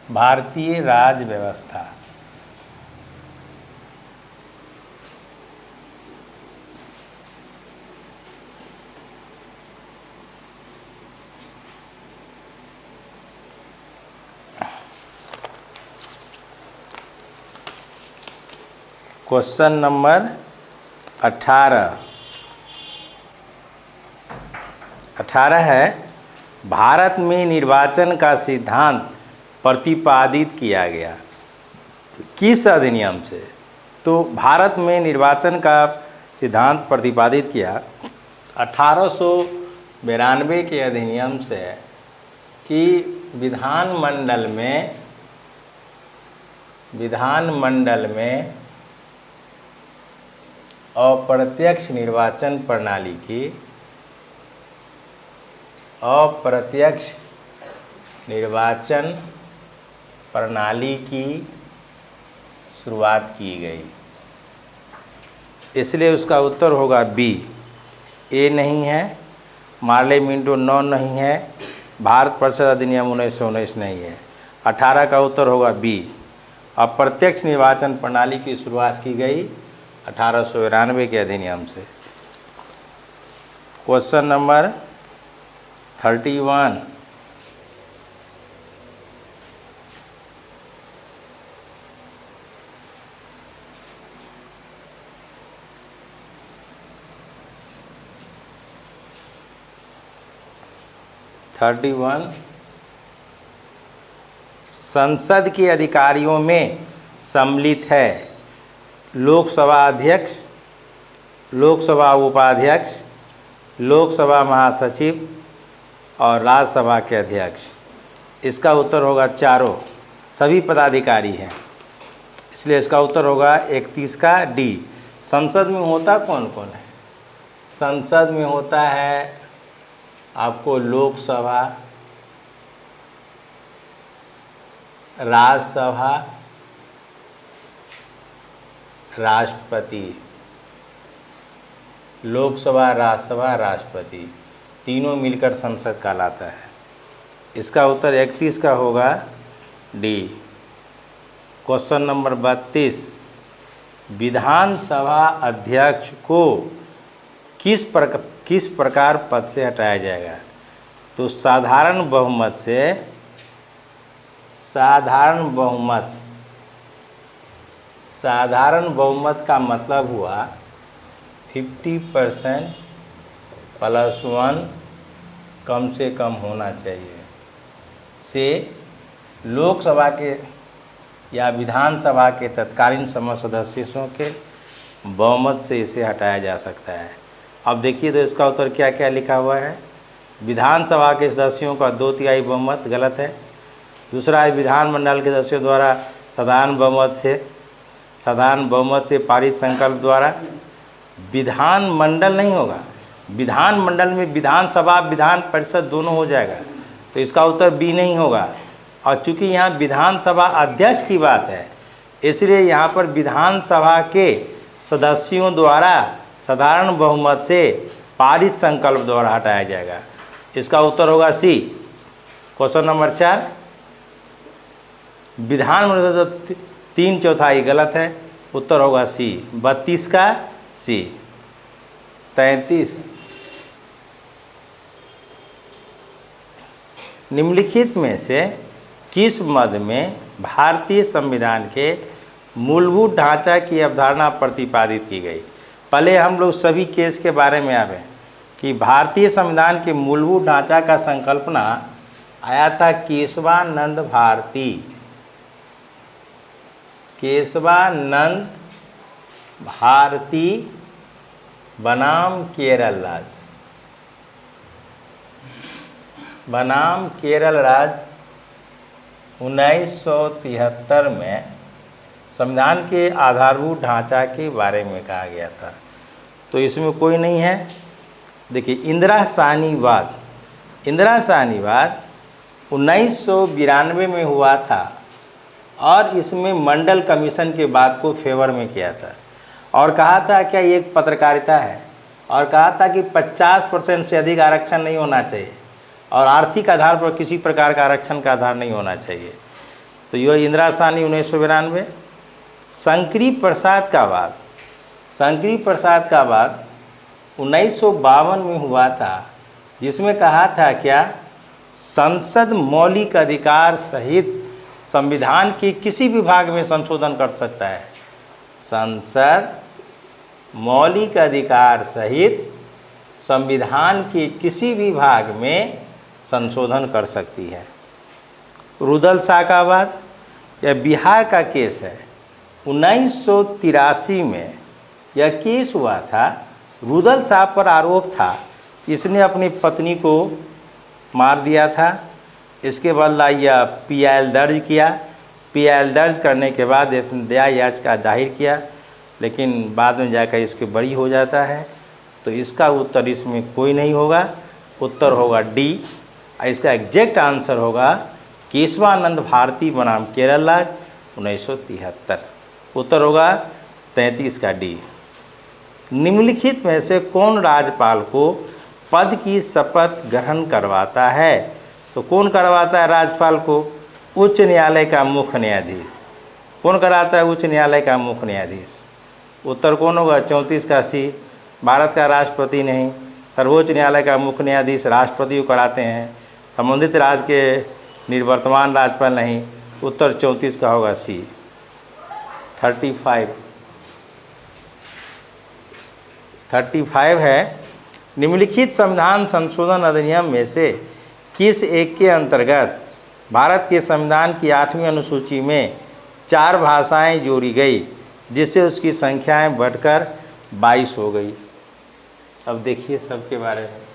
भारतीय राज्य व्यवस्था। क्वेश्चन नंबर 18 है, भारत में निर्वाचन का सिद्धांत प्रतिपादित किया गया किस अधिनियम से? तो भारत में निर्वाचन का सिद्धांत प्रतिपादित किया 1892 के अधिनियम से कि विधानमंडल में अप्रत्यक्ष निर्वाचन प्रणाली की शुरुआत की गई। इसलिए उसका उत्तर होगा बी। ए नहीं है, मार्ले मिंटो नॉन नहीं है, भारत परिषद अधिनियम 1919 नहीं है। 18 का उत्तर होगा बी। अप्रत्यक्ष निर्वाचन प्रणाली की शुरुआत की गई 1892 के अधिनियम से। क्वेश्चन नंबर 31, संसद के अधिकारियों में सम्मिलित है लोकसभा अध्यक्ष, लोकसभा उपाध्यक्ष, लोकसभा महासचिव और राज्यसभा के अध्यक्ष। इसका उत्तर होगा चारों, सभी पदाधिकारी हैं, इसलिए इसका उत्तर होगा 31 का डी। संसद में होता कौन कौन है? संसद में होता है आपको लोकसभा, राज्यसभा, राष्ट्रपति। लोकसभा, राज्यसभा, राष्ट्रपति तीनों मिलकर संसद कहलाता है। इसका उत्तर 31 का होगा डी। क्वेश्चन नंबर 32, विधानसभा अध्यक्ष को किस प्रकार पद से हटाया जाएगा? तो साधारण बहुमत का मतलब हुआ 50% + 1 कम से कम होना चाहिए से लोकसभा के या विधानसभा के तत्कालीन समस्त सदस्यों के बहुमत से इसे हटाया जा सकता है। अब देखिए तो इसका उत्तर क्या क्या लिखा हुआ है। विधानसभा के सदस्यों का 2/3 बहुमत गलत है। दूसरा है विधानमंडल के सदस्यों द्वारा साधारण बहुमत से पारित संकल्प द्वारा। विधानमंडल नहीं होगा, विधानमंडल में विधानसभा विधान परिषद दोनों हो जाएगा, तो इसका उत्तर बी नहीं होगा। और चूंकि यहाँ विधानसभा अध्यक्ष की बात है, इसलिए यहाँ पर विधानसभा के सदस्यों द्वारा साधारण बहुमत से पारित संकल्प द्वारा हटाया जाएगा। इसका उत्तर होगा सी। क्वेश्चन नंबर 4, विधानमंडल 3/4 गलत है, उत्तर होगा सी। 32 का सी। 33, निम्नलिखित में से किस मद में भारतीय संविधान के मूलभूत ढांचा की अवधारणा प्रतिपादित की गई? पहले हम लोग सभी केस के बारे में आवे कि भारतीय संविधान के मूलभूत ढांचा का संकल्पना आया था केशवानंद भारती बनाम केरल राज्य 1973 में संविधान के आधारभूत ढांचा के बारे में कहा गया था। तो इसमें कोई नहीं है। देखिए, इंदिरा साहनीवाद 1992 में हुआ था और इसमें मंडल कमीशन के बात को फेवर में किया था और कहा था क्या ये एक पत्रकारिता है, और कहा था कि 50% से अधिक आरक्षण नहीं होना चाहिए और आर्थिक आधार पर किसी प्रकार का आरक्षण का आधार नहीं होना चाहिए। तो यह इंदिरा साहनी 1992। शंकरी प्रसाद का वाद, शंकरी प्रसाद का वाद 1952 में हुआ था, जिसमें कहा था क्या, संसद मौलिक अधिकार सहित संविधान के किसी भी भाग में संशोधन कर सकता है। संसद मौलिक अधिकार सहित संविधान के किसी भी भाग में संशोधन कर सकती है। रुदल शाह का वाद, यह बिहार का केस है। 1983 में यह केस हुआ था। रुदल शाह पर आरोप था इसने अपनी पत्नी को मार दिया था। इसके बदला यह PIL दर्ज किया। PIL दर्ज करने के बाद दया याचिका दायर किया, लेकिन बाद में जाकर इसके बरी हो जाता है। तो इसका उत्तर इसमें कोई नहीं होगा, उत्तर होगा D। इसका एग्जैक्ट आंसर होगा केशवानंद भारती बनाम केरल राज्य 1973। उत्तर होगा 33 का D। निम्नलिखित में से कौन राज्यपाल को पद की शपथ ग्रहण करवाता है? तो कौन करवाता है राज्यपाल को? उच्च न्यायालय का मुख्य न्यायाधीश। कौन कराता है उच्च न्यायालय का मुख्य न्यायाधीश? उत्तर कौन होगा? 34 का C। भारत का राष्ट्रपति नहीं, सर्वोच्च न्यायालय का मुख्य न्यायाधीश राष्ट्रपति को कराते हैं। संबंधित राज्य के निवर्तमान राज्यपाल नहीं। उत्तर 34 का होगा C। 35 है, निम्नलिखित संविधान संशोधन अधिनियम में से किस एक के अंतर्गत भारत के संविधान की 8वीं अनुसूची में 4 भाषाएं जोड़ी गई, जिससे उसकी संख्याएं बढ़कर 22 हो गई? अब देखिए सबके बारे में।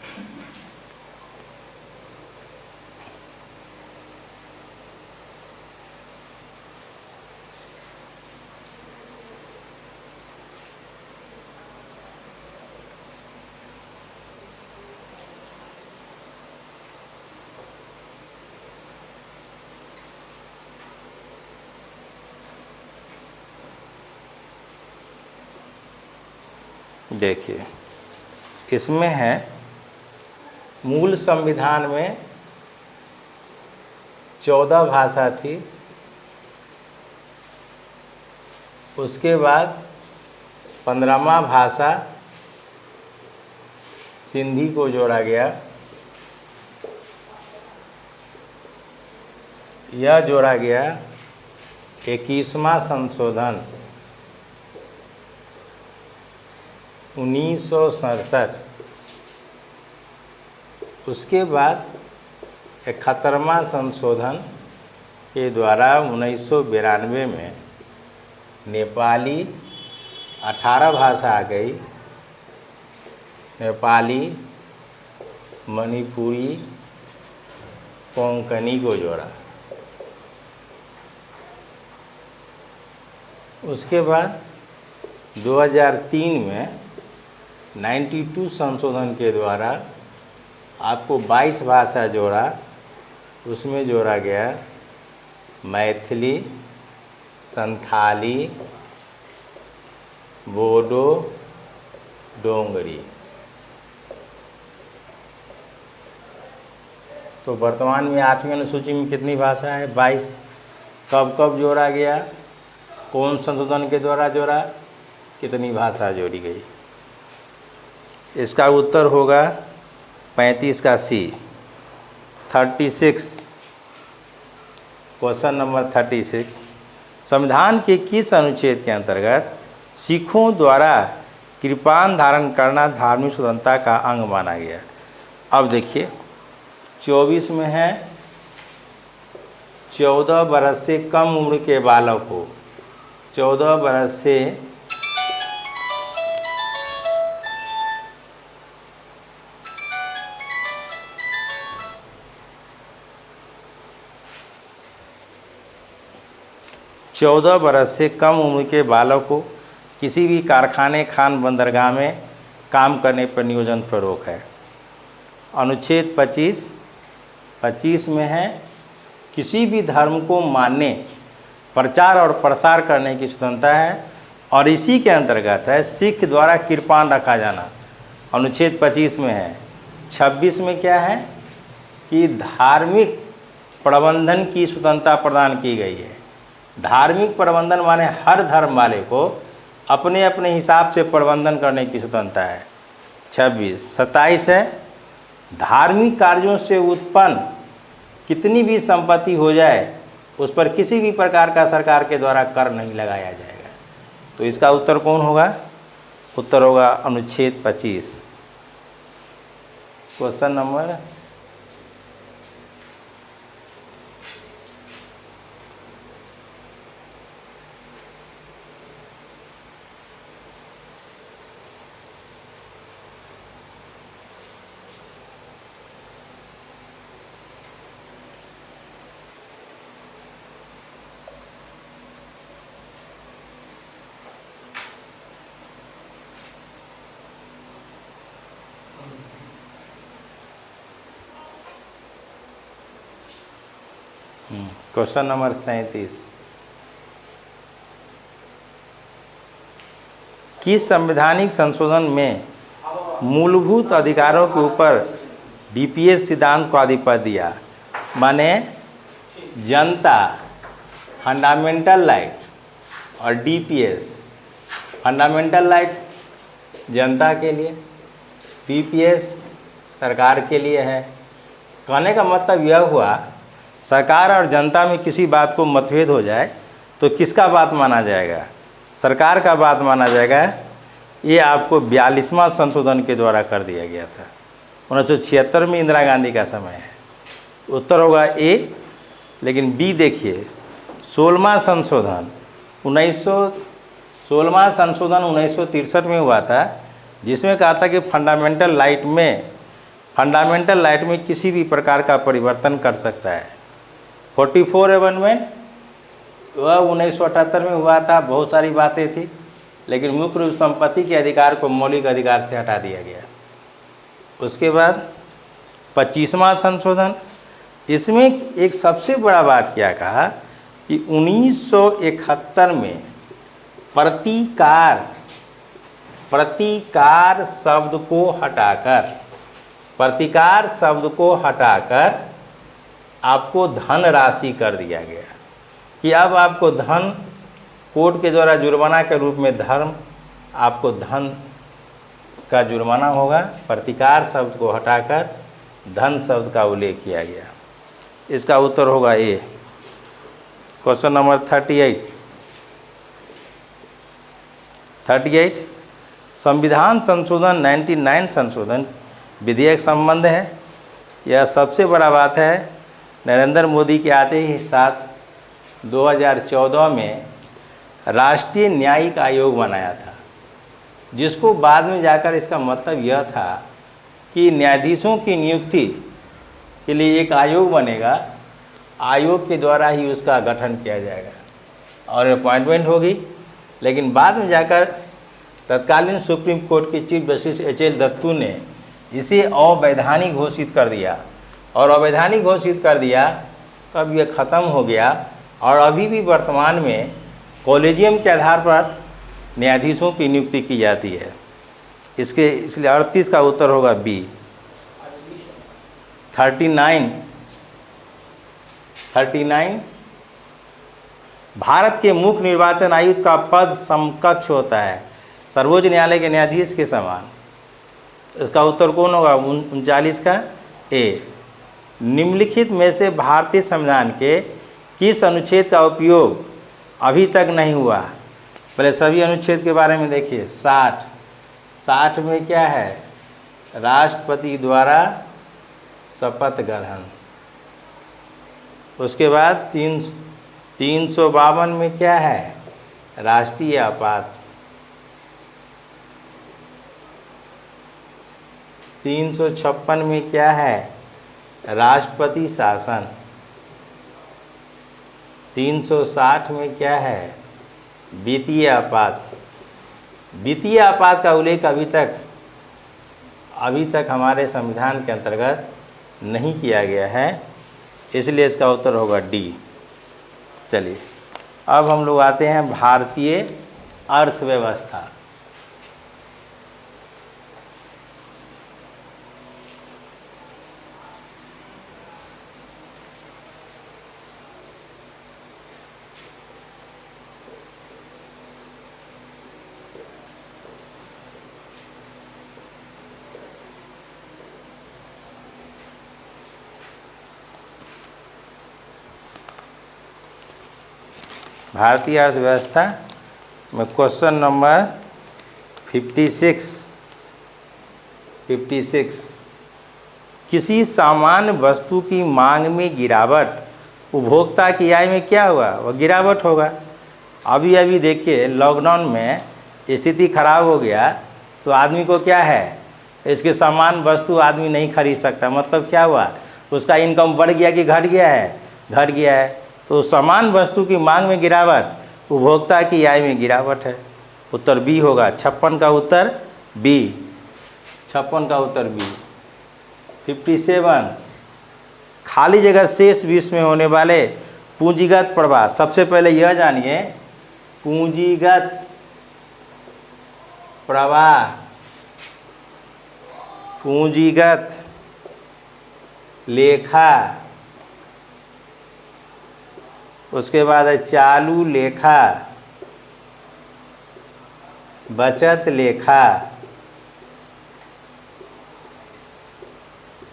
देखिए, इसमें है मूल संविधान में 14 भाषा थी। उसके बाद 15वां भाषा सिंधी को जोड़ा गया। यह जोड़ा गया 21वां संशोधन 1967। उसके बाद 71वां संशोधन के द्वारा 1992 में नेपाली 18 भाषा आ गई। नेपाली, मणिपुरी, कोंकणी को जोड़ा। उसके बाद 2003 में 92 संशोधन के द्वारा आपको 22 भाषा जोड़ा। उसमें जोड़ा गया मैथिली, संथाली, बोडो, डोंगरी। तो वर्तमान में 8वीं अनुसूची में कितनी भाषा है? 22। कब कब जोड़ा गया? कौन संशोधन के द्वारा जोड़ा? कितनी भाषा जोड़ी गई? इसका उत्तर होगा 35 का C। 36, क्वेश्चन नंबर 36, संविधान के किस अनुच्छेद के अंतर्गत सिखों द्वारा कृपाण धारण करना धार्मिक स्वतंत्रता का अंग माना गया? अब देखिए 24 में है 14 बरस से कम उम्र के बालक को, 14 बरस से कम उम्र के बालक को किसी भी कारखाने, खान, बंदरगाह में काम करने पर नियोजन पर रोक है। अनुच्छेद 25 में है किसी भी धर्म को मानने, प्रचार और प्रसार करने की स्वतंत्रता है, और इसी के अंतर्गत है सिख द्वारा कृपाण रखा जाना। अनुच्छेद 25 में है। 26 में क्या है कि धार्मिक प्रबंधन की स्वतंत्रता प्रदान की गई है। धार्मिक प्रबंधन माने हर धर्म वाले को अपने अपने हिसाब से प्रबंधन करने की स्वतंत्रता है। 27 है, धार्मिक कार्यों से उत्पन्न कितनी भी संपत्ति हो जाए उस पर किसी भी प्रकार का सरकार के द्वारा कर नहीं लगाया जाएगा। तो इसका उत्तर कौन होगा? उत्तर होगा अनुच्छेद 25। क्वेश्चन नंबर 37 किस संवैधानिक संशोधन में मूलभूत अधिकारों के ऊपर डीपीएस सिद्धांत को आधिपत्य दिया? माने जनता, फंडामेंटल राइट और डीपीएस। फंडामेंटल राइट जनता के लिए, डीपीएस सरकार के लिए है। कहने का मतलब यह हुआ, सरकार और जनता में किसी बात को मतभेद हो जाए तो किसका बात माना जाएगा? सरकार का बात माना जाएगा। ये आपको 42वां संशोधन के द्वारा कर दिया गया था। 1976 में इंदिरा गांधी का समय है। उत्तर होगा ए। लेकिन बी देखिए, 16वां संशोधन 1963 में हुआ था, जिसमें कहा था कि फंडामेंटल राइट में किसी भी प्रकार का परिवर्तन कर सकता है। 44 अमेंडमेंट वह 1978 में हुआ था। बहुत सारी बातें थी, लेकिन मुख्य रूप संपत्ति के अधिकार को मौलिक अधिकार से हटा दिया गया। उसके बाद 25वां संशोधन, इसमें एक सबसे बड़ा बात क्या कहा कि 1971 में प्रतिकार शब्द को हटाकर आपको धन राशि कर दिया गया कि अब आपको धन, कोर्ट के द्वारा जुर्माना के रूप में आपको धन का जुर्माना होगा। प्रतिकार शब्द को हटाकर धन शब्द का उल्लेख किया गया। इसका उत्तर होगा ए। क्वेश्चन नंबर 38 संविधान संशोधन 99 संशोधन विधेयक संबंध है। यह सबसे बड़ा बात है। नरेंद्र मोदी के आते ही साथ 2014 में राष्ट्रीय न्यायिक आयोग बनाया था, जिसको बाद में जाकर इसका मतलब यह था कि न्यायाधीशों की नियुक्ति के लिए एक आयोग बनेगा, आयोग के द्वारा ही उसका गठन किया जाएगा और अपॉइंटमेंट होगी। लेकिन बाद में जाकर तत्कालीन सुप्रीम कोर्ट के चीफ जस्टिस HL दत्तू ने इसे अवैधानिक घोषित कर दिया और अवैधानिक घोषित कर दिया, तब यह ख़त्म हो गया। और अभी भी वर्तमान में कॉलेजियम के आधार पर न्यायाधीशों की नियुक्ति की जाती है। इसलिए 38 का उत्तर होगा बी। 39 भारत के मुख्य निर्वाचन आयुक्त का पद समकक्ष होता है सर्वोच्च न्यायालय के न्यायाधीश के समान। इसका उत्तर कौन होगा? 39 का ए। निम्नलिखित में से भारतीय संविधान के किस अनुच्छेद का उपयोग अभी तक नहीं हुआ? पहले सभी अनुच्छेद के बारे में देखिए। 60 में क्या है? राष्ट्रपति द्वारा शपथ ग्रहण। उसके बाद 352 में क्या है? राष्ट्रीय आपात। 356 में क्या है? राष्ट्रपति शासन। 360 में क्या है? वित्तीय आपात। वित्तीय आपात का उल्लेख अभी तक हमारे संविधान के अंतर्गत नहीं किया गया है, इसलिए इसका उत्तर होगा डी। चलिए अब हम लोग आते हैं भारतीय अर्थव्यवस्था। भारतीय अर्थव्यवस्था में क्वेश्चन नंबर 56 किसी सामान्य वस्तु की मांग में गिरावट उपभोक्ता की आय में क्या हुआ? वह गिरावट होगा। अभी अभी देखिए लॉकडाउन में स्थिति खराब हो गया तो आदमी को क्या है, इसके सामान वस्तु आदमी नहीं खरीद सकता। मतलब क्या हुआ, उसका इनकम बढ़ गया कि घट गया है? घट गया है। तो सामान वस्तु की मांग में गिरावट, उपभोक्ता की आय में गिरावट है। उत्तर बी होगा। 56 का उत्तर बी। 56 का उत्तर बी। 57 खाली जगह शेष 20 में होने वाले पूंजीगत प्रवाह। सबसे पहले यह जानिए, पूंजीगत प्रवाह, पूंजीगत लेखा, उसके बाद है चालू लेखा, बचत लेखा,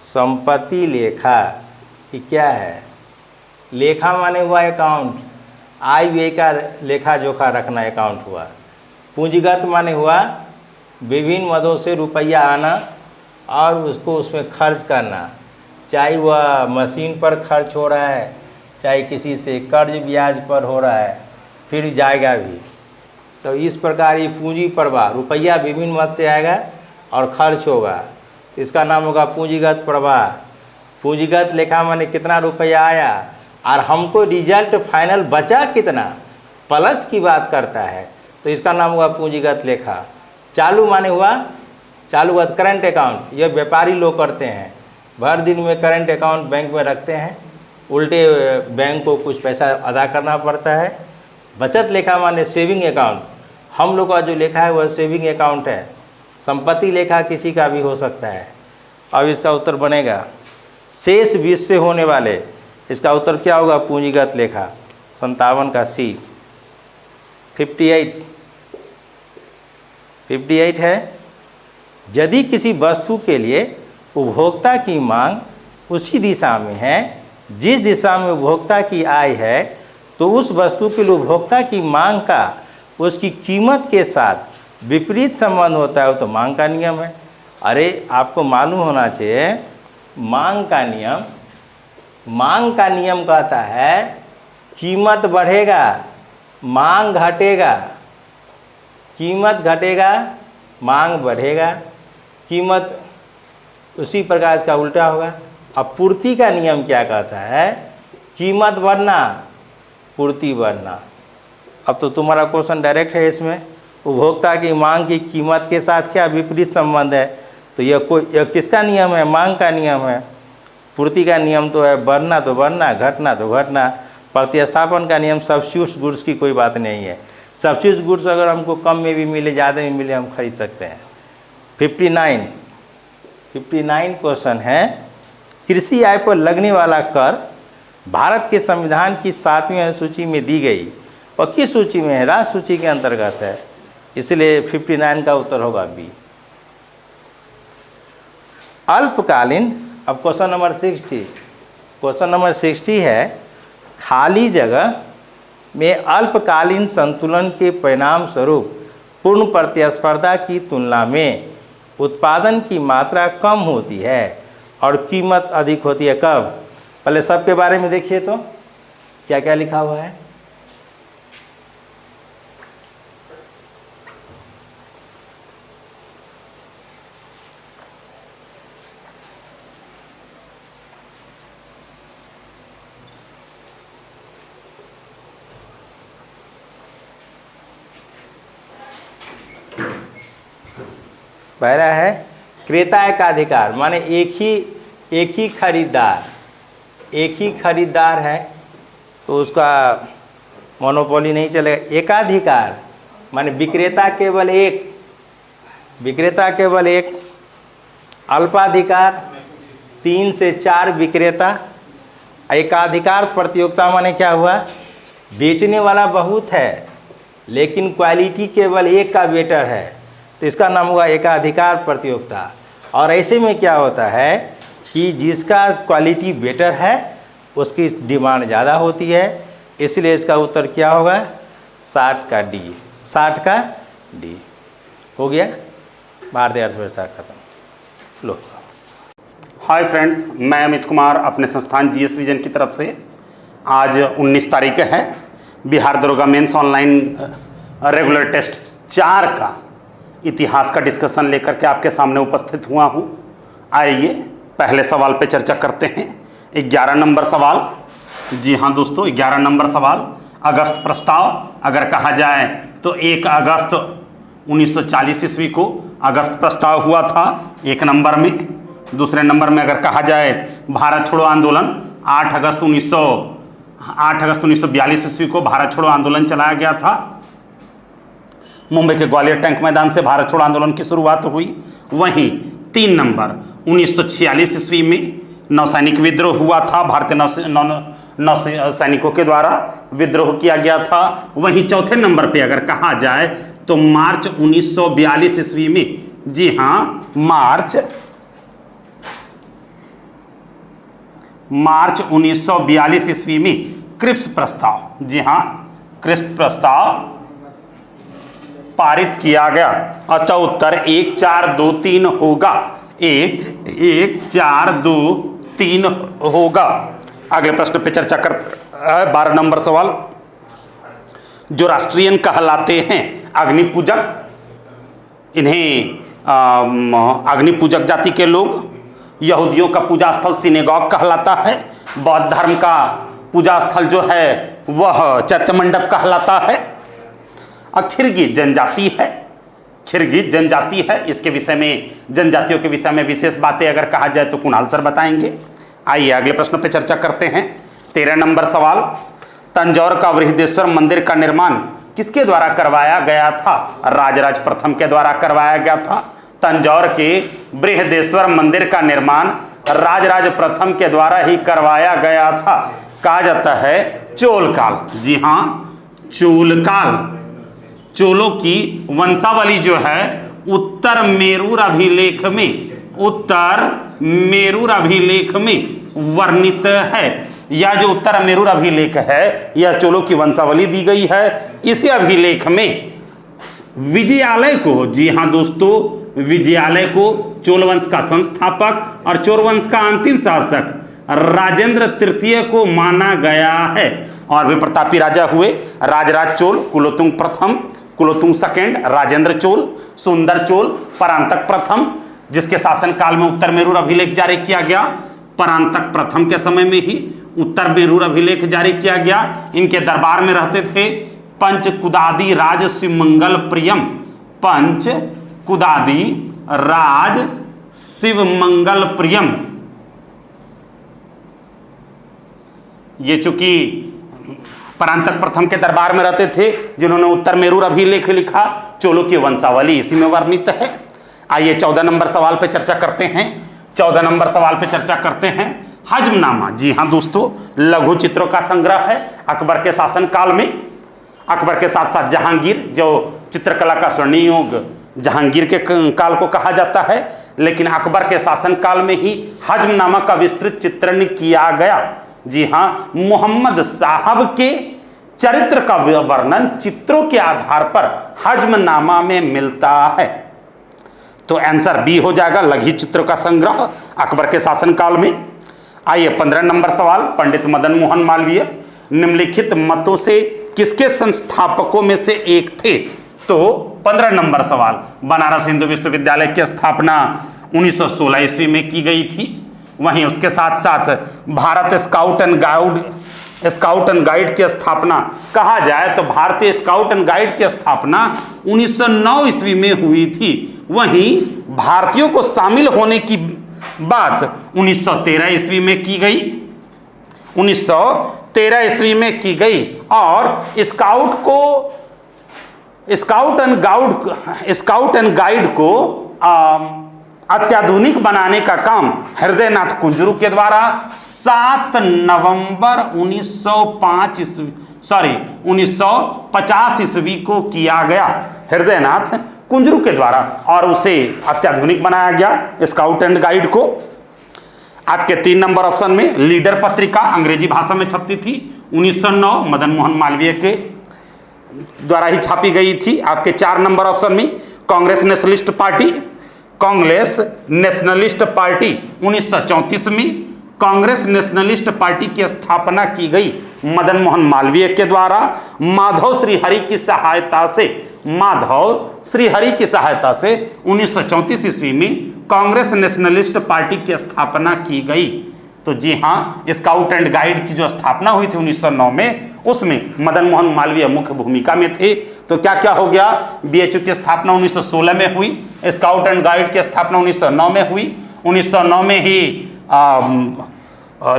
संपत्ति लेखा। ये क्या है? लेखा माने हुआ अकाउंट, आय व्यय का लेखा जोखा रखना अकाउंट हुआ। पूंजीगत माने हुआ विभिन्न मदों से रुपया आना और उसको उसमें खर्च करना, चाहे वह मशीन पर खर्च हो रहा है, चाहे किसी से कर्ज ब्याज पर हो रहा है, फिर जाएगा भी। तो इस प्रकार ये पूंजी प्रवाह, रुपया विभिन्न मद से आएगा और खर्च होगा, इसका नाम होगा पूंजीगत प्रवाह। पूंजीगत लेखा माने कितना रुपया आया और हमको रिजल्ट फाइनल बचा कितना, प्लस की बात करता है, तो इसका नाम हुआ पूंजीगत लेखा। चालू माने हुआ, चालू हुआ करंट अकाउंट, यह व्यापारी लोग करते हैं, भर दिन में करंट अकाउंट बैंक में रखते हैं, उल्टे बैंक को कुछ पैसा अदा करना पड़ता है। बचत लेखा माने सेविंग अकाउंट, हम लोग का जो लेखा है वह सेविंग अकाउंट है। संपत्ति लेखा किसी का भी हो सकता है। अब इसका उत्तर बनेगा शेष 20 से होने वाले, इसका उत्तर क्या होगा? पूंजीगत लेखा। 57 का सी। 58 है, यदि किसी वस्तु के लिए उपभोक्ता की मांग उसी दिशा में है जिस दिशा में उपभोक्ता की आय है, तो उस वस्तु के लिए उपभोक्ता की मांग का उसकी कीमत के साथ विपरीत संबंध होता है, तो मांग का नियम है। अरे आपको मालूम होना चाहिए, मांग का नियम कहता है कीमत बढ़ेगा, मांग घटेगा, कीमत घटेगा, मांग बढ़ेगा, कीमत उसी प्रकार इसका उल्टा होगा। अब पूर्ति का नियम क्या कहता है? कीमत बढ़ना, पूर्ति बढ़ना। अब तो तुम्हारा क्वेश्चन डायरेक्ट है इसमें, उपभोक्ता की मांग की कीमत के साथ क्या विपरीत संबंध है? तो यह किसका नियम है? मांग का नियम है। पूर्ति का नियम तो है बढ़ना तो बढ़ना, घटना तो घटना। प्रतिस्थापन का नियम सब्स्टिट्यूट गुड्स की कोई बात नहीं है। सब्स्टिट्यूट गुड्स अगर हमको कम में भी मिले, ज़्यादा में मिले, हम खरीद सकते हैं। 59 क्वेश्चन है, कृषि आय पर लगने वाला कर भारत के संविधान की 7वीं अनुसूची में दी गई और किस सूची में है? राज्य सूची के अंतर्गत है, इसलिए 59 का उत्तर होगा बी। अल्पकालीन, अब क्वेश्चन नंबर 60, क्वेश्चन नंबर 60 है, खाली जगह में अल्पकालीन संतुलन के परिणाम स्वरूप पूर्ण प्रतिस्पर्धा की तुलना में उत्पादन की मात्रा कम होती है और कीमत अधिक होती है। कब? पहले सबके बारे में देखिए तो क्या क्या लिखा हुआ है। पहला है क्रेता एकाधिकार, माने एक ही खरीदार है तो उसका मोनोपोली नहीं चलेगा। एकाधिकार माने विक्रेता केवल एक। अल्पाधिकार 3 से 4 विक्रेता। एकाधिकार प्रतियोगिता माने क्या हुआ? बेचने वाला बहुत है लेकिन क्वालिटी केवल एक का बेटर है, तो इसका नाम हुआ एकाधिकार प्रतियोगिता। और ऐसे में क्या होता है कि जिसका क्वालिटी बेटर है उसकी डिमांड ज़्यादा होती है, इसलिए इसका उत्तर क्या होगा? 60 का डी। 60 का डी हो गया। भारतीय अर्थव्यवस्था खत्म। लो। हाय फ्रेंड्स, मैं अमित कुमार अपने संस्थान जीएस विजन की तरफ से आज 19 तारीख है बिहार दरोगा मेंस ऑनलाइन रेगुलर टेस्ट 4 का इतिहास का डिस्कशन लेकर के आपके सामने उपस्थित हुआ हूँ। आइए पहले सवाल पे चर्चा करते हैं। 11 नंबर सवाल। जी हाँ दोस्तों, 11 नंबर सवाल। अगस्त प्रस्ताव अगर कहा जाए तो 1 अगस्त 1940 ईस्वी को अगस्त प्रस्ताव हुआ था, 1 नंबर में। दूसरे नंबर में अगर कहा जाए भारत छोड़ो आंदोलन 8 अगस्त 1942 ईस्वी को भारत छोड़ो आंदोलन चलाया गया था। मुंबई के ग्वालियर टैंक मैदान से भारत छोड़ो आंदोलन की शुरुआत हुई। वहीं 3 नंबर 1946 ईस्वी में नौसैनिक विद्रोह हुआ था, भारतीय नौसैनिकों के द्वारा विद्रोह किया गया था। वहीं चौथे नंबर पे अगर कहा जाए तो मार्च 1942 ईस्वी में, जी हाँ मार्च 1942 ईस्वी में क्रिप्स प्रस्ताव, जी हाँ क्रिप्स प्रस्ताव पारित किया गया। अतः उत्तर 1 4 2 3 होगा। 1 4 2 3 होगा। अगले प्रश्न पे चर्चा करते हैं। 12 नंबर सवाल। जो राष्ट्रियन कहलाते हैं अग्निपूजक, इन्हें अग्निपूजक जाति के लोग, यहूदियों का पूजा स्थल सिनेगॉग कहलाता है। बौद्ध धर्म का पूजा स्थल जो है वह चैत्य मंडप कहलाता है। खिरगित जनजाति है, खिरगित जनजाति है। इसके विषय में, जनजातियों के विषय में विशेष बातें अगर कहा जाए तो कुणाल सर बताएंगे। आइए अगले प्रश्न पे चर्चा करते हैं। 13 नंबर सवाल। तंजौर का बृहदेश्वर मंदिर का निर्माण किसके द्वारा करवाया गया था? राजराज प्रथम के द्वारा करवाया गया था। तंजौर के बृहदेश्वर मंदिर का निर्माण राजराज प्रथम के द्वारा ही करवाया गया था। कहा जाता है चोल काल। जी हाँ, चोल काल। चोलों की वंशावली जो है उत्तर मेरूर अभिलेख में, उत्तर मेरूर अभिलेख में वर्णित है। यह जो उत्तर मेरूर अभिलेख है यह चोलों की वंशावली दी गई है। इसी अभिलेख में विजयालय को, जी हाँ दोस्तों, विजयालय को चोल वंश का संस्थापक और चोल वंश का अंतिम शासक राजेंद्र तृतीय को माना गया है। और वे प्रतापी राजा हुए राजराज चोल, कुलोतुंग प्रथम, कुलोतुंग सेकेंड, राजेंद्र चोल, सुंदर चोल, परांतक प्रथम, जिसके शासन काल में उत्तर मेरूर अभिलेख जारी किया गया। परांतक प्रथम के समय में ही उत्तर मेरूर अभिलेख जारी किया गया। इनके दरबार में रहते थे पंच कुदादी राज शिवमंगल प्रियम, पंच कुदादी राज शिवमंगल प्रियम। ये चूंकि परांतक प्रथम के दरबार में रहते थे जिन्होंने उत्तर मेरूर अभिलेख लिखा, चोलों की वंशावली इसी में वर्णित है। आइए 14 नंबर सवाल पे चर्चा करते हैं। 14 नंबर सवाल पे चर्चा करते हैं। हजमनामा, जी हाँ दोस्तों, लघु चित्रों का संग्रह है। अकबर के शासन काल में, अकबर के साथ साथ जहांगीर, जो चित्रकला का स्वर्णिम युग जहांगीर के काल को कहा जाता है, लेकिन अकबर के शासन काल में ही हजमनामा का विस्तृत चित्रण किया गया। जी हाँ, मोहम्मद साहब के चरित्र का वर्णन चित्रों के आधार पर हजमनामा में मिलता है। तो आंसर बी हो जाएगा, लघु चित्रों का संग्रह अकबर के शासन काल में। आइए 15 नंबर सवाल। पंडित मदन मोहन मालवीय निम्नलिखित मतों से किसके संस्थापकों में से एक थे? तो 15 नंबर सवाल। बनारस हिंदू विश्वविद्यालय की स्थापना 1916 ईस्वी में की गई थी। वहीं उसके साथ साथ भारत स्काउट एंड गाइड की स्थापना, कहा जाए तो भारतीय स्काउट एंड गाइड की स्थापना 1909 ईस्वी में हुई थी। वहीं भारतीयों को शामिल होने की बात 1913 ईस्वी में की गई, 1913 ईस्वी में की गई। और स्काउट एंड गाइड को अत्याधुनिक बनाने का काम हृदयनाथ कुंजरू के द्वारा 7 नवंबर 1950 ईस्वी को किया गया, हृदयनाथ कुंजरू के द्वारा, और उसे अत्याधुनिक बनाया गया स्काउट एंड गाइड को। आज के 3 नंबर ऑप्शन में लीडर पत्रिका अंग्रेजी भाषा में छपती थी, 1909 मदन मोहन मालवीय के द्वारा ही छापी गई थी। आपके 4 नंबर ऑप्शन में Congress nationalist party, Congress nationalist party 1934 में कांग्रेस नेशनलिस्ट पार्टी की स्थापना की गई मदन मोहन मालवीय के द्वारा। माधव श्रीहरि की सहायता से 1934 ईस्वी में कांग्रेस नेशनलिस्ट पार्टी की स्थापना की गई। तो जी हाँ, स्काउट एंड गाइड की जो स्थापना हुई थी 1909 में, उसमें मदन मोहन मालवीय मुख्य भूमिका में थे। तो क्या क्या हो गया, बीएचयू की स्थापना 1916 में हुई, स्काउट एंड गाइड की स्थापना 1909 में हुई, 1909 में ही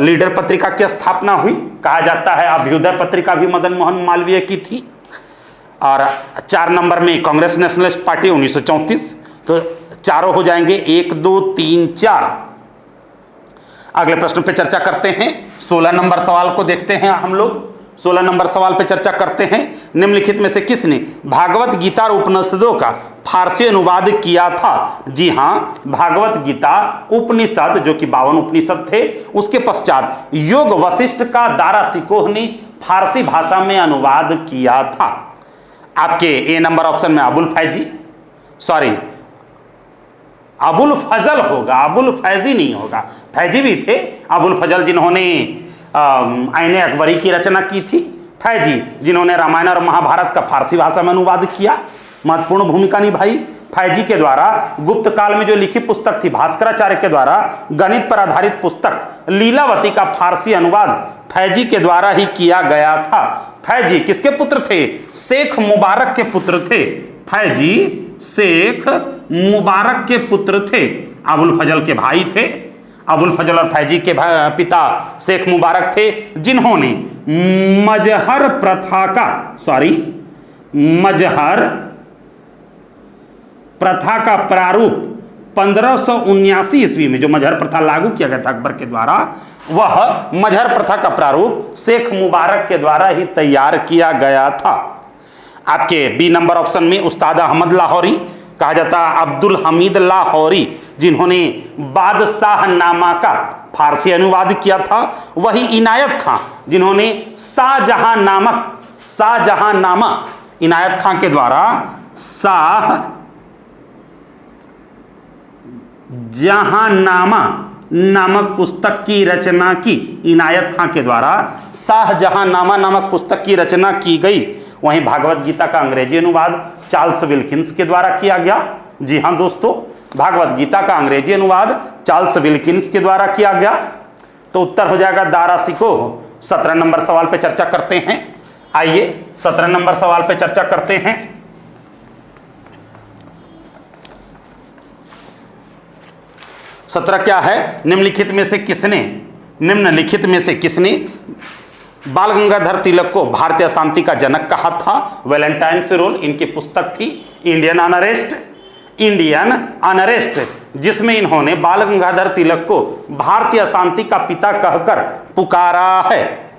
लीडर पत्रिका की स्थापना हुई। कहा जाता है अभ्युदय पत्रिका भी मदन मोहन मालवीय की थी। और 4 नंबर में कांग्रेस नेशनलिस्ट पार्टी 1934। तो चारों हो जाएंगे 1 2 3 4। अगले प्रश्न पे चर्चा करते हैं। 16 नंबर सवाल को देखते हैं हम लोग। 16 नंबर सवाल पे चर्चा करते हैं। निम्नलिखित में से किसने भागवत गीता और उपनिषदों का फारसी अनुवाद किया था? जी हाँ, भागवत गीता उपनिषद जो कि 52 उपनिषद थे, उसके पश्चात योग वशिष्ठ का दारा सिकोह ने फारसी भाषा में अनुवाद किया था। आपके ए नंबर ऑप्शन में अबुल फजल होगा, अबुल फैजी नहीं होगा। फैजी भी थे, अबुल फजल जिन्होंने आईने अकबरी की रचना की थी, फैजी जिन्होंने रामायण और महाभारत का फारसी भाषा में अनुवाद किया, महत्वपूर्ण भूमिका निभाई। फैजी के द्वारा गुप्त काल में जो लिखी पुस्तक थी, भास्कराचार्य के द्वारा गणित पर आधारित पुस्तक लीलावती का फारसी अनुवाद फैजी के द्वारा ही किया गया था। फैजी किसके पुत्र थे? शेख मुबारक के पुत्र थे। फैजी शेख मुबारक के पुत्र थे, अबुल फजल के भाई थे। अबुल फजल और फैजी के पिता शेख मुबारक थे, जिन्होंने मजहर प्रथा का प्रारूप 1579 ईस्वी में, जो मजहर प्रथा लागू किया गया था अकबर के द्वारा, वह मजहर प्रथा का प्रारूप शेख मुबारक के द्वारा ही तैयार किया गया था। आपके बी नंबर ऑप्शन में उस्ताद अहमद लाहौरी, कहा जाता अब्दुल हमीद लाहौरी, जिन्होंने बादशाह नामा का फारसी अनुवाद किया था। वही इनायत खां, जिन्होंने शाहजहांनामा इनायत खां के द्वारा शाहजहांनामा नामक पुस्तक की रचना की। इनायत खां के द्वारा शाहजहांनामा नामक पुस्तक की रचना की गई। वहीं भागवत गीता का अंग्रेजी अनुवाद चार्ल्स विल्किंस के द्वारा किया गया। जी हाँ दोस्तों, भागवत गीता का अंग्रेजी अनुवाद चार्ल्स विल्किंस के द्वारा किया गया। तो उत्तर हो जाएगा दारा सिकोह। 17 नंबर सवाल पे चर्चा करते हैं। आइए 17 नंबर सवाल पे चर्चा करते हैं। सत्रह क्या है? निम्नलिखित में से किसने बाल गंगाधर तिलक को भारतीय शांति का जनक कहा था? वैलेंटाइन सिरोल, इनकी पुस्तक थी इंडियन अनरेस्ट, जिसमें इन्होंने बाल गंगाधर तिलक को भारतीय शांति का पिता कहकर पुकारा है।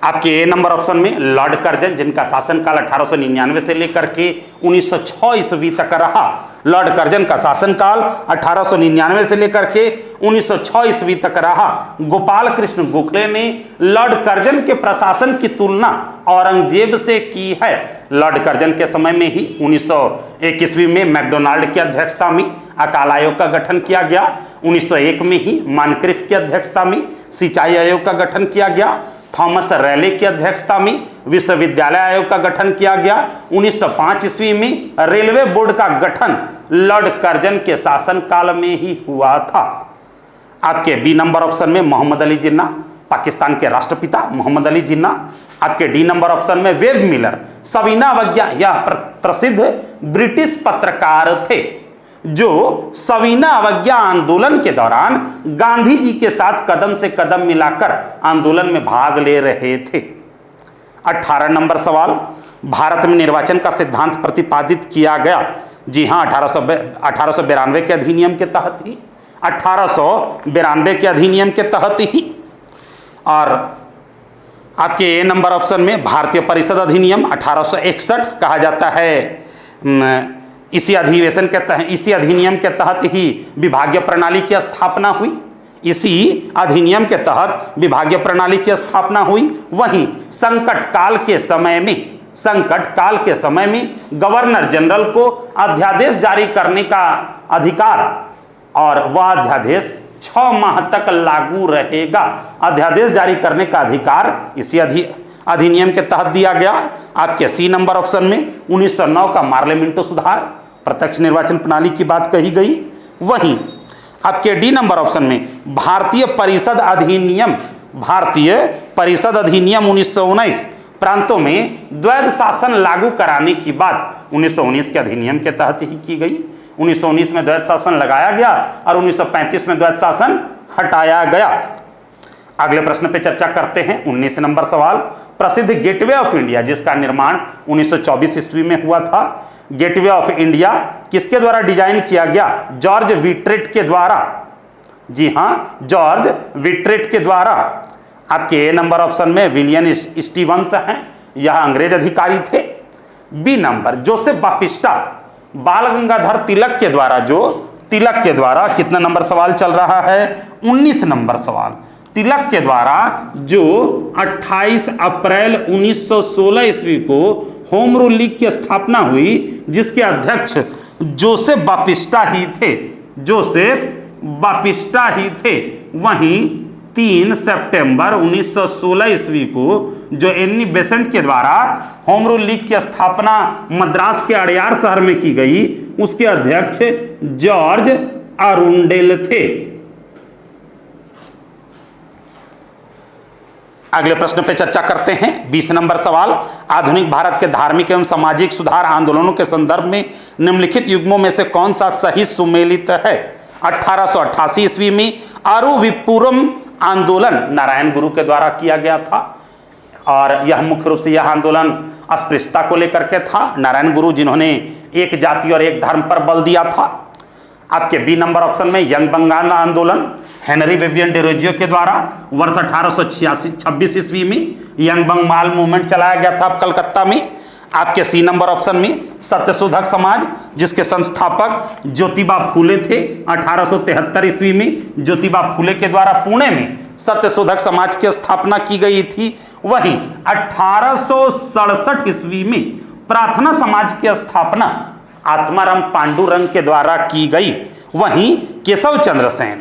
आपके ए नंबर ऑप्शन में लॉर्ड कर्जन, जिनका शासनकाल 1899 से लेकर के 1906 ईस्वी तक रहा। लॉर्ड कर्जन का शासनकाल 1899 से लेकर के 1906 ईस्वी तक रहा। गोपाल कृष्ण गोखले ने लॉर्ड कर्जन के प्रशासन की तुलना औरंगजेब से की है। लॉर्ड कर्जन के समय में ही 1901 ईस्वी में मैकडोनाल्ड की अध्यक्षता में अकाल आयोग का गठन किया गया। 1901 में ही मानक्रिफ की अध्यक्षता में सिंचाई आयोग का गठन किया गया। थॉमस रैले की अध्यक्षता में विश्वविद्यालय आयोग का गठन किया गया। 1905 ईस्वी में रेलवे बोर्ड का गठन लॉर्ड कर्जन के शासनकाल में ही हुआ था। आपके बी नंबर ऑप्शन में मोहम्मद अली जिन्ना, पाकिस्तान के राष्ट्रपिता मोहम्मद अली जिन्ना। आपके डी नंबर ऑप्शन में वेब मिलर, सवीना अवज्ञा, यह प्रसिद्ध ब्रिटिश पत्रकार थे जो सवीना अवज्ञा आंदोलन के दौरान गांधी जी के साथ कदम से कदम मिलाकर आंदोलन में भाग ले रहे थे। 18 नंबर सवाल, भारत में निर्वाचन का सिद्धांत प्रतिपादित किया गया। जी हाँ, 1892 के अधिनियम के तहत ही, 1892 के अधिनियम के तहत ही। और आपके ए नंबर ऑप्शन में भारतीय परिषद अधिनियम 1861, कहा जाता है इसी अधिनियम के तहत ही विभागीय प्रणाली की स्थापना हुई। इसी अधिनियम के तहत विभागीय प्रणाली की स्थापना हुई। वहीं संकट काल के समय में गवर्नर जनरल को अध्यादेश जारी करने का अधिकार, और वह अध्यादेश 6 माह तक लागू रहेगा। अध्यादेश जारी करने का अधिकार इसी अधिनियम के तहत दिया गया। आपके सी नंबर ऑप्शन में 1909 का मार्लियामेंटो सुधार, प्रत्यक्ष निर्वाचन प्रणाली की बात कही गई। वहीं आपके डी नंबर ऑप्शन में भारतीय परिषद अधिनियम 1919 प्रांतों में द्वैध शासन लागू कराने की बात 1919 के अधिनियम के तहत ही की गई। 1919 में द्वैध शासन लगाया गया और 1935 में द्वैध शासन हटाया गया। अगले प्रश्न पे चर्चा करते हैं। 19 नंबर सवाल, प्रसिद्ध गेटवे ऑफ इंडिया जिसका निर्माण 1924 ईस्वी में हुआ था, गेटवे ऑफ इंडिया किसके द्वारा डिजाइन किया गया? जॉर्ज विट्रेट के द्वारा। जी हाँ, जॉर्ज विट्रेट के द्वारा। आपके ए नंबर ऑप्शन में विलियम स्टीवंस हैं, यह अंग्रेज अधिकारी थे। बी नंबर, जोसेफ बापिस्टा बाल गंगाधर तिलक के द्वारा कितना नंबर सवाल चल रहा है? 19 नंबर सवाल। तिलक के द्वारा जो 28 अप्रैल 1916 ईस्वी को होम रूल लीग की स्थापना हुई, जिसके अध्यक्ष जोसेफ बापिस्टा ही थे। वहीं 3 सितंबर 1916 ईस्वी को जो एनी बेसेंट के द्वारा होम रूल लीग की स्थापना मद्रास के अड़यार शहर में की गई, उसके अध्यक्ष जॉर्ज अरुंडेल थे। अगले प्रश्न पे चर्चा करते हैं। 20 नंबर सवाल, आधुनिक भारत के धार्मिक एवं सामाजिक सुधार आंदोलनों के संदर्भ में निम्नलिखित युग्मों में से कौन सा सही सुमेलित है? 1888 ईस्वी में अरुविपुरम आंदोलन नारायण गुरु के द्वारा किया गया था, और यह मुख्य रूप से यह आंदोलन अस्पृश्यता को लेकर के था। नारायण गुरु जिन्होंने एक जाति और एक धर्म पर बल दिया था। आपके बी नंबर ऑप्शन में यंग बंगाल आंदोलन हेनरी विवियन डिरोजियो के द्वारा वर्ष 1826 ईस्वी में यंग बंगाल मूवमेंट चलाया गया था कलकत्ता में। आपके सी नंबर ऑप्शन में सत्यशोधक समाज जिसके संस्थापक ज्योतिबा फूले थे, 1873 ईस्वी में ज्योतिबा फूले के द्वारा पुणे में सत्यशोधक समाज की स्थापना की गई थी। वहीं 1867 ईस्वी में प्रार्थना समाज की स्थापना आत्माराम पांडुरंग के द्वारा की गई। वहीं केशव चंद्र सेन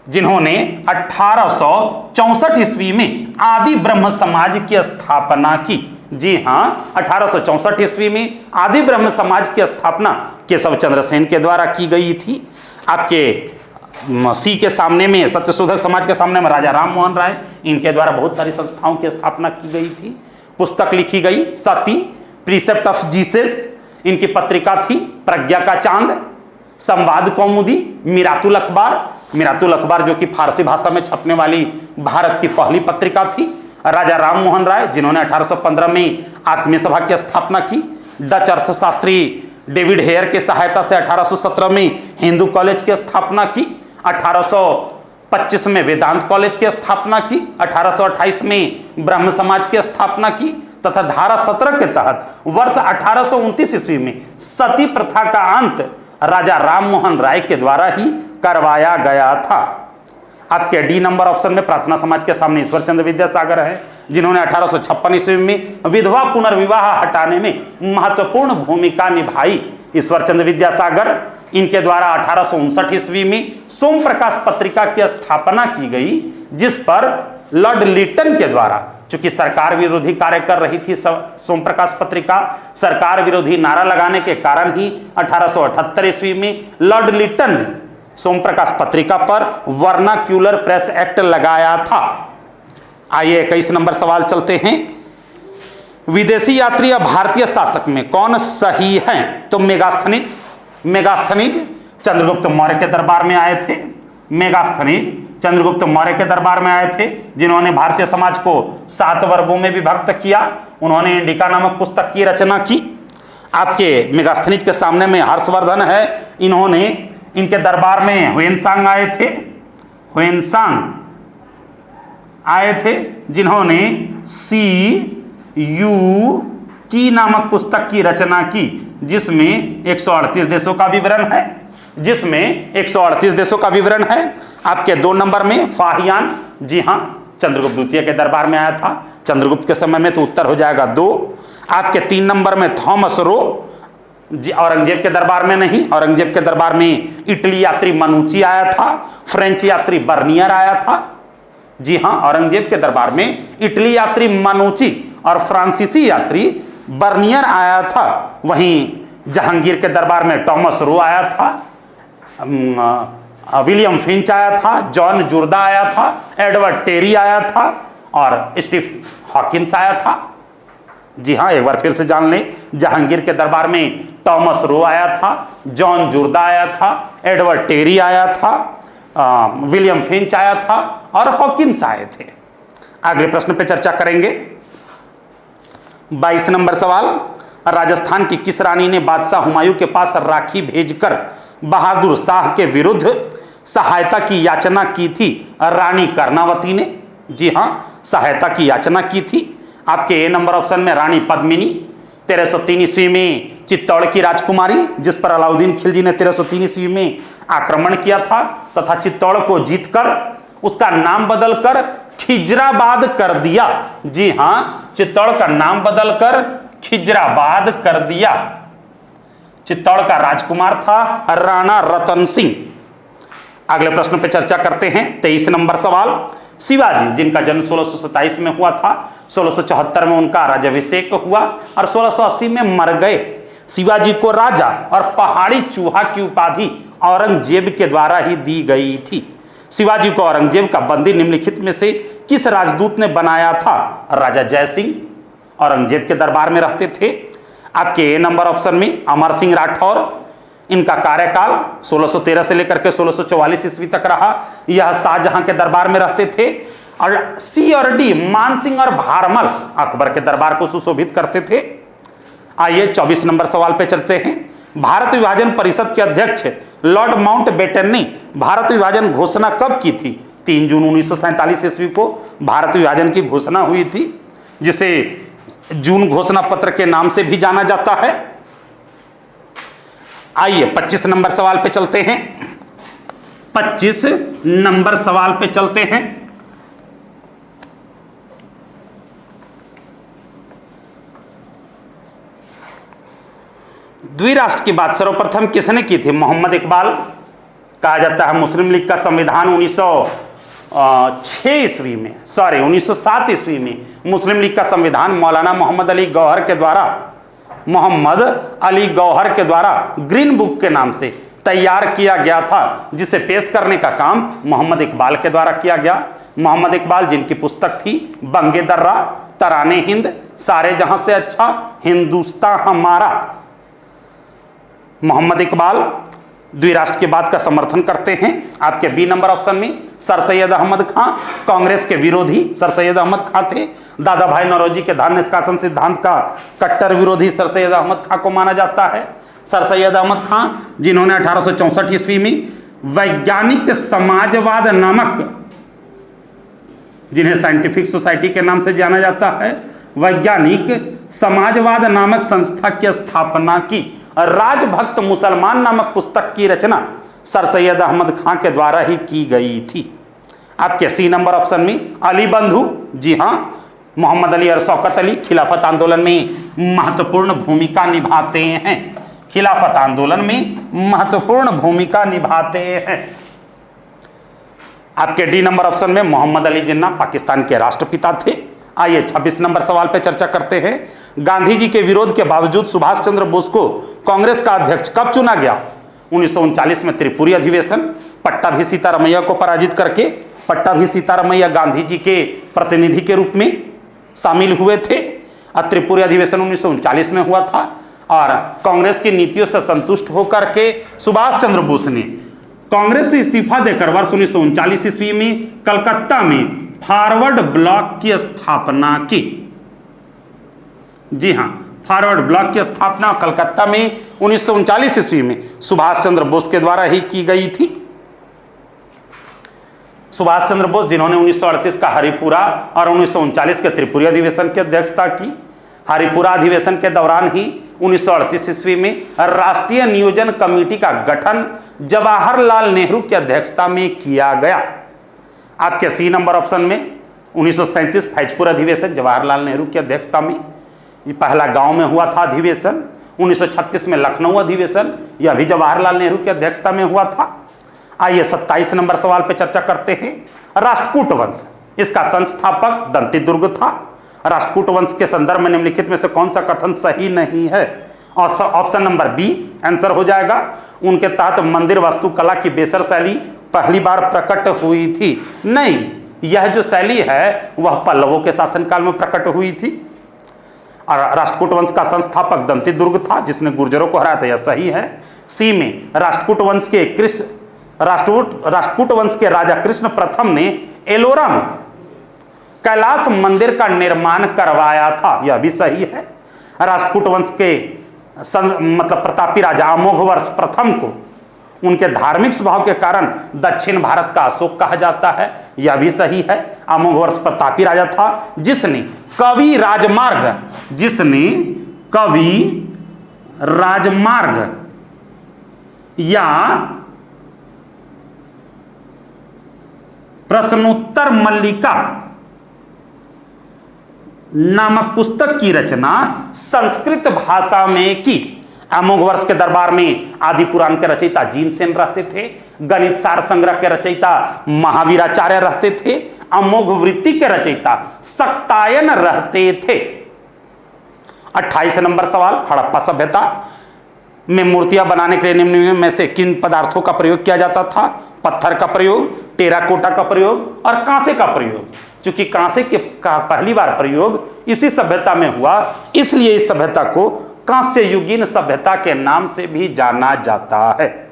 जिन्होंने 1864 ईस्वी में आदि ब्रह्म समाज की स्थापना की। जी हाँ, 1864 ईस्वी में आदि ब्रह्म समाज की स्थापना केशव चंद्र सेन के द्वारा की गई थी। आपके सी के सामने में सत्यशोधक समाज के सामने में राजा राम मोहन राय, इनके द्वारा बहुत सारी संस्थाओं की स्थापना की गई थी। पुस्तक लिखी गई सती, प्रीसेप्ट ऑफ जीसस, इनकी पत्रिका थी प्रज्ञा का चांद, संवाद कौमुदी, मिरातुल अखबार जो कि फारसी भाषा में छपने वाली भारत की पहली पत्रिका थी। राजा राम मोहन राय जिन्होंने 1815 में आत्मीय सभा की स्थापना की। डच अर्थशास्त्री डेविड हेयर की सहायता से 1817 में हिंदू कॉलेज की स्थापना की। 1825 में वेदांत कॉलेज की स्थापना की। 1828 में ब्रह्म समाज की स्थापना की तथा धारा 17 के तहत वर्ष 1829 ईस्वी में सती प्रथा का अंत राजा राम मोहन राय के द्वारा ही करवाया गया था। आपके डी नंबर ऑप्शन में प्रार्थना समाज के सामने ईश्वर चंद्र विद्यासागर है जिन्होंने 1856 ईस्वी में विधवा पुनर्विवाह हटाने में महत्वपूर्ण भूमिका निभाई। ईश्वर चंद्र विद्यासागर, इनके द्वारा 1859 ईस्वी में सोम प्रकाश पत्रिका की स्थापना की गई, जिस पर लॉर्ड लिटन के द्वारा, चूंकि सरकार विरोधी कार्य कर रही थी सोम प्रकाश पत्रिका, सरकार विरोधी नारा लगाने के कारण ही 1878 ईस्वी में लॉर्ड लिटन ने सोम प्रकाश पत्रिका पर वर्नाक्यूलर प्रेस एक्ट लगाया था। आइए 21 नंबर सवाल चलते हैं। विदेशी यात्री या भारतीय शासक में कौन सही हैं? तो मेगास्थनीज चंद्रगुप्त मौर्य के दरबार में आए थे। चंद्रगुप्त मौर्य के दरबार में आए थे, जिन्होंने भारतीय समाज को 7 वर्गों में विभक्त किया। उन्होंने इंडिका नामक पुस्तक की रचना की। आपके मेगास्थनीज के सामने में हर्षवर्धन है, इनके दरबार में हुएनसांग आए थे, जिन्होंने सी यू की नामक पुस्तक की रचना की, जिसमें 138 देशों का विवरण है। जिसमें 138 देशों का विवरण है। आपके 2 नंबर में फाहियान, जी हां, चंद्रगुप्त द्वितीय के दरबार में आया था, चंद्रगुप्त के समय में, तो उत्तर हो जाएगा 2। आपके 3 नंबर में थॉमस रो, जी औरंगजेब के दरबार में नहीं, औरंगजेब के दरबार में इटली यात्री मनुची आया था, फ्रेंच यात्री बर्नियर आया था। जी हां, औरंगजेब के दरबार में इटली यात्री मनुची और फ्रांसीसी यात्री बर्नियर आया था। वहीं जहांगीर के दरबार में टॉमस रो आया था, विलियम फिंच आया था, जॉन जुर्दा आया था, एडवर्ड टेरी आया था और स्टीफ हॉकिंस आया था। जी हां, एक बार फिर से जान लें, जहांगीर के दरबार में टॉमस रो आया था, जॉन जुर्दा आया था, एडवर्ड टेरी आया था, विलियम फिंच आया था और हॉकिंस आए थे। अगले प्रश्न पे चर्चा करेंगे। 22 नंबर सवाल, राजस्थान की किस रानी ने बादशाह हुमायूं के पास राखी भेजकर बहादुर शाह के विरुद्ध सहायता की याचना की थी? रानी कर्णावती ने। जी हां, सहायता की याचना की थी। आपके ए नंबर ऑप्शन में रानी पद्मिनी, 1303 ईस्वी में चित्तौड़ की राजकुमारी, जिस पर अलाउद्दीन खिलजी ने 1303 ईस्वी में आक्रमण किया था तथा चित्तौड़ को जीतकर उसका नाम बदलकर खिजराबाद कर दिया। जी हां, चित्तौड़ का नाम बदलकर खिजराबाद कर दिया। चित्तौड़ का राजकुमार था राणा रतन सिंह। अगले प्रश्न पे चर्चा करते हैं। 23 नंबर सवाल, शिवाजी, जिनका जन्म 1627 में हुआ था, 1674 में उनका राज्याभिषेक हुआ और 1680 में मर गए। शिवाजी को राजा और पहाड़ी चूहा की उपाधि औरंगजेब के द्वारा ही दी गई थी। शिवाजी को औरंगजेब का बंदी निम्नलिखित में से किस राजदूत ने बनाया था? राजा जय सिंह औरंगजेब के दरबार में रहते थे। आपके ए नंबर ऑप्शन में अमर सिंह राठौर, इनका कार्यकाल 1613 से लेकर के 1644 ईस्वी तक रहा। यह शाहजहां के दरबार में रहते थे। और सी और डी, मान सिंह और भारमल, अकबर के दरबार को सुशोभित करते थे। आइए 24 नंबर सवाल पे चलते हैं। भारत विभाजन परिषद के अध्यक्ष लॉर्ड माउंटबेटन ने भारत विभाजन घोषणा कब की थी? 3 जून 1947 ईस्वी को भारत विभाजन की घोषणा हुई थी, जिसे जून घोषणा पत्र के नाम से भी जाना जाता है। आइए 25 नंबर सवाल पे चलते हैं। 25 नंबर सवाल पे चलते हैं। द्विराष्ट्र की बात सर्वप्रथम किसने की थी? मोहम्मद इकबाल। कहा जाता है मुस्लिम लीग का संविधान 1906 ईस्वी में, 1907 ईस्वी में मुस्लिम लीग का संविधान मौलाना मोहम्मद अली गौहर के द्वारा ग्रीन बुक के नाम से तैयार किया गया था, जिसे पेश करने का काम मोहम्मद इकबाल के द्वारा किया गया। मोहम्मद इकबाल, जिनकी पुस्तक थी बंगे दर्रा, तराने हिंद, सारे जहां से अच्छा, हिंदुस्तान हमारा। मोहम्मद इकबाल द्विराष्ट्र की बात का समर्थन करते हैं। आपके बी नंबर ऑप्शन में सर सैयद अहमद खां, कांग्रेस के विरोधी सर सैयद अहमद खां थे। दादा भाई नौरोजी के धान्य निष्कासन सिद्धांत का कट्टर विरोधी सर सैयद अहमद खां को माना जाता है। सर सैयद अहमद खां, जिन्होंने 1864 ईस्वी में वैज्ञानिक समाजवाद नामक, जिन्हें साइंटिफिक सोसाइटी के नाम से जाना जाता है, वैज्ञानिक समाजवाद नामक संस्था की स्थापना की। राजभक्त मुसलमान नामक पुस्तक की रचना सर सैयद अहमद खां के द्वारा ही की गई थी। आपके सी नंबर ऑप्शन में अली बंधु, जी हां, मोहम्मद अली और शौकत अली खिलाफत आंदोलन में महत्वपूर्ण भूमिका निभाते हैं। खिलाफत आंदोलन में महत्वपूर्ण भूमिका निभाते हैं। आपके डी नंबर ऑप्शन में मोहम्मद अली जिन्ना पाकिस्तान के राष्ट्रपिता थे। आइए 26 नंबर सवाल पे चर्चा करते हैं। गांधी जी के विरोध के बावजूद सुभाष चंद्र बोस को कांग्रेस का अध्यक्ष कब चुना गया? 1939 में त्रिपुरी अधिवेशन। पट्टाभी सीतारमैया को पराजित करके पट्टाभी सीतारमैया गांधी जी के प्रतिनिधि के रूप में शामिल हुए थे। त्रिपुरी अधिवेशन 1939 में हुआ था और कांग्रेस की नीतियों से संतुष्ट होकर के सुभाष चंद्र बोस ने कांग्रेस से इस्तीफा देकर वर्ष 1939 ईस्वी में कलकत्ता में फॉरवर्ड ब्लॉक की स्थापना की। जी हां, फॉरवर्ड ब्लॉक की स्थापना कलकत्ता में 1939 ईस्वी में सुभाष चंद्र बोस के द्वारा ही की गई थी। सुभाष चंद्र बोस, जिन्होंने 1938 का हरिपुरा और 1939 के त्रिपुरी अधिवेशन की अध्यक्षता की। हरिपुरा अधिवेशन के दौरान ही 1938 ईस्वी में राष्ट्रीय नियोजन कमेटी का गठन जवाहरलाल नेहरू की अध्यक्षता में किया गया। आपके सी नंबर ऑप्शन में 1937 फैजपुर अधिवेशन जवाहरलाल नेहरू की अध्यक्षता में, ये पहला गांव में हुआ था अधिवेशन। 1936 में लखनऊ अधिवेशन, यह भी जवाहरलाल नेहरू की अध्यक्षता में हुआ था। आइए 27 नंबर सवाल पर चर्चा करते हैं। राष्ट्रकूट वंश, इसका संस्थापक दंतिदुर्ग था। राष्ट्रकूट वंश के संदर्भ में निम्नलिखित में से कौन सा कथन सही नहीं है? और ऑप्शन नंबर बी आंसर हो जाएगा। उनके तहत मंदिर वास्तुकला की बेसर शैली पहली बार प्रकट हुई थी। नहीं, यह जो शैली है वह पल्लवों के शासनकाल में प्रकट हुई थी। और राष्ट्रकूट वंश का संस्थापक दंतिदुर्ग था, जिसने गुर्जरों को हराया था, यह सही है। सी में राष्ट्रकूट वंश के राजा कृष्ण प्रथम ने एलोरा में कैलाश मंदिर का निर्माण करवाया था, यह भी सही है। राष्ट्रकूट वंश के प्रतापी राजा अमोघवर्ष प्रथम को उनके धार्मिक स्वभाव के कारण दक्षिण भारत का अशोक कहा जाता है, यह भी सही है। अमोघवर्ष प्रतापी राजा था जिसने कवि राजमार्ग या प्रश्नोत्तर मल्लिका नामक पुस्तक की रचना संस्कृत भाषा में की। अमोघवर्ष के दरबार में आदि पुराण के रचयिता जीनसेन रहते थे। गणित सार संग्रह के रचयिता महावीराचार्य रहते थे। अमोघ वृत्ति के रचयिता सक्तायन रहते थे। 28 नंबर सवाल, हड़प्पा सभ्यता में मूर्तियां बनाने के लिए निम्न में से किन पदार्थों का प्रयोग किया जाता था? पत्थर का प्रयोग, टेराकोटा का प्रयोग और कांसे का प्रयोग। चूंकि कांसे का पहली बार प्रयोग इसी सभ्यता में हुआ, इसलिए इस सभ्यता को कांस्य युगीन सभ्यता के नाम से भी जाना जाता है।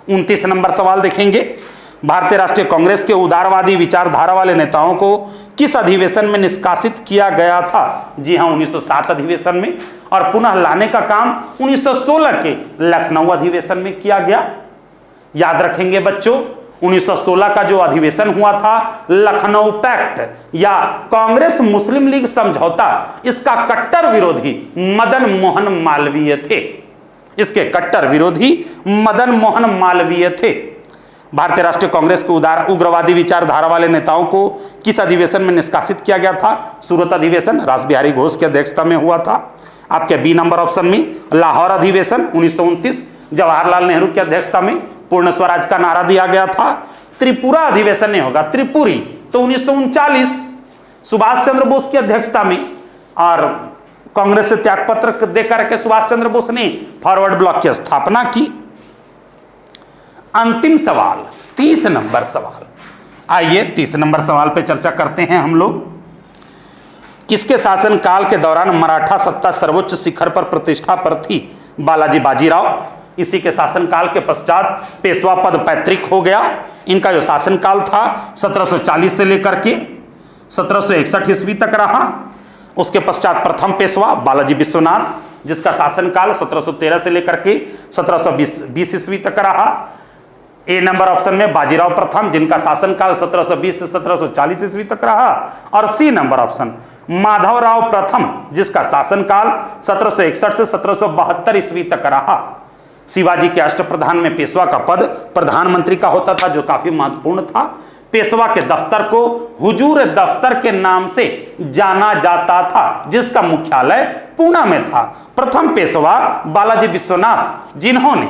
29 नंबर सवाल देखेंगे। भारतीय राष्ट्रीय कांग्रेस के उदारवादी विचारधारा वाले नेताओं को किस अधिवेशन में निष्कासित किया गया था? जी हां, 1907 अधिवेशन में। और पुनः लाने का काम 1916 के लखनऊ अधिवेशन में किया गया। याद रखेंगे बच्चों, 1916 का जो अधिवेशन हुआ था लखनऊ पैक्ट या कांग्रेस मुस्लिम लीग समझौता, इसका कट्टर विरोधी मदन मोहन मालवीय थे। इसके कट्टर विरोधी मदन मोहन मालवीय थे। भारतीय राष्ट्रीय कांग्रेस के उग्रवादी विचारधारा वाले नेताओं को किस अधिवेशन में निष्कासित किया गया था? सूरत अधिवेशन रास बिहारी घोष की अध्यक्षता में हुआ था। आपके बी नंबर ऑप्शन में लाहौर अधिवेशन 1929 जवाहरलाल नेहरू की अध्यक्षता में पूर्ण स्वराज का नारा दिया गया था। त्रिपुरा अधिवेशन नहीं होगा, त्रिपुरी तो 1939 सुभाष चंद्र बोस की अध्यक्षता में, और कांग्रेस से त्यागपत्र देकर के सुभाष चंद्र बोस ने फॉरवर्ड ब्लॉक की स्थापना की। अंतिम सवाल 30 नंबर सवाल। आइए 30 नंबर सवाल पे चर्चा करते हैं हम लोग। किसके शासनकाल के दौरान मराठा सत्ता सर्वोच्च शिखर पर प्रतिष्ठा पर थी? बालाजी बाजीराव। इसी के शासनकाल के पश्चात पेशवा पद पैतृक हो गया। इनका जो शासनकाल था 1740 से लेकर के 1761 ईस्वी तक रहा। उसके पश्चात प्रथम पेशवा बालाजी विश्वनाथ, जिसका शासनकाल 1713 से लेकर के 1720 ईस्वी तक रहा। ए नंबर ऑप्शन में बाजीराव प्रथम, जिनका शासनकाल 1720 से 1740 ईस्वी तक रहा। और सी नंबर ऑप्शन माधवराव प्रथम, जिसका शासनकाल 1761 से 1772 ईस्वी तक रहा। शिवाजी के अष्टप्रधान में पेशवा का पद प्रधानमंत्री का होता था, जो काफी महत्वपूर्ण था। पेशवा के दफ्तर को हुजूर दफ्तर के नाम से जाना जाता था, जिसका मुख्यालय पूना में था। प्रथम पेशवा बालाजी विश्वनाथ, जिन्होंने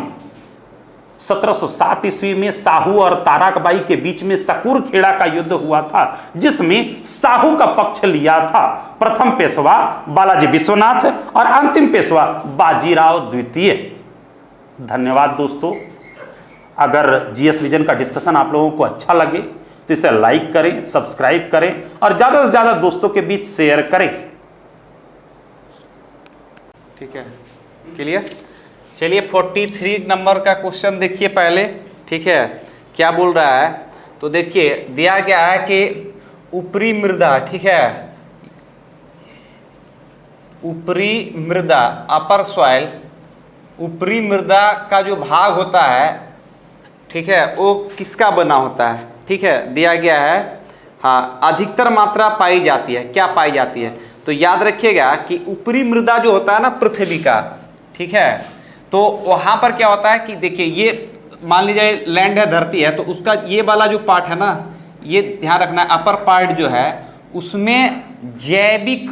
1707 ईस्वी में साहू और ताराबाई के बीच में सकूर खेड़ा का युद्ध हुआ था, जिसमें साहू का पक्ष लिया था। प्रथम पेशवा बालाजी विश्वनाथ और अंतिम पेशवा बाजीराव द्वितीय। धन्यवाद दोस्तों। अगर जीएस विजन का डिस्कशन आप लोगों को अच्छा लगे तो इसे लाइक करें, सब्सक्राइब करें और ज्यादा से ज्यादा दोस्तों के बीच शेयर करें। ठीक है, क्लियर? चलिए 43 नंबर का क्वेश्चन देखिए पहले। ठीक है, क्या बोल रहा है तो देखिए, दिया गया है कि ऊपरी मृदा, ठीक है, ऊपरी मृदा अपर सॉइल, ऊपरी मृदा का जो भाग होता है, ठीक है, वो किसका बना होता है? ठीक है, दिया गया है। हाँ, अधिकतर मात्रा पाई जाती है। क्या पाई जाती है? तो याद रखिएगा कि ऊपरी मृदा जो होता है ना पृथ्वी का, ठीक है। तो वहां पर क्या होता है कि देखिए, ये मान लीजिए लैंड है, धरती है, तो उसका ये वाला जो पार्ट है ना, ये ध्यान रखना है, अपर पार्ट जो है उसमें जैविक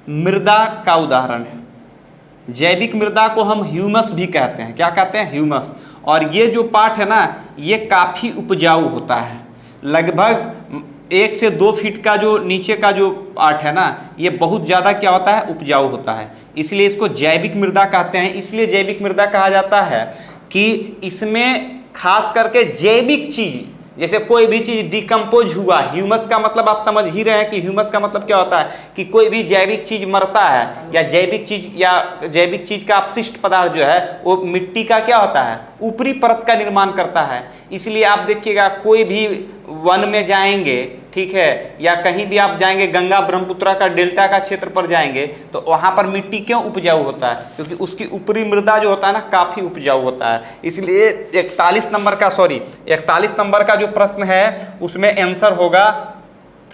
मृदा का उदाहरण है। जैविक मृदा को हम ह्यूमस भी कहते हैं। क्या कहते हैं? ह्यूमस। और ये जो पार्ट है ना, ये काफी उपजाऊ होता है। लगभग 1 से 2 फीट का जो नीचे का जो पार्ट है ना, ये बहुत ज्यादा क्या होता है? उपजाऊ होता है। इसलिए इसको जैविक मृदा कहते हैं। इसलिए जैविक मृदा कहा जाता है कि इसमें खास करके जैविक चीज, जैसे कोई भी चीज डिकम्पोज हुआ, ह्यूमस का मतलब आप समझ ही रहे हैं कि ह्यूमस का मतलब क्या होता है कि कोई भी जैविक चीज मरता है या जैविक चीज का अपशिष्ट पदार्थ जो है वो मिट्टी का क्या होता है? ऊपरी परत का निर्माण करता है। इसलिए आप देखिएगा, कोई भी वन में जाएंगे, ठीक है, या कहीं भी आप जाएंगे, गंगा ब्रह्मपुत्र का डेल्टा का क्षेत्र पर जाएंगे, तो वहां पर मिट्टी क्यों उपजाऊ होता है? क्योंकि उसकी ऊपरी मृदा जो होता है ना, काफी उपजाऊ होता है। इसलिए 41 नंबर का जो प्रश्न है उसमें आंसर होगा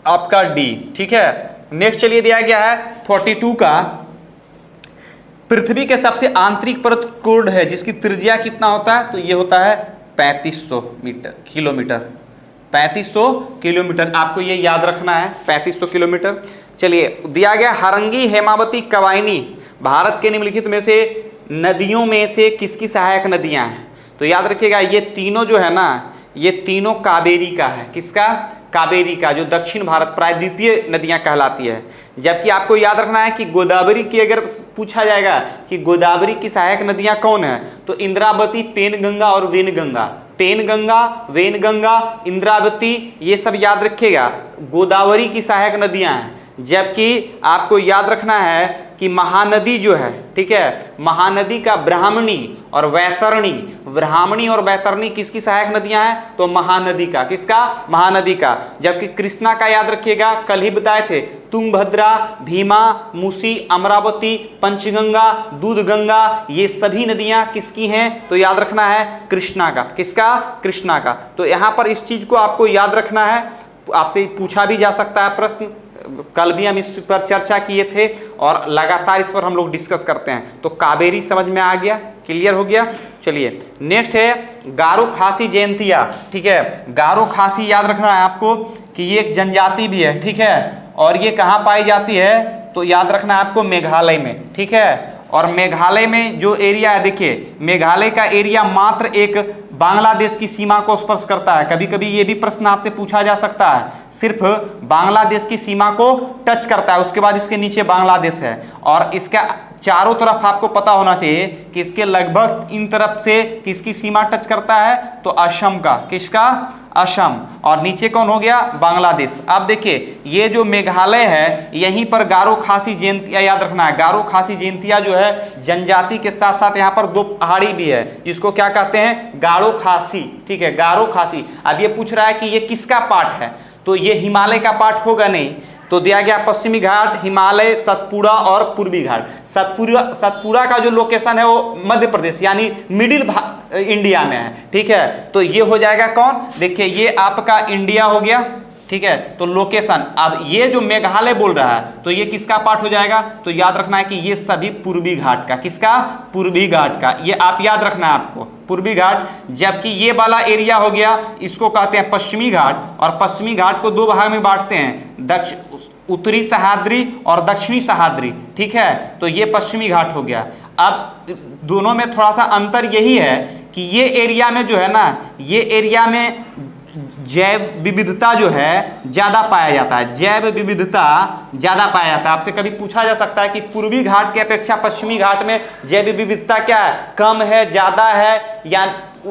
आपका डी। ठीक है, नेक्स्ट चलिए दिया गया है 42 का, पृथ्वी के सबसे आंतरिक परत कोण है जिसकी त्रिज्या कितना होता है? तो ये होता है 3500 किलोमीटर। 3500 किलोमीटर, आपको ये याद रखना है, 3500 किलोमीटर। चलिए, दिया गया हरंगी, हेमावती, कवाइनी भारत के निम्नलिखित में से नदियों में से किसकी सहायक नदियां हैं? तो याद रखिएगा, ये तीनों जो है ना, ये तीनों कावेरी का है। किसका? कावेरी का, जो दक्षिण भारत प्रायद्वीपीय नदियां कहलाती है। जबकि आपको याद रखना है कि गोदावरी की अगर पूछा जाएगा कि गोदावरी की सहायक नदियां कौन है, तो इंद्रावती, पेनगंगा और वेनगंगा। पेनगंगा, वेनगंगा, इंद्रावती, ये सब याद रखिएगा, गोदावरी की सहायक नदियां हैं। जबकि आपको याद रखना है कि महानदी जो है, ठीक है, महानदी का ब्राह्मणी और वैतरणी, ब्राह्मणी और वैतरणी किसकी सहायक नदियां हैं? तो महानदी का। किसका? महानदी का। जबकि कृष्णा का याद रखिएगा, कल ही बताए थे, तुंगभद्रा, भीमा, मूसी, अमरावती, पंचगंगा, दूधगंगा, ये सभी नदियां किसकी हैं? तो याद रखना है कृष्णा का। किसका? कृष्णा का। तो यहां पर इस चीज को आपको याद रखना है, आपसे पूछा भी जा सकता है प्रश्न। कल भी हम इस पर चर्चा किए थे और लगातार इस पर हम लोग डिस्कस करते हैं। तो कावेरी समझ में आ गया, क्लियर हो गया। चलिए, नेक्स्ट है गारो खासी जयंतिया। ठीक है, गारो खासी याद रखना है आपको कि ये एक जनजाति भी है। ठीक है, और ये कहाँ पाई जाती है? तो याद रखना है आपको मेघालय में। ठीक है, और मेघालय में जो एरिया है, देखिए मेघालय का एरिया मात्र एक बांग्लादेश की सीमा को स्पर्श करता है। कभी कभी ये भी प्रश्न आपसे पूछा जा सकता है, सिर्फ बांग्लादेश की सीमा को टच करता है, उसके बाद इसके नीचे बांग्लादेश है। और इसका चारों तरफ आपको पता होना चाहिए कि इसके लगभग इन तरफ से किसकी सीमा टच करता है? तो असम का। किसका? असम। और नीचे कौन हो गया? बांग्लादेश। अब देखिए, ये जो मेघालय है, यहीं पर गारो खासी जयंतिया याद रखना है। गारो खासी जयंतिया जो है जनजाति के साथ साथ यहाँ पर 2 पहाड़ी भी है, जिसको क्या कहते हैं? गारो खासी। ठीक है, गारो खासी। अब ये पूछ रहा है कि ये किसका पार्ट है? तो ये हिमालय का पार्ट होगा नहीं, तो दिया गया पश्चिमी घाट, हिमालय, सतपुड़ा और पूर्वी घाट। सतपुड़ा का जो लोकेशन है वो मध्य प्रदेश यानी मिडिल इंडिया में है। ठीक है, तो ये हो जाएगा कौन? देखिए, ये आपका इंडिया हो गया। ठीक है, तो लोकेशन। अब ये जो मेघालय बोल रहा है, तो ये किसका पार्ट हो जाएगा? तो याद रखना है कि ये सभी पूर्वी घाट का। किसका? पूर्वी घाट का। ये आप याद रखना है आपको, पूर्वी घाट। जबकि ये वाला एरिया हो गया, इसको कहते हैं पश्चिमी घाट। और पश्चिमी घाट को 2 भाग में बांटते हैं, उत्तरी सह्याद्री और दक्षिणी सह्याद्री। ठीक है, तो ये पश्चिमी घाट हो गया। अब दोनों में थोड़ा सा अंतर यही है कि ये एरिया में जो है ना, ये एरिया में जैव विविधता जो है ज्यादा पाया जाता है। जैव विविधता ज्यादा पाया जाता है। आपसे कभी पूछा जा सकता है कि पूर्वी घाट की अपेक्षा पश्चिमी घाट में जैव विविधता क्या है? कम है, ज्यादा है, या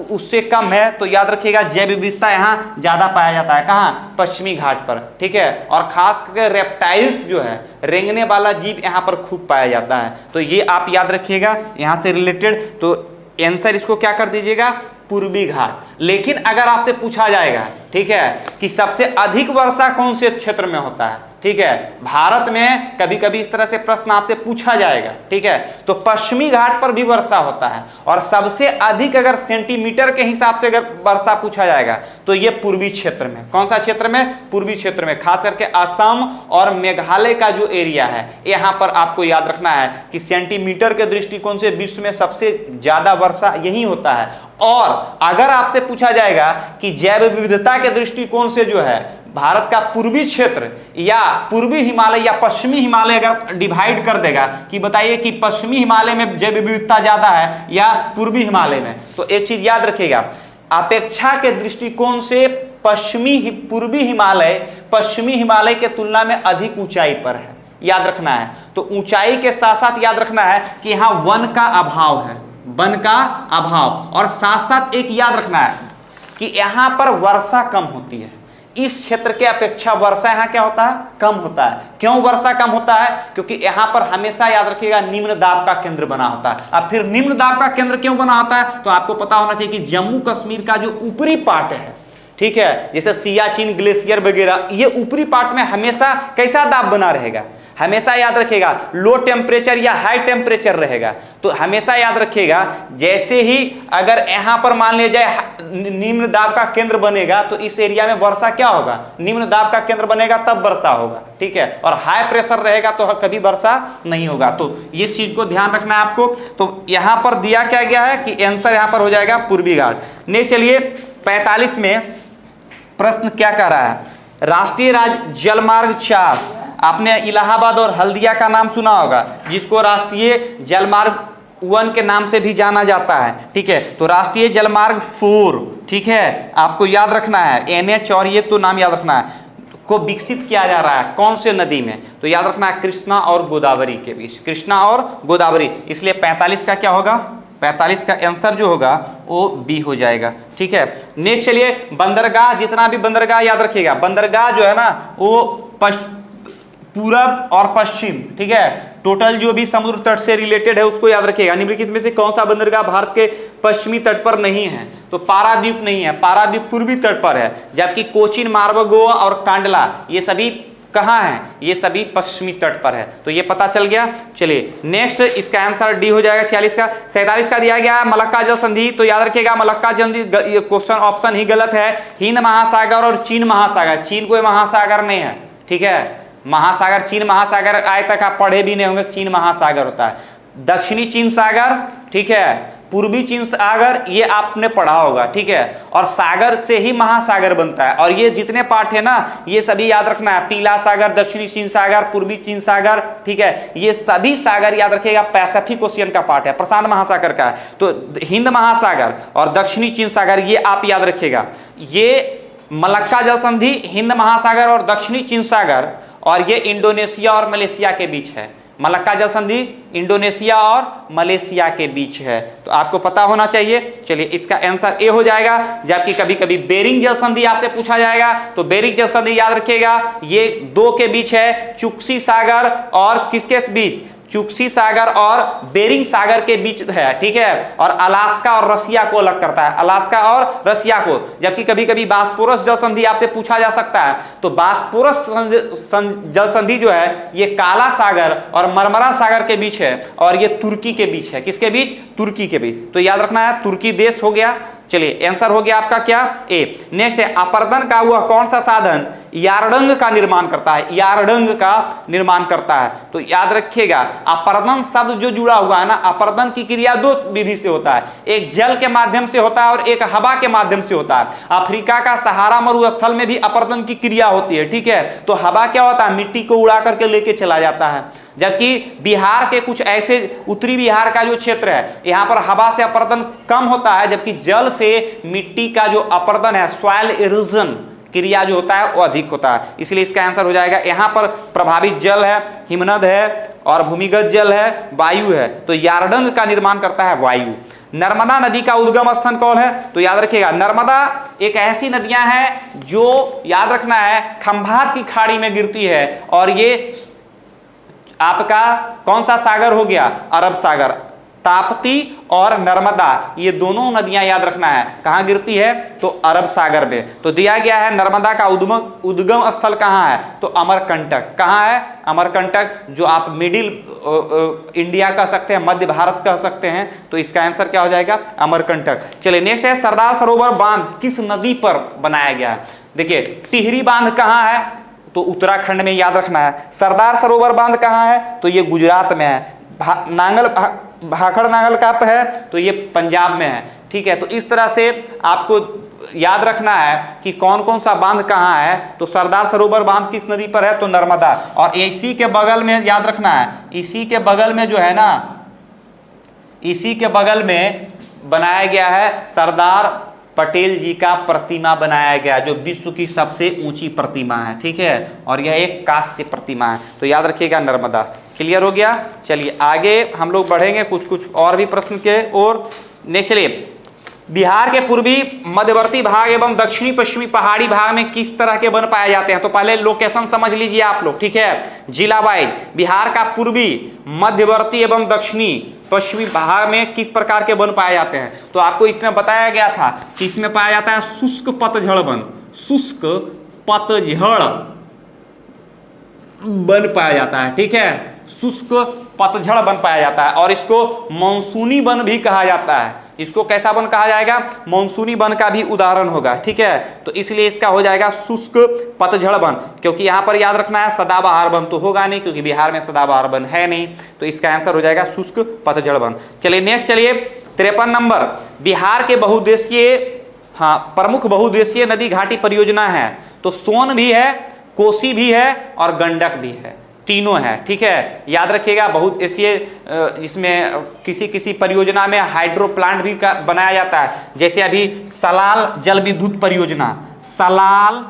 उससे कम है? तो याद रखिएगा, जैव विविधता यहाँ ज्यादा पाया जाता है। कहाँ? पश्चिमी घाट पर। ठीक है, और खास करके रेप्टाइल्स जो है, रेंगने वाला जीव यहाँ पर खूब पाया जाता है। तो ये आप याद रखिएगा यहाँ से रिलेटेड। तो आंसर इसको क्या कर दीजिएगा? पूर्वी घाट। लेकिन अगर आपसे पूछा जाएगा, ठीक है, कि सबसे अधिक वर्षा कौन से क्षेत्र में होता है, ठीक है, भारत में कभी कभी इस तरह से प्रश्न आपसे पूछा जाएगा, ठीक है, तो पश्चिमी घाट पर भी वर्षा होता है। और सबसे अधिक अगर सेंटीमीटर के हिसाब से अगर वर्षा पूछा जाएगा तो ये पूर्वी क्षेत्र में। कौन सा क्षेत्र में? पूर्वी क्षेत्र में, खास करके असम और मेघालय का जो एरिया है, यहां पर आपको याद रखना है कि सेंटीमीटर के दृष्टिकोण से विश्व में सबसे ज्यादा वर्षा यही होता है। और अगर आपसे पूछा जाएगा कि जैव विविधता के दृष्टिकोण से जो है भारत का पूर्वी क्षेत्र या पूर्वी हिमालय या पश्चिमी हिमालय अगर डिवाइड कर देगा कि बताइए कि पश्चिमी हिमालय में जैव विविधता ज्यादा है या पूर्वी हिमालय में, तो एक चीज याद रखिएगा, अपेक्षा के दृष्टिकोण से पूर्वी हिमालय पश्चिमी हिमालय के तुलना में अधिक ऊंचाई पर है, याद रखना है। तो ऊंचाई के साथ साथ याद रखना है कि यहां वन का अभाव है, वन का अभाव, और साथ साथ एक याद रखना है कि यहां पर वर्षा कम होती है। इस क्षेत्र के अपेक्षा वर्षा यहां क्या होता है? कम होता है। क्यों वर्षा कम होता है? क्योंकि यहां पर हमेशा याद रखिएगा निम्न दाब का केंद्र बना होता है। अब फिर निम्न दाब का केंद्र क्यों बना होता है? तो आपको पता होना चाहिए कि जम्मू कश्मीर का जो ऊपरी पार्ट है, ठीक है, जैसे सियाचिन ग्लेशियर वगैरह, ये ऊपरी पार्ट में हमेशा कैसा दाब बना रहेगा? हमेशा याद रखिएगा लो टेम्परेचर या हाई टेम्परेचर रहेगा। तो हमेशा याद रखिएगा जैसे ही अगर यहां पर मान लिया जाए निम्न दाब का केंद्र बनेगा तो इस एरिया में वर्षा क्या होगा? निम्न दाब का केंद्र बनेगा तब वर्षा होगा, ठीक है, और हाई प्रेशर रहेगा तो कभी वर्षा नहीं होगा। तो इस चीज को ध्यान रखना है आपको। तो यहां पर दिया क्या गया है कि आंसर यहां पर हो जाएगा पूर्वी घाट। नेक्स्ट चलिए 45 में प्रश्न क्या कह रहा है? राष्ट्रीय जलमार्ग 4, आपने इलाहाबाद और हल्दिया का नाम सुना होगा, जिसको राष्ट्रीय जलमार्ग 1 के नाम से भी जाना जाता है, ठीक है। तो राष्ट्रीय जलमार्ग 4, ठीक है, आपको याद रखना है NH, और ये तो नाम याद रखना है, को विकसित किया जा रहा है कौन से नदी में? तो याद रखना है कृष्णा और गोदावरी के बीच, कृष्णा और गोदावरी। इसलिए 45 का क्या होगा? 45 का आंसर जो होगा वो बी हो जाएगा, ठीक है। नेक्स्ट चलिए बंदरगाह, जितना भी बंदरगाह याद रखिएगा, बंदरगाह जो है ना वो पूरब और पश्चिम, ठीक है, टोटल जो भी समुद्र तट से रिलेटेड है उसको याद रखिएगा। निम्नलिखित में से कौन सा बंदरगाह भारत के पश्चिमी तट पर नहीं है? तो पारादीप नहीं है, पारादीप पूर्वी तट पर है, जबकि कोचीन, मार्बगोवा और कांडला ये सभी कहाँ है? ये सभी पश्चिमी तट पर है। तो ये पता चल गया। चलिए नेक्स्ट, इसका आंसर डी हो जाएगा 46 का। 47 का दिया गया मलक्का जल संधि, तो याद रखिएगा मलक्का जल संधि, क्वेश्चन ऑप्शन ही गलत है। हिंद महासागर और चीन महासागर, चीन कोई महासागर नहीं है, ठीक है, महासागर चीन महासागर आज तक आप पढ़े भी नहीं होंगे, चीन महासागर होता है। दक्षिणी चीन सागर, ठीक है, पूर्वी चीन सागर ये आपने पढ़ा होगा, ठीक है, और सागर से ही महासागर बनता है। और ये जितने पार्ट है ना ये सभी याद रखना है, पीला सागर, दक्षिणी चीन सागर, पूर्वी चीन सागर, ठीक है, ये सभी सागर याद रखिएगा पैसिफिक ओशियन का पार्ट है, प्रशांत महासागर का। तो हिंद महासागर और दक्षिणी चीन सागर ये आप याद रखिएगा। ये मलक्का जल संधि हिंद महासागर और दक्षिणी चीन सागर, और ये इंडोनेशिया और मलेशिया के बीच है। मलक्का जल संधि इंडोनेशिया और मलेशिया के बीच है, तो आपको पता होना चाहिए। चलिए इसका आंसर ए हो जाएगा। जबकि कभी कभी बेरिंग जल संधि आपसे पूछा जाएगा, तो बेरिंग जल संधि याद रखिएगा ये 2 के बीच है, चुक्सी सागर और किसके बीच? चुक्सी सागर और बेरिंग सागर के बीच है, ठीक है, और अलास्का और रसिया को अलग करता है, अलास्का और रसिया को। जबकि कभी कभी बास्पोरस जल संधि आपसे पूछा जा सकता है, तो बास्पोरस जल संधि जो है ये काला सागर और मरमरा सागर के बीच है, और ये तुर्की के बीच है। किसके बीच? तुर्की के बीच। तो याद रखना है तुर्की देश हो गया। चलिए आंसर हो गया आपका क्या? ए। नेक्स्ट है अपर्दन का वह कौन सा साधन यारडंग का निर्माण करता है? यारडंग का निर्माण करता है। तो याद रखिएगा अपर्दन शब्द जो जुड़ा हुआ है ना, अपर्दन की क्रिया 2 विधि से होता है, एक जल के माध्यम से होता है और एक हवा के माध्यम से होता है। अफ्रीका का सहारा मरुस्थल में भी अपर्दन की क्रिया होती है, ठीक है। तो हवा क्या होता है? मिट्टी को उड़ा करके लेके चला जाता है। जबकि बिहार के कुछ ऐसे उत्तरी बिहार का जो क्षेत्र है यहाँ पर हवा से अपर्दन कम होता है, जबकि जल से मिट्टी का जो अपर्दन है, सॉइल इरोजन क्रिया जो होता है वो अधिक होता है। इसलिए इसका आंसर हो जाएगा, यहाँ पर प्रभावित जल है, हिमनद है और भूमिगत जल है, वायु है। तो यारडंग का निर्माण करता है वायु। नर्मदा नदी का उद्गम स्थान कौन है? तो याद रखिएगा नर्मदा एक ऐसी नदियां हैं जो याद रखना है खंभात की खाड़ी में गिरती है, और ये आपका कौन सा सागर हो गया? अरब सागर, ताप्ती और नर्मदा, ये दोनों नदियां याद रखना है कहां गिरती है, तो अरब सागर में। तो दिया गया है नर्मदा का उद्गम स्थल कहां है, तो अमरकंटक। कहां है, अमरकंटक, जो आप मिडिल इंडिया कह सकते हैं, मध्य भारत कह सकते हैं। तो इसका आंसर क्या हो जाएगा, अमरकंटक। चलिए नेक्स्ट है, सरदार सरोवर बांध किस नदी पर बनाया गया है। देखिए टिहरी बांध कहां है, तो उत्तराखंड में, याद रखना है। सरदार सरोवर बांध कहां है, तो ये गुजरात में है। भाखड़ नांगल काप है, तो ये पंजाब में है। ठीक है, तो इस तरह से आपको याद रखना है कि कौन कौन सा बांध कहां है। तो सरदार सरोवर बांध किस नदी पर है, तो नर्मदा। और इसी के बगल में याद रखना है, इसी के बगल में जो है ना, इसी के बगल में बनाया गया है सरदार पटेल जी का प्रतिमा बनाया गया, जो विश्व की सबसे ऊंची प्रतिमा है। ठीक है, और यह एक कांस्य प्रतिमा है। तो याद रखिएगा नर्मदा। क्लियर हो गया। चलिए आगे हम लोग बढ़ेंगे कुछ और भी प्रश्न के ओर। नेक्स्ट चलिए, बिहार के पूर्वी मध्यवर्ती भाग एवं दक्षिणी पश्चिमी पहाड़ी भाग में किस तरह के वन पाए जाते हैं। तो पहले लोकेशन समझ लीजिए आप लोग। ठीक है, जिला वाइज बिहार का पूर्वी मध्यवर्ती एवं दक्षिणी पश्चिमी भाग में किस प्रकार के वन पाए जाते हैं। तो आपको इसमें बताया गया था कि इसमें पाया जाता है शुष्क पतझड़ वन, शुष्क पतझड़ वन पाया जाता है। ठीक है, शुष्क पतझड़ वन पाया जाता है, और इसको मानसूनी वन भी कहा जाता है। इसको कैसा वन कहा जाएगा, मानसूनी वन का भी उदाहरण होगा। ठीक है, तो इसलिए इसका हो जाएगा शुष्क पतझड़ वन, क्योंकि यहां पर याद रखना है सदाबहार वन तो होगा नहीं, क्योंकि बिहार में सदाबहार वन है नहीं। तो इसका आंसर हो जाएगा शुष्क पतझड़ वन। चलिए नेक्स्ट, चलिए 53 नंबर, बिहार के बहुउद्देशीय प्रमुख बहुउद्देशीय नदी घाटी परियोजना है। तो सोन भी है, कोसी भी है और गंडक भी है, तीनों है। ठीक है, याद रखिएगा बहुउद्देशीय, जिसमें किसी किसी परियोजना में हाइड्रो प्लांट भी बनाया जाता है। जैसे अभी सलाल जल विद्युत परियोजना, सलाल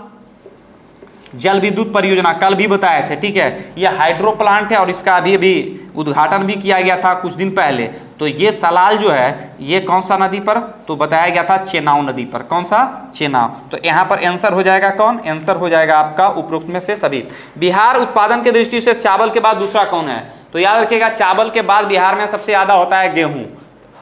जल विद्युत परियोजना कल भी बताए थे। ठीक है, यह हाइड्रो प्लांट है और इसका अभी उद्घाटन भी किया गया था कुछ दिन पहले। तो ये सलाल जो है ये कौन सा नदी पर, तो बताया गया था चेनाब नदी पर। कौन सा, चेनाब। तो यहाँ पर आंसर हो जाएगा कौन, आंसर हो जाएगा आपका उपरोक्त में से सभी। बिहार उत्पादन की दृष्टि से चावल के बाद दूसरा कौन है। तो याद रखिएगा चावल के बाद बिहार में सबसे ज्यादा होता है गेहूं,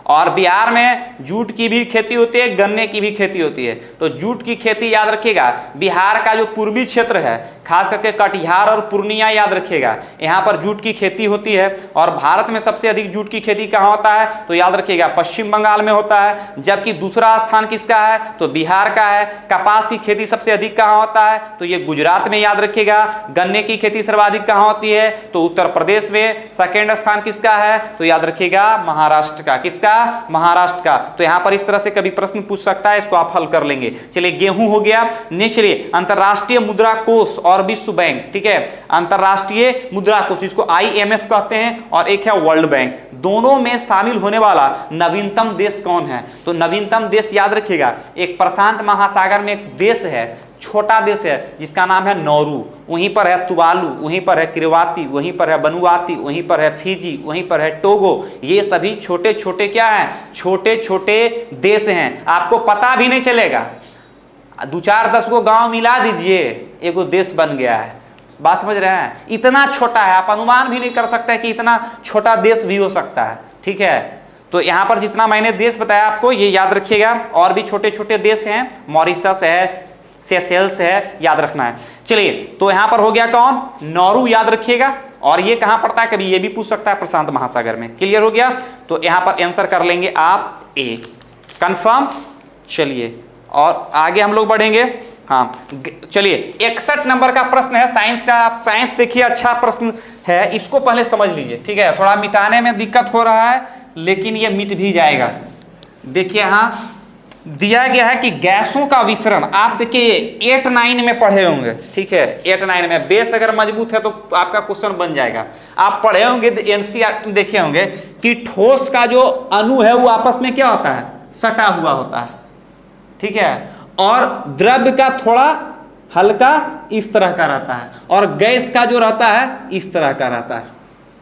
और बिहार में जूट की भी खेती होती है, गन्ने की भी खेती होती है। तो जूट की खेती याद रखिएगा, बिहार का जो पूर्वी क्षेत्र है, खास करके कटिहार और पूर्णिया, याद रखिएगा यहाँ पर जूट की खेती होती है। और भारत में सबसे अधिक जूट की खेती कहाँ होता है, तो याद रखिएगा पश्चिम बंगाल में होता है। जबकि दूसरा स्थान किसका है, तो बिहार का है। कपास की खेती सबसे अधिक कहाँ होता है, तो ये गुजरात में, याद रखिएगा। गन्ने की खेती सर्वाधिक कहाँ होती है, तो उत्तर प्रदेश में। सेकेंड स्थान किसका है, तो याद रखिएगा महाराष्ट्र का। किसका, महाराष्ट्र का। तो यहां पर इस तरह से कभी प्रश्न पूछ सकता है, इसको आप हल कर लेंगे। चलिए गेहूं हो गया। नेक्स्ट चलिए, अंतरराष्ट्रीय मुद्रा कोष और विश्व बैंक। ठीक है, अंतरराष्ट्रीय मुद्रा कोष जिसको IMF कहते हैं, और एक है वर्ल्ड बैंक। दोनों में शामिल होने वाला नवीनतम देश कौन है, तो नवीनतम देश याद रखिएगा एक प्रशांत महासागर में एक देश है, छोटा देश है, जिसका नाम है नौरू। वहीं पर है तुवालू, वहीं पर है किरवाती, वहीं पर है बनुआती, वहीं पर है फिजी, वहीं पर है टोगो। ये सभी छोटे छोटे क्या हैं, छोटे छोटे देश हैं। आपको पता भी नहीं चलेगा, 2-4-10 को गांव मिला दीजिए, एगो देश बन गया है। बात समझ रहे हैं, इतना छोटा है, आप अनुमान भी नहीं कर सकते कि इतना छोटा देश भी हो सकता है। ठीक है, तो यहाँ पर जितना मैंने देश बताया आपको ये याद रखिएगा। और भी छोटे छोटे देश हैं, मॉरिशस है, सेशेल्स है, याद रखना है। चलिए, तो यहां पर हो गया कौन, नौरू, याद रखिएगा। और ये कहां पड़ता है, कभी ये भी पूछ सकता है, प्रशांत महासागर में। क्लियर हो गया। तो यहां पर आंसर कर लेंगे आप ए, कंफर्म। चलिए और आगे हम लोग बढ़ेंगे। हाँ चलिए, 61 नंबर का प्रश्न है साइंस का। आप साइंस देखिए, अच्छा प्रश्न है, इसको पहले समझ लीजिए। ठीक है, थोड़ा मिटाने में दिक्कत हो रहा है, लेकिन ये मिट भी जाएगा। देखिए यहाँ दिया गया है कि गैसों का विसरण, आप देखिए 8-9 में पढ़े होंगे। ठीक है, 8-9 में बेस अगर मजबूत है तो आपका क्वेश्चन बन जाएगा। आप पढ़े होंगे, NCERT देखे होंगे कि ठोस का जो अणु है वो आपस में क्या होता है, सटा हुआ होता है। ठीक है, और द्रव्य का थोड़ा हल्का इस तरह का रहता है, और गैस का जो रहता है इस तरह का रहता है।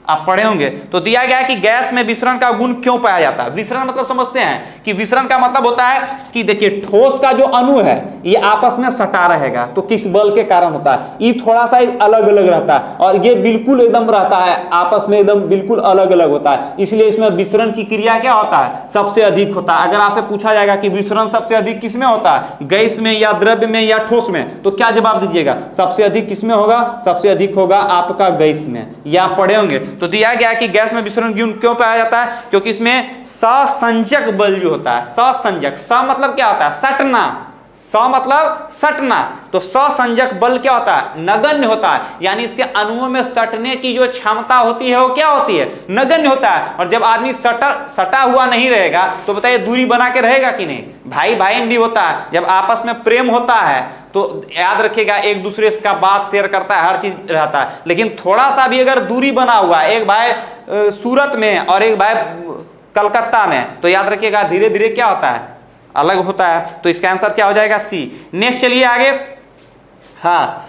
आप पढ़े होंगे। तो दिया गया है कि गैस में विसरण का गुण क्यों पाया जाता है। विसरण मतलब समझते हैं कि विसरण का मतलब होता है कि देखिए ठोस का जो अणु है ये आपस में सटा रहेगा, तो किस बल के कारण होता है, ये थोड़ा सा अलग अलग रहता है और ये बिल्कुल एकदम रहता है आपस में एकदम बिल्कुल अलग अलग होता है, इसलिए इसमें विसरण की क्रिया क्या होता है, सबसे अधिक होता है। अगर आपसे पूछा जाएगा कि विसरण सबसे अधिक किसमें होता है, गैस में या द्रव्य में या ठोस में, तो क्या जवाब दीजिएगा, सबसे अधिक किसमें होगा, सबसे अधिक होगा आपका गैस में। यह आप पढ़े होंगे। तो दिया गया कि गैस में विसरण गुण क्यों पाया जाता है, क्योंकि इसमें सहसंजक बल जो होता है, सहसंजक, स मतलब क्या होता है, सटना, स मतलब सटना, तो सहसंजक बल क्या होता है, नगण्य होता है, यानी इसके अणुओं में सटने की जो क्षमता होती है वो क्या होती है, नगण्य होता है। और जब आदमी सटा हुआ नहीं रहेगा तो बताइए दूरी बना के रहेगा कि नहीं, भाई भाई भी होता है, जब आपस में प्रेम होता है तो याद रखिएगा एक दूसरे का बात शेयर करता है, हर चीज रहता है, लेकिन थोड़ा सा भी अगर दूरी बना हुआ है, एक भाई सूरत में और एक भाई कलकत्ता में, तो याद रखिएगा धीरे धीरे क्या होता है, अलग होता है। तो इसका आंसर क्या हो जाएगा, सी। नेक्स्ट चलिए आगे। हाँ,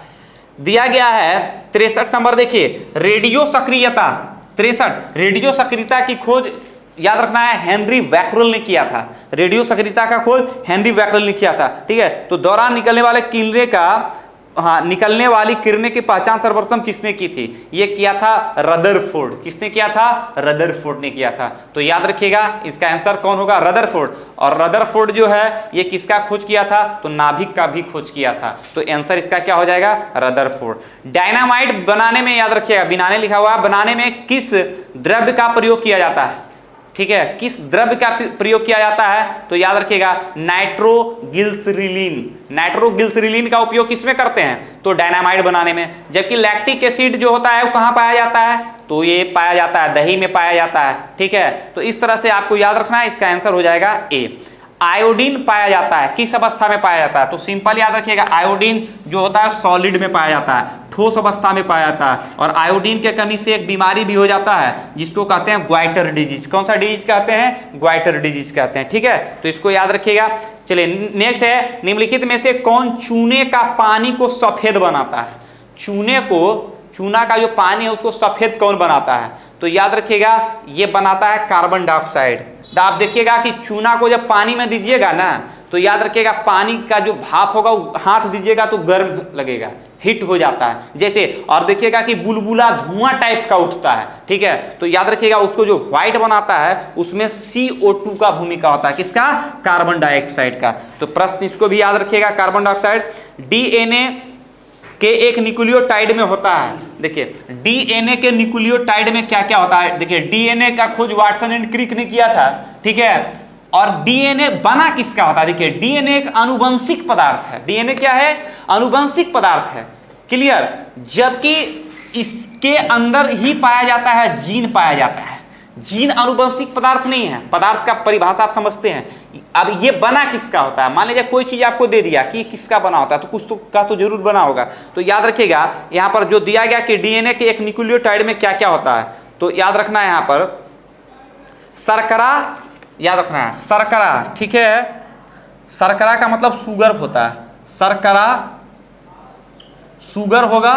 दिया गया है 63 नंबर, देखिए रेडियो सक्रियता, 63 रेडियो सक्रियता की खोज याद रखना है हेनरी बैकरल ने किया था। रेडियो सक्रियता का खोज हेनरी बैकरल ने किया था, ठीक है। तो दौरान निकलने वाले किरणें का, हाँ, निकलने वाली किरणें की पहचान सर्वप्रथम किसने की थी, ये किया था रदरफोर्ड। किसने किया था, रदरफोर्ड ने किया था। तो याद रखिएगा इसका आंसर कौन होगा, रदरफोर्ड। और रदरफोर्ड जो है ये किसका खोज किया था, तो नाभिक का भी खोज किया था। तो आंसर इसका क्या हो जाएगा, रदरफोर्ड। डायनामाइट बनाने में याद रखिएगा, बनाने लिखा हुआ है, बनाने में किस द्रव्य का प्रयोग किया जाता है, ठीक है, किस द्रव्य का प्रयोग किया जाता है, तो याद रखिएगा नाइट्रोग्लिसरीन। नाइट्रोग्लिसरीन का उपयोग किसमें करते हैं, तो डायनामाइट बनाने में। जबकि लैक्टिक एसिड जो होता है वो कहां पाया जाता है, तो ये पाया जाता है दही में पाया जाता है, ठीक है। तो इस तरह से आपको याद रखना है, इसका आंसर हो जाएगा ए। आयोडीन पाया जाता है, किस अवस्था में पाया जाता है, तो सिंपल याद रखिएगा आयोडीन जो होता है सॉलिड में पाया जाता है, ठोस अवस्था में पाया जाता है। और आयोडीन के कमी से एक बीमारी भी हो जाता है जिसको कहते हैं ग्वाइटर डिजीज। कौन सा डिजीज कहते हैं, ग्वाइटर डिजीज कहते हैं, ठीक है। तो इसको याद रखिएगा। चलिए नेक्स्ट है, निम्नलिखित में से कौन चूने का पानी को सफेद बनाता है। चूने को, चूना का जो पानी है उसको सफेद कौन बनाता है, तो याद रखिएगा ये बनाता है कार्बन डाइऑक्साइड। तो आप देखिएगा कि चूना को जब पानी में दीजिएगा ना, तो याद रखिएगा पानी का जो भाप होगा हाथ दीजिएगा तो गर्म लगेगा, हिट हो जाता है जैसे। और देखिएगा कि बुलबुला धुआं टाइप का उठता है, ठीक है। तो याद रखिएगा उसको जो व्हाइट बनाता है उसमें CO2 का भूमिका होता है, किसका, कार्बन डाइऑक्साइड का। तो प्रश्न इसको भी याद रखिएगा, कार्बन डाइऑक्साइड। DNA के एक न्यूक्लियोटाइड में होता है, देखिए DNA के न्यूक्लियोटाइड में क्या क्या होता है। देखिए DNA का खोज वाटसन एंड क्रिक ने किया था, ठीक है। और DNA बना किसका होता है, देखिए DNA एक आनुवंशिक पदार्थ है। DNA क्या है, आनुवंशिक पदार्थ है, क्लियर। जबकि इसके अंदर ही पाया जाता है जीन, पाया जाता है। जीन आनुवंशिक पदार्थ नहीं है, पदार्थ का परिभाषा आप समझते हैं। अब ये बना किसका होता है, मान लीजिए कोई चीज आपको दे दिया कि किसका बना होता है, तो कुछ का तो जरूर बना होगा। तो याद रखिएगा यहां पर जो दिया गया कि DNA के एक न्यूक्लियोटाइड में क्या क्या होता है, तो याद रखना है यहां पर शर्करा, याद रखना है शर्करा, ठीक है। शर्करा का मतलब शुगर होता है, शर्करा शुगर होगा।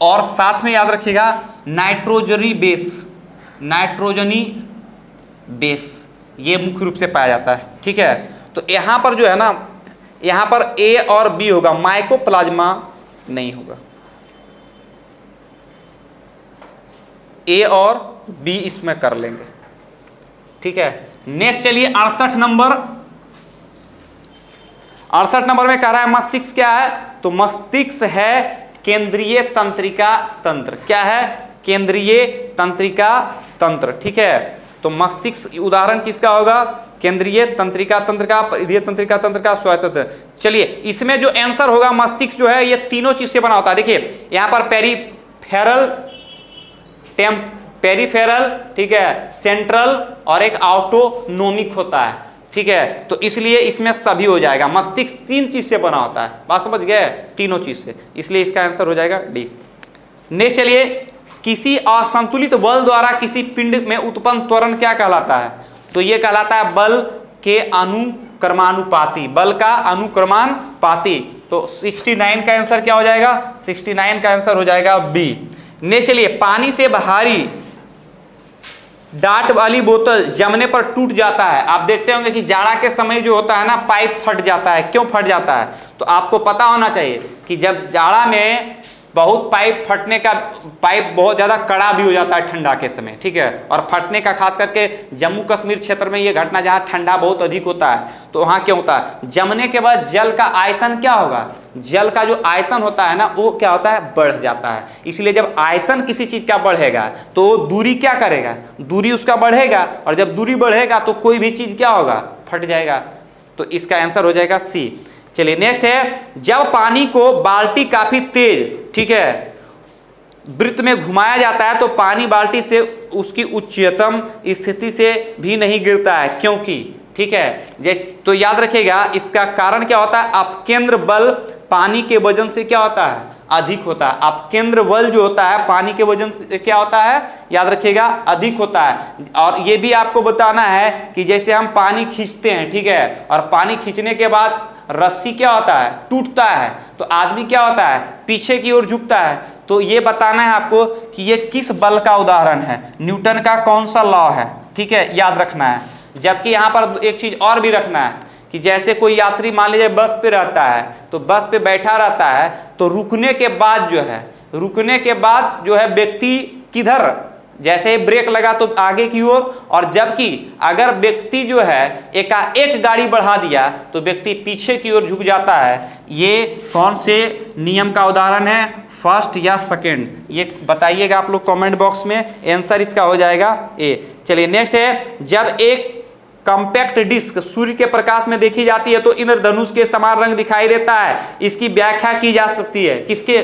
और साथ में याद रखिएगा नाइट्रोजनी बेस, नाइट्रोजनी बेस ये मुख्य रूप से पाया जाता है, ठीक है। तो यहां पर जो है ना, यहां पर A और B होगा, माइकोप्लाज्मा नहीं होगा। A और B इसमें कर लेंगे, ठीक है। नेक्स्ट चलिए 68 नंबर। 68 नंबर में कह रहा है मस्तिष्क क्या है, तो मस्तिष्क है केंद्रीय तंत्रिका तंत्र। क्या है, केंद्रीय तंत्रिका तंत्र, ठीक है। तो मस्तिष्क उदाहरण किसका होगा, केंद्रीय तंत्रिका तंत्र का, परिधीय तंत्रिका तंत्र का, स्वायत्त। चलिए इसमें जो आंसर होगा, मस्तिष्क जो है ये तीनों चीज से बना होता है। देखिए यहां पर पेरिफेरल, ठीक है, सेंट्रल और एक ऑटोनोमिक होता है, ठीक है। तो इसलिए इसमें सभी हो जाएगा। मस्तिष्क तीन चीज से बना होता है, बात समझ गए, तीनों चीज से, इसलिए इसका आंसर हो जाएगा डी। नेक्स्ट चलिए, किसी असंतुलित बल द्वारा किसी पिंड में उत्पन्न त्वरण क्या कहलाता है, तो यह कहलाता है बल के अनुक्रमानुपाती, बल का अनुक्रमानुपाती। तो 69 का आंसर क्या हो जाएगा, 69 का आंसर हो जाएगा बी। नेक्स्ट चलिए, पानी से भारी डाट वाली बोतल जमने पर टूट जाता है। आप देखते होंगे कि जाड़ा के समय जो होता है ना, पाइप फट जाता है। क्यों फट जाता है? तो आपको पता होना चाहिए कि जब जाड़ा में बहुत पाइप फटने का, पाइप बहुत ज़्यादा कड़ा भी हो जाता है ठंडा के समय, ठीक है। और फटने का खास करके जम्मू कश्मीर क्षेत्र में ये घटना, जहाँ ठंडा बहुत अधिक होता है, तो वहाँ क्या होता है, जमने के बाद जल का आयतन क्या होगा, जल का जो आयतन होता है ना, वो क्या होता है, बढ़ जाता है। इसलिए जब आयतन किसी चीज़ का बढ़ेगा तो दूरी क्या करेगा, दूरी उसका बढ़ेगा, और जब दूरी बढ़ेगा तो कोई भी चीज़ क्या होगा, फट जाएगा। तो इसका आंसर हो जाएगा सी। चलिए नेक्स्ट है, जब पानी को बाल्टी काफी तेज, ठीक है, वृत्त में घुमाया जाता है तो पानी बाल्टी से उसकी उच्चतम स्थिति से भी नहीं गिरता है, क्योंकि, ठीक है। जैसे तो याद रखिएगा, इसका कारण क्या होता है, अपकेंद्र बल पानी के वजन से क्या होता है, अधिक होता है। अपकेंद्र बल जो होता है पानी के वजन से क्या होता है, याद रखिएगा, अधिक होता है। और ये भी आपको बताना है कि जैसे हम पानी खींचते हैं, ठीक है, और पानी खींचने के बाद रस्सी क्या होता है, टूटता है, तो आदमी क्या होता है, पीछे की ओर झुकता है। तो ये बताना है आपको कि ये किस बल का उदाहरण है, न्यूटन का कौन सा लॉ है, ठीक है, याद रखना है। जबकि यहाँ पर एक चीज और भी रखना है कि जैसे कोई यात्री मान लीजिए बस पे रहता है, तो बस पे बैठा रहता है, तो रुकने के बाद जो है व्यक्ति किधर, जैसे ही ब्रेक लगा तो आगे की ओर, और जबकि अगर व्यक्ति जो है एकाएक गाड़ी बढ़ा दिया तो व्यक्ति पीछे की ओर झुक जाता है। ये कौन से नियम का उदाहरण है, फर्स्ट या सेकंड, ये बताइएगा आप लोग कमेंट बॉक्स में। आंसर इसका हो जाएगा ए। चलिए नेक्स्ट है, जब एक कॉम्पैक्ट डिस्क सूर्य के प्रकाश में देखी जाती है तो इंद्रधनुष के समान रंग दिखाई देता है। इसकी व्याख्या की जा सकती है किसके,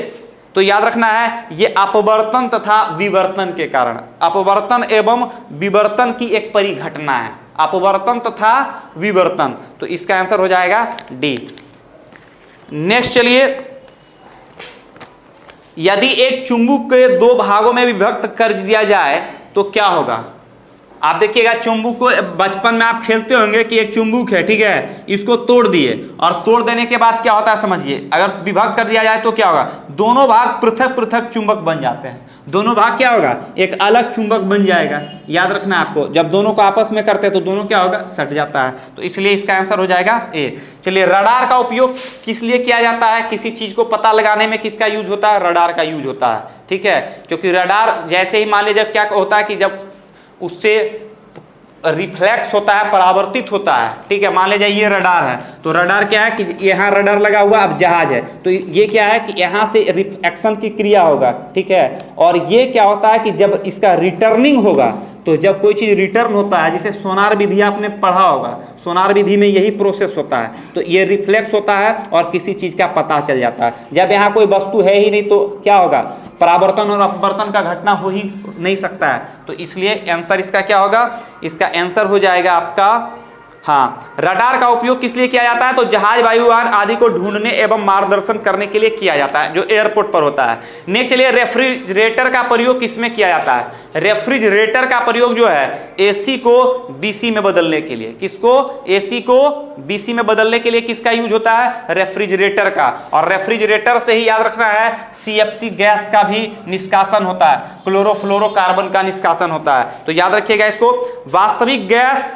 तो याद रखना है, ये अपवर्तन तथा विवर्तन के कारण, अपवर्तन एवं विवर्तन की एक परिघटना है, अपवर्तन तथा विवर्तन। तो इसका आंसर हो जाएगा डी। नेक्स्ट चलिए, यदि एक चुंबक के दो भागों में विभक्त कर दिया जाए तो क्या होगा। आप देखिएगा, चुंबक को बचपन में आप खेलते होंगे कि एक चुंबक है, ठीक है, इसको तोड़ दिए, और तोड़ देने के बाद क्या होता है समझिए, अगर विभक्त कर दिया जाए तो क्या होगा, दोनों भाग पृथक पृथक चुंबक बन जाते हैं। दोनों भाग क्या होगा, एक अलग चुंबक बन जाएगा। याद रखना है आपको, जब दोनों को आपस में करते हैं तो दोनों क्या होगा, सट जाता है। तो इसलिए इसका आंसर हो जाएगा ए। चलिए, रडार का उपयोग किस लिए किया जाता है, किसी चीज को पता लगाने में किसका यूज होता है, रडार का यूज होता है, ठीक है। क्योंकि रडार जैसे ही मान लीजिए क्या होता है कि जब उससे रिफ्लेक्स होता है, परावर्तित होता है, ठीक है। मान लीजिए ये रडार है, तो रडार क्या है कि यहाँ रडार लगा हुआ, अब जहाज है, तो ये क्या है कि यहाँ से रिफ्लेक्शन की क्रिया होगा, ठीक है। और ये क्या होता है कि जब इसका रिटर्निंग होगा, तो जब कोई चीज रिटर्न होता है, जैसे सोनार विधि आपने पढ़ा होगा, सोनार विधि में यही प्रोसेस होता है, तो ये रिफ्लेक्स होता है और किसी चीज का पता चल जाता है। जब यहाँ कोई वस्तु है ही नहीं तो क्या होगा, परावर्तन और अपवर्तन का घटना हो ही नहीं सकता है। तो इसलिए आंसर इसका क्या होगा, इसका आंसर हो जाएगा आपका, हाँ, रडार का उपयोग किस लिए किया जाता है, तो जहाज, वायुयान आदि को ढूंढने एवं मार्गदर्शन करने के लिए किया जाता है, जो एयरपोर्ट पर होता है। नेक्स्ट चलिए, रेफ्रिजरेटर का प्रयोग किसमें किया जाता है। रेफ्रिजरेटर का प्रयोग जो है एसी को बीसी में बदलने के लिए, किसको, एसी को बीसी में बदलने के लिए किसका यूज होता है, रेफ्रिजरेटर का। और रेफ्रिजरेटर से ही याद रखना है सीएफसी गैस का भी निष्कासन होता है, क्लोरोफ्लोरोकार्बन का निष्कासन होता है। तो याद रखिएगा इसको। वास्तविक गैस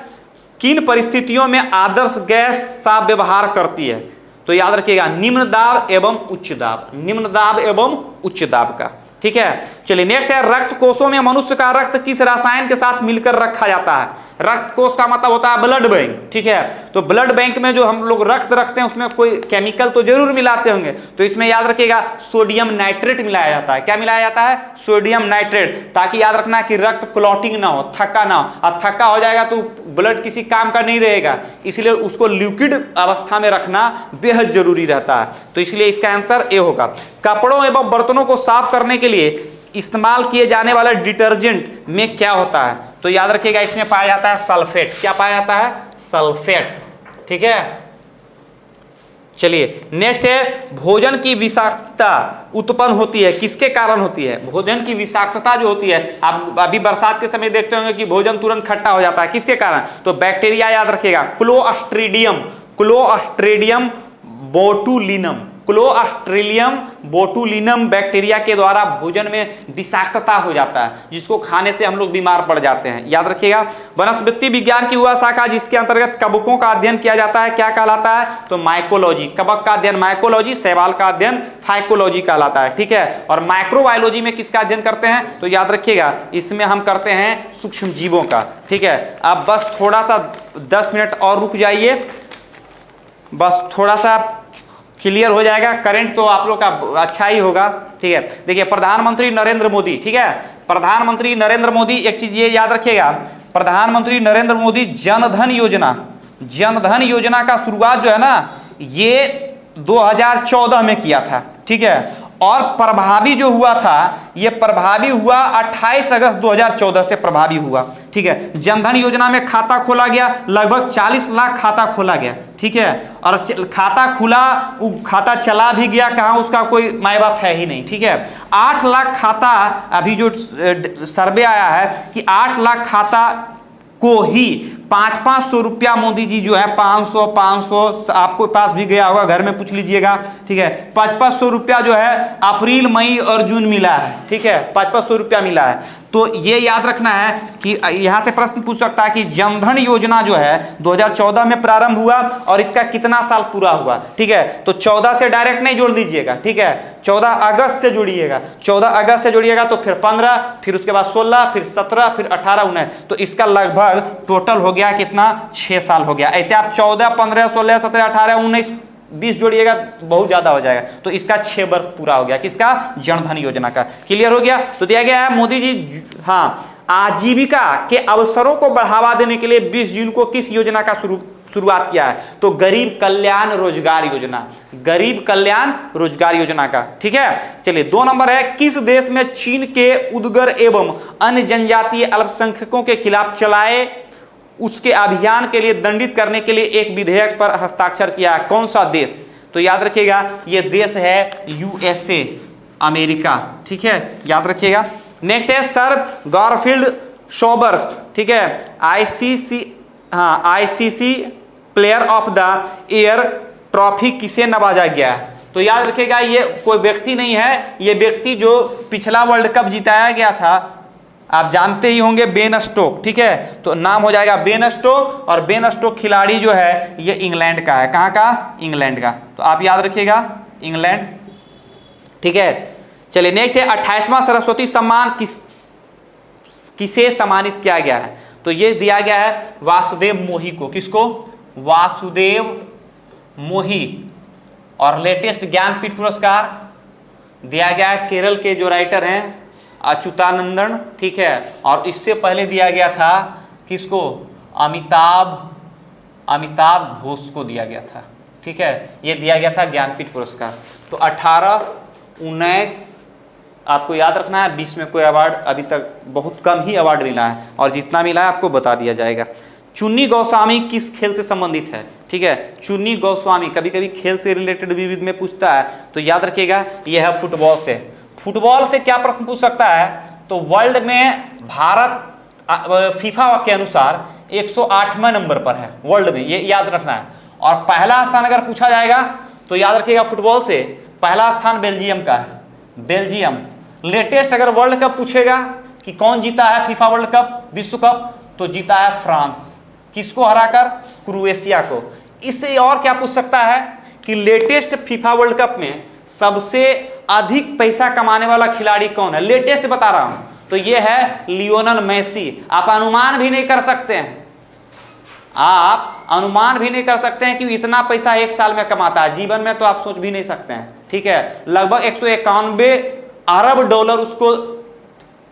किन परिस्थितियों में आदर्श गैस सा व्यवहार करती है, तो याद रखिएगा निम्न दाब एवं उच्च दाब, निम्न दाब एवं उच्च दाब का, ठीक है। चलिए नेक्स्ट है, रक्त कोषों में मनुष्य का रक्त किस रसायन के साथ मिलकर रखा जाता है। रक्त कोष का मतलब होता है ब्लड बैंक, ठीक है। तो ब्लड बैंक में जो हम लोग रक्त रखते हैं उसमें कोई केमिकल तो जरूर मिलाते होंगे, तो इसमें याद रखिएगा सोडियम नाइट्रेट मिलाया जाता है। क्या मिलाया जाता है, सोडियम नाइट्रेट, ताकि याद रखना कि रक्त क्लॉटिंग ना हो, थक्का ना हो। अब थक्का हो जाएगा तो ब्लड किसी काम का नहीं रहेगा, इसलिए उसको लिक्विड अवस्था में रखना बेहद जरूरी रहता है। तो इसलिए इसका आंसर ए होगा। कपड़ों एवं बर्तनों को साफ करने के लिए इस्तेमाल किए जाने वाला डिटर्जेंट में क्या होता है, तो याद रखिएगा इसमें पाया जाता है सल्फेट। क्या पाया जाता है, सल्फेट, ठीक है। चलिए नेक्स्ट है, भोजन की विषाक्तता उत्पन्न होती है, किसके कारण होती है। भोजन की विषाक्तता जो होती है, आप अभी बरसात के समय देखते होंगे कि भोजन तुरंत खट्टा हो जाता है, किसके कारण, तो बैक्टीरिया, याद रखिएगा clostridium, clostridium botulinum, Clostridium botulinum bacteria के द्वारा भोजन में विषाक्तता हो जाता है, जिसको खाने से हम लोग बीमार पड़ जाते हैं। याद रखिएगा। वनस्पति विज्ञान की वह शाखा जिसके अंतर्गत कवकों का अध्ययन किया जाता है क्या कहलाता है? तो माइकोलॉजी। कवक का अध्ययन माइकोलॉजी, शैवाल का अध्ययन फाइकोलॉजी कहलाता है। ठीक है। और माइक्रोबायोलॉजी में किसका अध्ययन करते हैं? तो याद रखिएगा, इसमें हम करते हैं सूक्ष्म जीवों का। ठीक है। अब बस थोड़ा सा 10 मिनट और रुक जाइए, बस थोड़ा सा क्लियर हो जाएगा। करंट तो आप लोग का अच्छा ही होगा। ठीक है। देखिए, प्रधानमंत्री नरेंद्र मोदी, ठीक है, प्रधानमंत्री नरेंद्र मोदी, एक चीज ये याद रखिएगा, प्रधानमंत्री नरेंद्र मोदी जनधन योजना का शुरुआत जो है ना, ये 2014 में किया था। ठीक है। और प्रभावी जो हुआ था, ये प्रभावी हुआ 28 अगस्त 2014 से प्रभावी हुआ। ठीक है। जनधन योजना में खाता खोला गया, लगभग 40 लाख खाता खोला गया। ठीक है। और खाता खुला, खाता चला भी गया, कहाँ उसका कोई माई बाप है ही नहीं। ठीक है। 8 लाख खाता, अभी जो सर्वे आया है कि 8 लाख खाता को ही 500 रुपया मोदी जी जो है 500 आपको पास भी गया होगा, घर में पूछ लीजिएगा। ठीक है। 500 रुपया जो है अप्रैल मई और जून मिला है। ठीक है। 500 रुपया मिला है। तो ये याद रखना है कि यहां से प्रश्न पूछ सकता है कि जनधन योजना जो है 2014 में प्रारंभ हुआ और इसका कितना साल पूरा हुआ। ठीक है। तो 14 से डायरेक्ट नहीं जोड़ लीजिएगा। ठीक है। 14 अगस्त से जोड़िएगा, 14 अगस्त से जोड़िएगा तो फिर 15, फिर उसके बाद 16, फिर 17, फिर 18, 19, तो इसका लगभग टोटल हो गया कितना? 6 साल हो गया। ऐसे आप 14, 15, 16, 17, 18, 19, 20 जोड़िएगा, बहुत ज्यादा हो जाएगा। तो इसका 6 वर्ष पूरा हो गया, किसका? जनधन योजना का। क्लियर हो गया। तो दिया गया है मोदी जी, हाँ, आजीविका के अवसरों को बढ़ावा देने के लिए 20 जून को किस योजना का शुरुआत किया है? तो गरीब कल्याण रोजगार योजना, गरीब कल्याण रोजगार योजना का। ठीक है। चलिए, 2 नंबर है, किस देश में चीन के उद्गर एवं अन्य जनजातीय अल्पसंख्यकों के खिलाफ चलाए उसके अभियान के लिए दंडित करने के लिए एक विधेयक पर हस्ताक्षर किया है? कौन सा देश? तो याद रखिएगा, ये देश है USA, अमेरिका। ठीक है। याद रखिएगा। नेक्स्ट है सर गारफील्ड सोबर्स, ठीक है, ICC player of the year trophy किसे नवाजा गया है? तो याद रखिएगा, ये कोई व्यक्ति नहीं है, ये व्यक्ति जो पिछला वर्ल्ड कप जिताया गया था, आप जानते ही होंगे, बेन स्टोक। ठीक है। तो नाम हो जाएगा बेन स्टोक, और बेन स्टोक खिलाड़ी जो है ये इंग्लैंड का है। कहाँ का? इंग्लैंड का। तो आप याद रखिएगा, इंग्लैंड। ठीक है। चलिए, नेक्स्ट है 28वां सरस्वती सम्मान किसे सम्मानित किया गया है? तो ये दिया गया है वासुदेव मोही को। किसको? वासुदेव मोही। और लेटेस्ट ज्ञानपीठ पुरस्कार दिया गया है केरल के जो राइटर हैं अच्युतानंदन। ठीक है। और इससे पहले दिया गया था किसको? अमिताभ घोष को दिया गया था। ठीक है। ये दिया गया था ज्ञानपीठ पुरस्कार। तो 18, 19 आपको याद रखना है। 20 में कोई अवार्ड अभी तक बहुत कम ही अवार्ड मिला है, और जितना मिला है आपको बता दिया जाएगा। चुन्नी गोस्वामी किस खेल से संबंधित है? ठीक है। चुन्नी गोस्वामी कभी कभी खेल से रिलेटेड विविध में पूछता है, तो याद रखिएगा यह है फुटबॉल से। फुटबॉल से क्या प्रश्न पूछ सकता है? तो वर्ल्ड में भारत फीफा के अनुसार 108वें नंबर पर है वर्ल्ड में, ये याद रखना है। और पहला स्थान अगर पूछा जाएगा तो याद रखिएगा फुटबॉल से पहला स्थान बेल्जियम का है। बेल्जियम। लेटेस्ट अगर वर्ल्ड कप पूछेगा कि कौन जीता है फीफा वर्ल्ड कप, विश्व कप, तो जीता है फ्रांस। किसको हराकर? क्रोएशिया को। इससे और क्या पूछ सकता है कि लेटेस्ट फीफा वर्ल्ड कप में सबसे अधिक पैसा कमाने वाला खिलाड़ी कौन है? लेटेस्ट बता रहा हूं, तो यह है लियोनेल मेसी। आप अनुमान भी नहीं कर सकते हैं, आप अनुमान भी नहीं कर सकते हैं कि इतना पैसा एक साल में कमाता है। जीवन में तो आप सोच भी नहीं सकते हैं। ठीक है। लगभग 191 अरब डॉलर उसको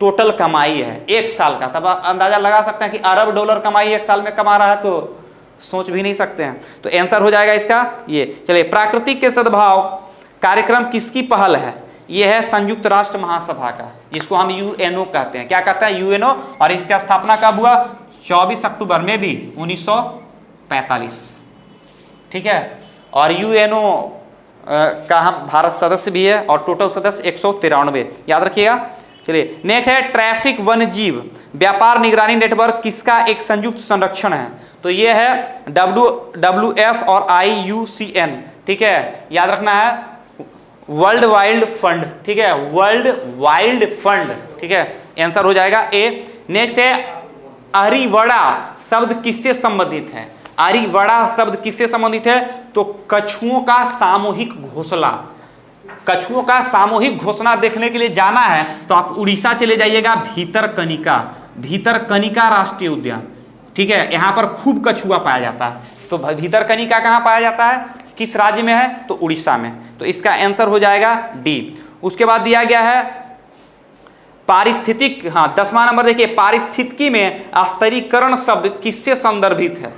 टोटल कमाई है एक साल का। तब आप अंदाजा लगा सकते हैं कि अरब डॉलर कमाई एक साल में कमा रहा है, तो सोच भी नहीं सकते हैं। तो आंसर हो जाएगा इसका ये। चलिए, प्राकृतिक के सद्भाव कार्यक्रम किसकी पहल है? यह है संयुक्त राष्ट्र महासभा का, जिसको हम UNO कहते हैं। क्या कहते हैं? UNO। और इसका स्थापना कब हुआ? 24 अक्टूबर में भी 1945। ठीक है। और UNO का हम भारत सदस्य भी है, और टोटल सदस्य 193। याद रखिएगा। चलिए, नेक्स्ट है ट्रैफिक वन्यजीव व्यापार निगरानी नेटवर्क किसका एक संयुक्त संरक्षण है? तो ये है WWF और IUCN, ठीक है, याद रखना है वर्ल्ड वाइल्ड फंड, ठीक है, वर्ल्ड वाइल्ड फंड, ठीक है, आंसर हो जाएगा ए। नेक्स्ट है अरिवड़ा शब्द किससे संबंधित है? अरिवड़ा शब्द किससे संबंधित है? तो कछुओं का सामूहिक घोंसला। कछुओं का सामूहिक घोंसला देखने के लिए जाना है तो आप उड़ीसा चले जाइएगा, भीतरकनिका, भीतरकनिका राष्ट्रीय उद्यान, ठीक है, यहां पर खूब कछुआ पाया जाता है। तो भीतरकनिका कहां पाया जाता है, किस राज्य में है? तो उड़ीसा में। तो इसका आंसर हो जाएगा डी। उसके बाद दिया गया है पारिस्थितिक, हाँ 10वां नंबर देखिए, पारिस्थितिकी में स्तरीकरण शब्द किससे संदर्भित है?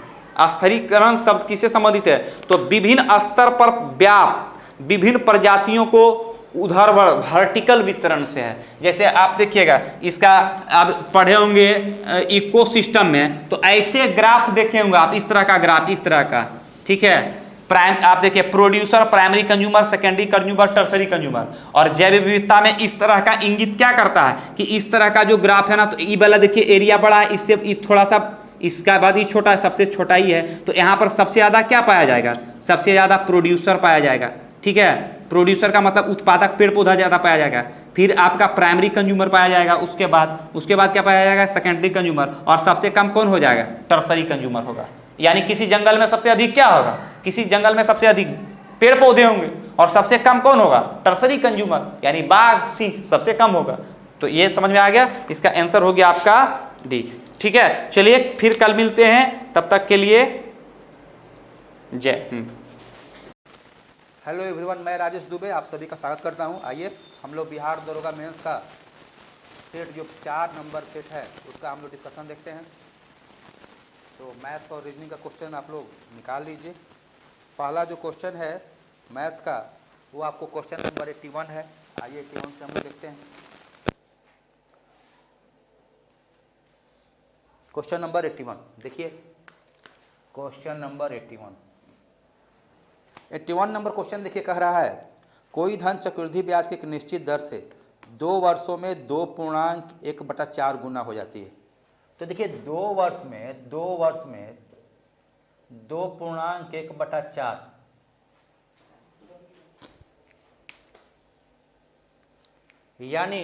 स्तरीकरण शब्द किससे संबंधित है? तो विभिन्न स्तर पर व्याप्त विभिन्न प्रजातियों को ऊर्ध्वाधर वर्टिकल वितरण से है। जैसे आप देखिएगा, इसका आप पढ़े होंगे इकोसिस्टम में, तो ऐसे ग्राफ देखे होंगे आप, इस तरह का ग्राफ, इस तरह का, ठीक है। आप देखिए producer, primary consumer, secondary consumer, tertiary consumer. और जैव विविधता में इस तरह का इंगित क्या करता है कि इस तरह का जो ग्राफ है ना, तो ई वाला देखिए एरिया बड़ा है, इससे थोड़ा सा, इसका बाद ही छोटा है, सबसे छोटा ही है, तो यहाँ पर सबसे ज़्यादा क्या पाया जाएगा? सबसे ज़्यादा प्रोड्यूसर पाया जाएगा, ठीक है। प्रोड्यूसर का मतलब उत्पादक पेड़ पौधा ज़्यादा पाया जाएगा। फिर आपका प्राइमरी कंज्यूमर पाया जाएगा, उसके बाद क्या पाया जाएगा? Secondary consumer. और सबसे कम कौन हो जाएगा? टर्सरी कंज्यूमर होगा। यानी किसी जंगल में सबसे अधिक क्या होगा? किसी जंगल में सबसे अधिक पेड़ पौधे होंगे और सबसे कम कौन होगा? टर्सरी कंज्यूमर, यानी बाघ सिंह सबसे कम होगा। तो ये समझ में आ गया, इसका आंसर हो गया आपका डी, ठीक है। चलिए फिर कल मिलते हैं, तब तक के लिए जय। हेलो एवरीवन, मैं राजेश दुबे आप सभी का स्वागत करता हूं। आइए हम लोग बिहार दरोगा मेंस का सेट, जो 4 नंबर सेट है, उसका हम लोग डिस्कशन देखते हैं। तो मैथ्स और रीजनिंग का क्वेश्चन आप लोग निकाल लीजिए। पहला जो क्वेश्चन है मैथ्स का, वो आपको क्वेश्चन नंबर 81 है। आइए 81 से हम लोग देखते हैं। क्वेश्चन नंबर 81 देखिए, क्वेश्चन नंबर 81 नंबर क्वेश्चन देखिए, कह रहा है कोई धन चक्रवृद्धि ब्याज की एक निश्चित दर से 2 वर्षों में 2.1/4 गुना हो जाती है। तो देखिए 2 वर्ष में 2.1/4, यानी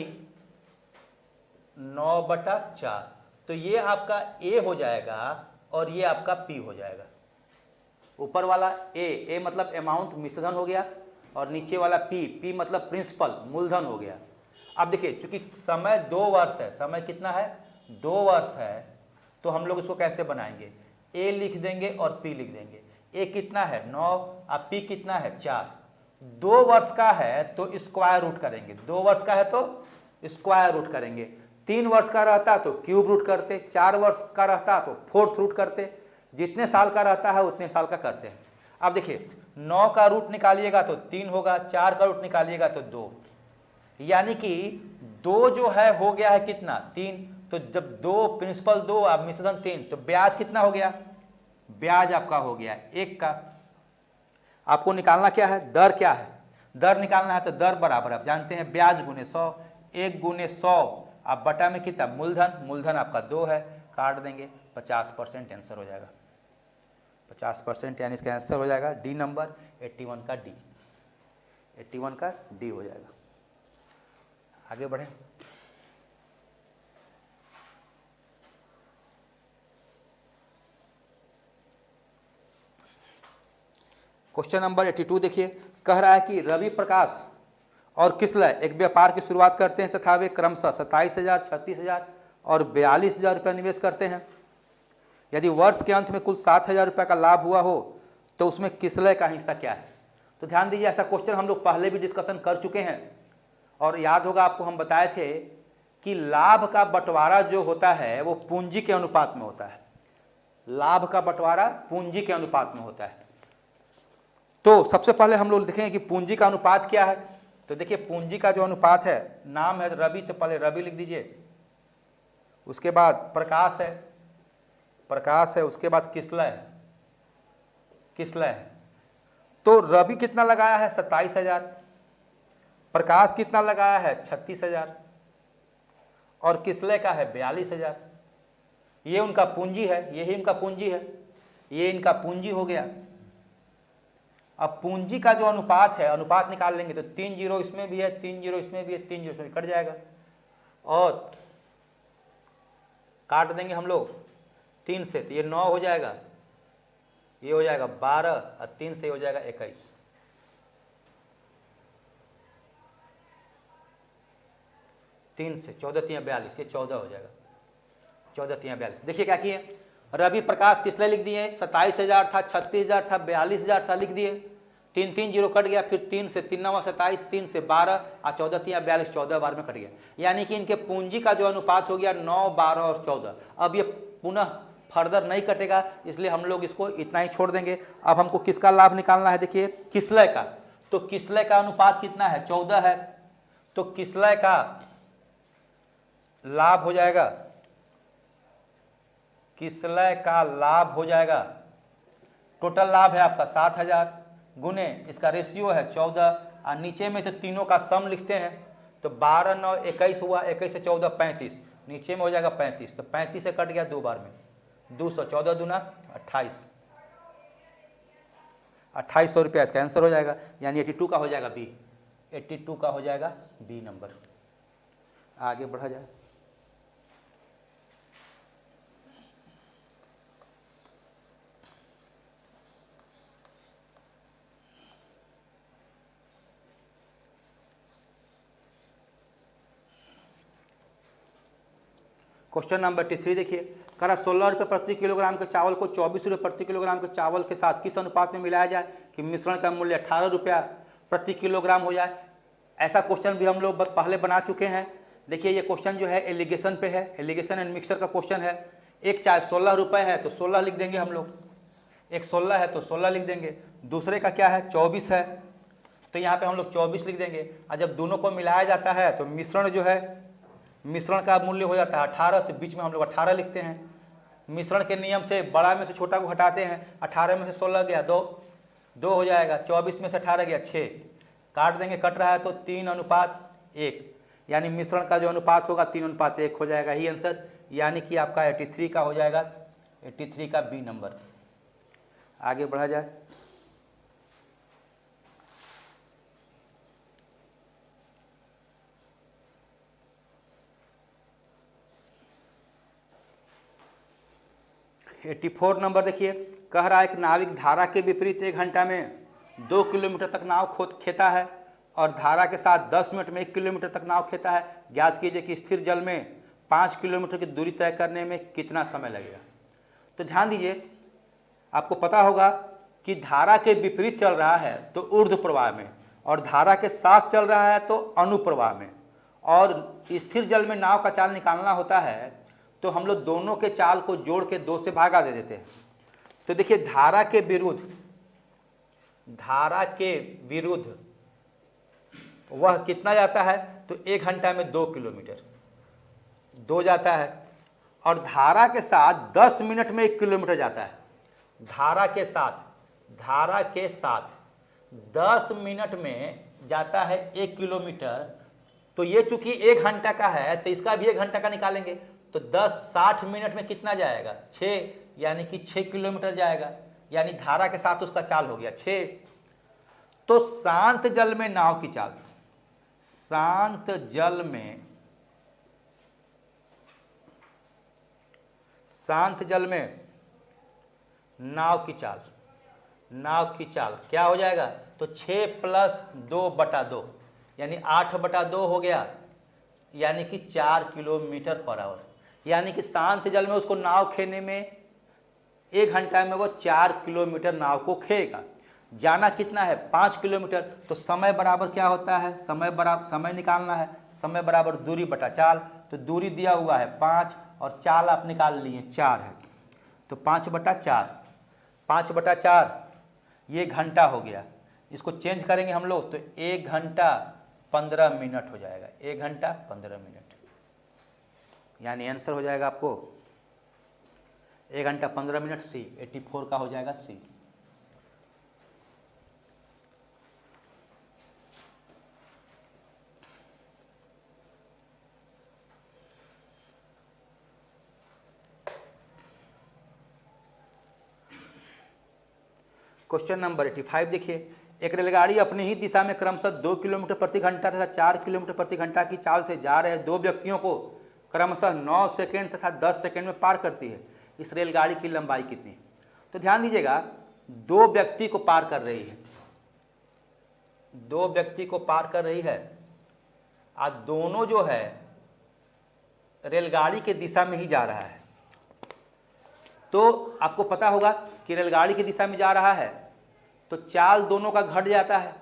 9/4। तो ये आपका ए हो जाएगा और ये आपका पी हो जाएगा। ऊपर वाला ए मतलब अमाउंट मिश्रधन हो गया, और नीचे वाला पी मतलब प्रिंसिपल मूलधन हो गया। अब देखिए चूंकि समय 2 वर्ष है, समय कितना है? 2 वर्ष है, तो हम लोग इसको कैसे बनाएंगे? ए लिख देंगे और पी लिख देंगे। ए कितना है? 9, अब पी कितना है? 4। 2 वर्ष का है तो स्क्वायर रूट करेंगे, 2 वर्ष का है तो स्क्वायर रूट करेंगे। 3 वर्ष का रहता तो क्यूब रूट करते, 4 वर्ष का रहता तो फोर्थ रूट करते, जितने साल का रहता है उतने साल का करते हैं। अब देखिए 9 का रूट निकालिएगा तो 3 होगा, 4 का रूट निकालिएगा तो 2, यानी कि 2 जो है हो गया है कितना? 3। तो जब 2 प्रिंसिपल 2 अब मिश्रधन 3, तो ब्याज कितना हो गया? ब्याज आपका हो गया 1 का। आपको निकालना क्या है? दर क्या है? दर निकालना है तो दर बराबर आप जानते हैं ब्याज गुने 100, 1 गुने 100, आप बटा में कितना? मूलधन आपका 2 है, काट देंगे 50% आंसर हो जाएगा। 50% यानी इसका आंसर हो जाएगा डी नंबर 81 का डी, 81 का डी हो जाएगा। आगे बढ़े। क्वेश्चन नंबर 82 देखिए, कह रहा है कि रवि प्रकाश और किसलय एक व्यापार की शुरुआत करते हैं तथा वे क्रमशः 27,000, 36,000 और 42,000 रुपये निवेश करते हैं। यदि वर्ष के अंत में कुल 7,000 रुपये का लाभ हुआ हो तो उसमें किसलय का हिस्सा क्या है? तो ध्यान दीजिए, ऐसा क्वेश्चन हम लोग पहले भी डिस्कशन कर चुके हैं, और याद होगा आपको हम बताए थे कि लाभ का बंटवारा जो होता है वो पूंजी के अनुपात में होता है। लाभ का बंटवारा पूंजी के अनुपात में होता है। तो सबसे पहले हम लोग देखेंगे कि पूंजी का अनुपात क्या है। तो देखिए पूंजी का जो अनुपात है, नाम है रवि, तो पहले रवि लिख दीजिए, उसके बाद प्रकाश है, उसके बाद किसलय है। तो रवि कितना लगाया है? 27,000। प्रकाश कितना लगाया है? 36,000। और किसलय का है 42,000। ये उनका पूंजी है, यही उनका पूंजी है, ये इनका पूंजी हो गया। अब पूंजी का जो अनुपात है, अनुपात निकाल लेंगे तो 3 जीरो इसमें भी है, 3 जीरो इसमें भी है, 3 जीरो इसमें भी कट जाएगा और काट देंगे हम लोग 3 से, तो ये 9 हो जाएगा, ये हो जाएगा 12 और 3 से हो जाएगा 21। तीन से 14 3 42, ये 14 हो जाएगा, 14 3 42। देखिए क्या किए, रवि प्रकाश किसने लिख दिए, 27,000 था, 36,000 था, 42,000 था, लिख दिए, 3 3 जीरो कट गया, फिर 3 से 3 9 27, 3 से 12 और 14 3 42, 14 बार में कट गया, यानी कि इनके पूंजी का जो अनुपात हो गया 9 12 और 14। अब ये पुनः फर्दर नहीं कटेगा, इसलिए हम लोग इसको इतना ही छोड़ देंगे। अब हमको किसका लाभ निकालना है, देखिए किसलय का, तो किसलय का अनुपात कितना है, 14 है, तो किसलय का लाभ हो जाएगा, किसलय का लाभ हो जाएगा, टोटल लाभ है आपका 7,000 गुने इसका रेशियो है 14 और नीचे में तो तीनों का सम लिखते हैं, तो 12 9 21 हुआ, 21 से 14 35, नीचे में हो जाएगा 35, तो 35 से कट गया 2 बार में, 200, 14 दूना 28, 2800 रुपया इसका आंसर हो जाएगा, यानी 82 का हो जाएगा बी, 82 का हो जाएगा बी नंबर। आगे बढ़ा जाए। क्वेश्चन नंबर 83 देखिए, कह रहा 16 रुपये प्रति किलोग्राम के चावल को 24 रुपये प्रति किलोग्राम के चावल के साथ किस अनुपात में मिलाया जाए कि मिश्रण का मूल्य 18 रुपया प्रति किलोग्राम हो जाए। ऐसा क्वेश्चन भी हम लोग पहले बना चुके हैं। देखिए ये क्वेश्चन जो है एलिगेशन पे है, एलिगेशन एंड मिक्सर का क्वेश्चन है। एक चाय 16 रुपये है तो 16 लिख देंगे हम लोग, एक 16 है तो 16 लिख देंगे, दूसरे का क्या है 24 है तो यहाँ पे हम लोग 24 लिख देंगे। और जब दोनों को मिलाया जाता है तो मिश्रण जो है, मिश्रण का मूल्य हो जाता है 18, तो बीच में हम लोग 18 लिखते हैं। मिश्रण के नियम से बड़ा में से छोटा को हटाते हैं, 18 में से 16 गया 2 हो जाएगा, 24 में से 18 गया 6, काट देंगे, कट रहा है तो 3:1, यानी मिश्रण का जो अनुपात होगा 3:1 हो जाएगा ही आंसर, यानी कि आपका 83 का हो जाएगा, 83 का बी नंबर। आगे बढ़ा जाए। एट्टी 84 नंबर देखिए, कह रहा है एक नाविक धारा के विपरीत 1 घंटा में 2 किलोमीटर तक नाव खेता है और धारा के साथ 10 मिनट में 1 किलोमीटर तक नाव खेता है। ज्ञात कीजिए कि स्थिर जल में 5 किलोमीटर की दूरी तय करने में कितना समय लगेगा। तो ध्यान दीजिए, आपको पता होगा कि धारा के विपरीत चल रहा है तो ऊर्ध्व प्रवाह में, और धारा के साथ चल रहा है तो अनुप्रवाह में, और स्थिर जल में नाव का चाल निकालना होता है तो हम लोग दोनों के चाल को जोड़ के 2 से भागा दे देते हैं। तो देखिए धारा के विरुद्ध वह कितना जाता है, तो 1 घंटा में 2 किलोमीटर 2 जाता है, और धारा के साथ 10 मिनट में 1 किलोमीटर जाता है। धारा के साथ 10 मिनट में जाता है 1 किलोमीटर, तो ये चूंकि 1 घंटा का है तो इसका भी 1 घंटा का निकालेंगे, तो 60 मिनट में कितना जाएगा 6, यानी कि 6 किलोमीटर जाएगा, यानी धारा के साथ उसका चाल हो गया 6। तो शांत जल में नाव की चाल, शांत जल में नाव की चाल क्या हो जाएगा, तो 6 + 2/2 यानी 8/2 हो गया, यानी कि 4 किलोमीटर पर आवर, यानी कि शांत जल में उसको नाव खेने में 1 घंटा में वो 4 किलोमीटर नाव को खेगा। जाना कितना है 5 किलोमीटर, तो समय बराबर क्या होता है, समय निकालना है, समय बराबर दूरी बटा चाल, तो दूरी दिया हुआ है 5 और चाल आप निकाल लिए 4 है, तो 5/4 ये घंटा हो गया। इसको चेंज करेंगे हम लोग तो 1 घंटा 15 मिनट हो जाएगा, 1 घंटा 15 मिनट, यानी आंसर हो जाएगा आपको 1 घंटा 15 मिनट सी, 84 का हो जाएगा सी। क्वेश्चन नंबर 85 देखिए, एक रेलगाड़ी अपनी ही दिशा में क्रमशः 2 किलोमीटर प्रति घंटा तथा 4 किलोमीटर प्रति घंटा की चाल से जा रहे दो व्यक्तियों को क्रमशः 9 सेकेंड तथा 10 सेकेंड में पार करती है। इस रेलगाड़ी की लंबाई कितनी है? तो ध्यान दीजिएगा, दो व्यक्ति को पार कर रही है, दो व्यक्ति को पार कर रही है, और दोनों जो है रेलगाड़ी के दिशा में ही जा रहा है। तो आपको पता होगा कि रेलगाड़ी की दिशा में जा रहा है तो चाल दोनों का घट जाता है,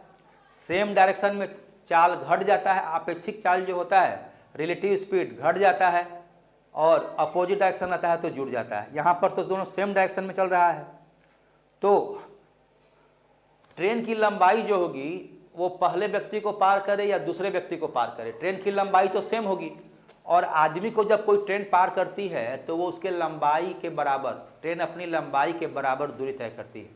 सेम डायरेक्शन में चाल घट जाता है, आपेक्षिक चाल जो होता है रिलेटिव स्पीड घट जाता है, और अपोजिट डायरेक्शन आता है तो जुड़ जाता है। यहाँ पर तो दोनों सेम डायरेक्शन में चल रहा है, तो ट्रेन की लंबाई जो होगी वो पहले व्यक्ति को पार करे या दूसरे व्यक्ति को पार करे, ट्रेन की लंबाई तो सेम होगी। और आदमी को जब कोई ट्रेन पार करती है तो वो उसके लंबाई के बराबर, ट्रेन अपनी लंबाई के बराबर दूरी तय करती है।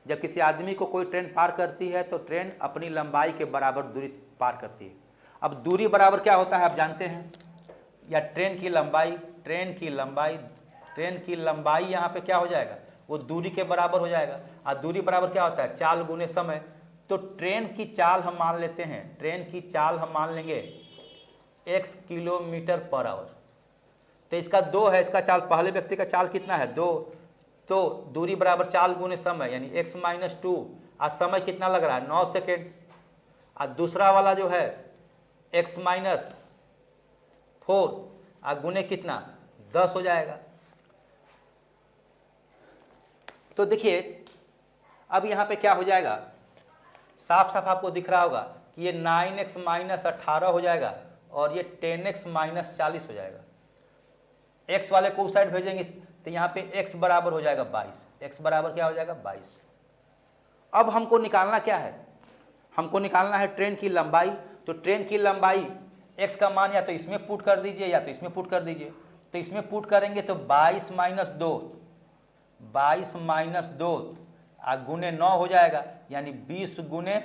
जब किसी आदमी को कोई ट्रेन पार करती है तो ट्रेन अपनी लंबाई के बराबर दूरी पार करती है। अब दूरी बराबर क्या होता है आप जानते हैं, या ट्रेन की लंबाई यहाँ पे क्या हो जाएगा, वो दूरी के बराबर हो जाएगा। और दूरी बराबर क्या होता है, चाल गुने समय। तो ट्रेन की चाल हम मान लेते हैं, ट्रेन की चाल हम मान लेंगे x किलोमीटर पर आवर। तो इसका 2 है, इसका चाल, पहले व्यक्ति का चाल कितना है 2, तो दूरी बराबर चाल गुने समय यानी x - 2, और समय कितना लग रहा है 9 सेकेंड। और दूसरा वाला जो है x - 4 और गुने कितना 10 हो जाएगा। तो देखिए अब यहाँ पे क्या हो जाएगा, साफ साफ आपको दिख रहा होगा कि ये 9x - 18 हो जाएगा और ये 10x - 40 हो जाएगा। x वाले को उस साइड भेजेंगे तो यहाँ पे x बराबर हो जाएगा 22, x बराबर क्या हो जाएगा 22। अब हमको निकालना क्या है, हमको निकालना है ट्रेन की लंबाई। तो ट्रेन की लंबाई x का मान या तो इसमें पुट कर दीजिए या तो इसमें पुट कर दीजिए। तो इसमें पुट करेंगे तो 22 - 2 गुने 9 हो जाएगा, यानी 20 गुने,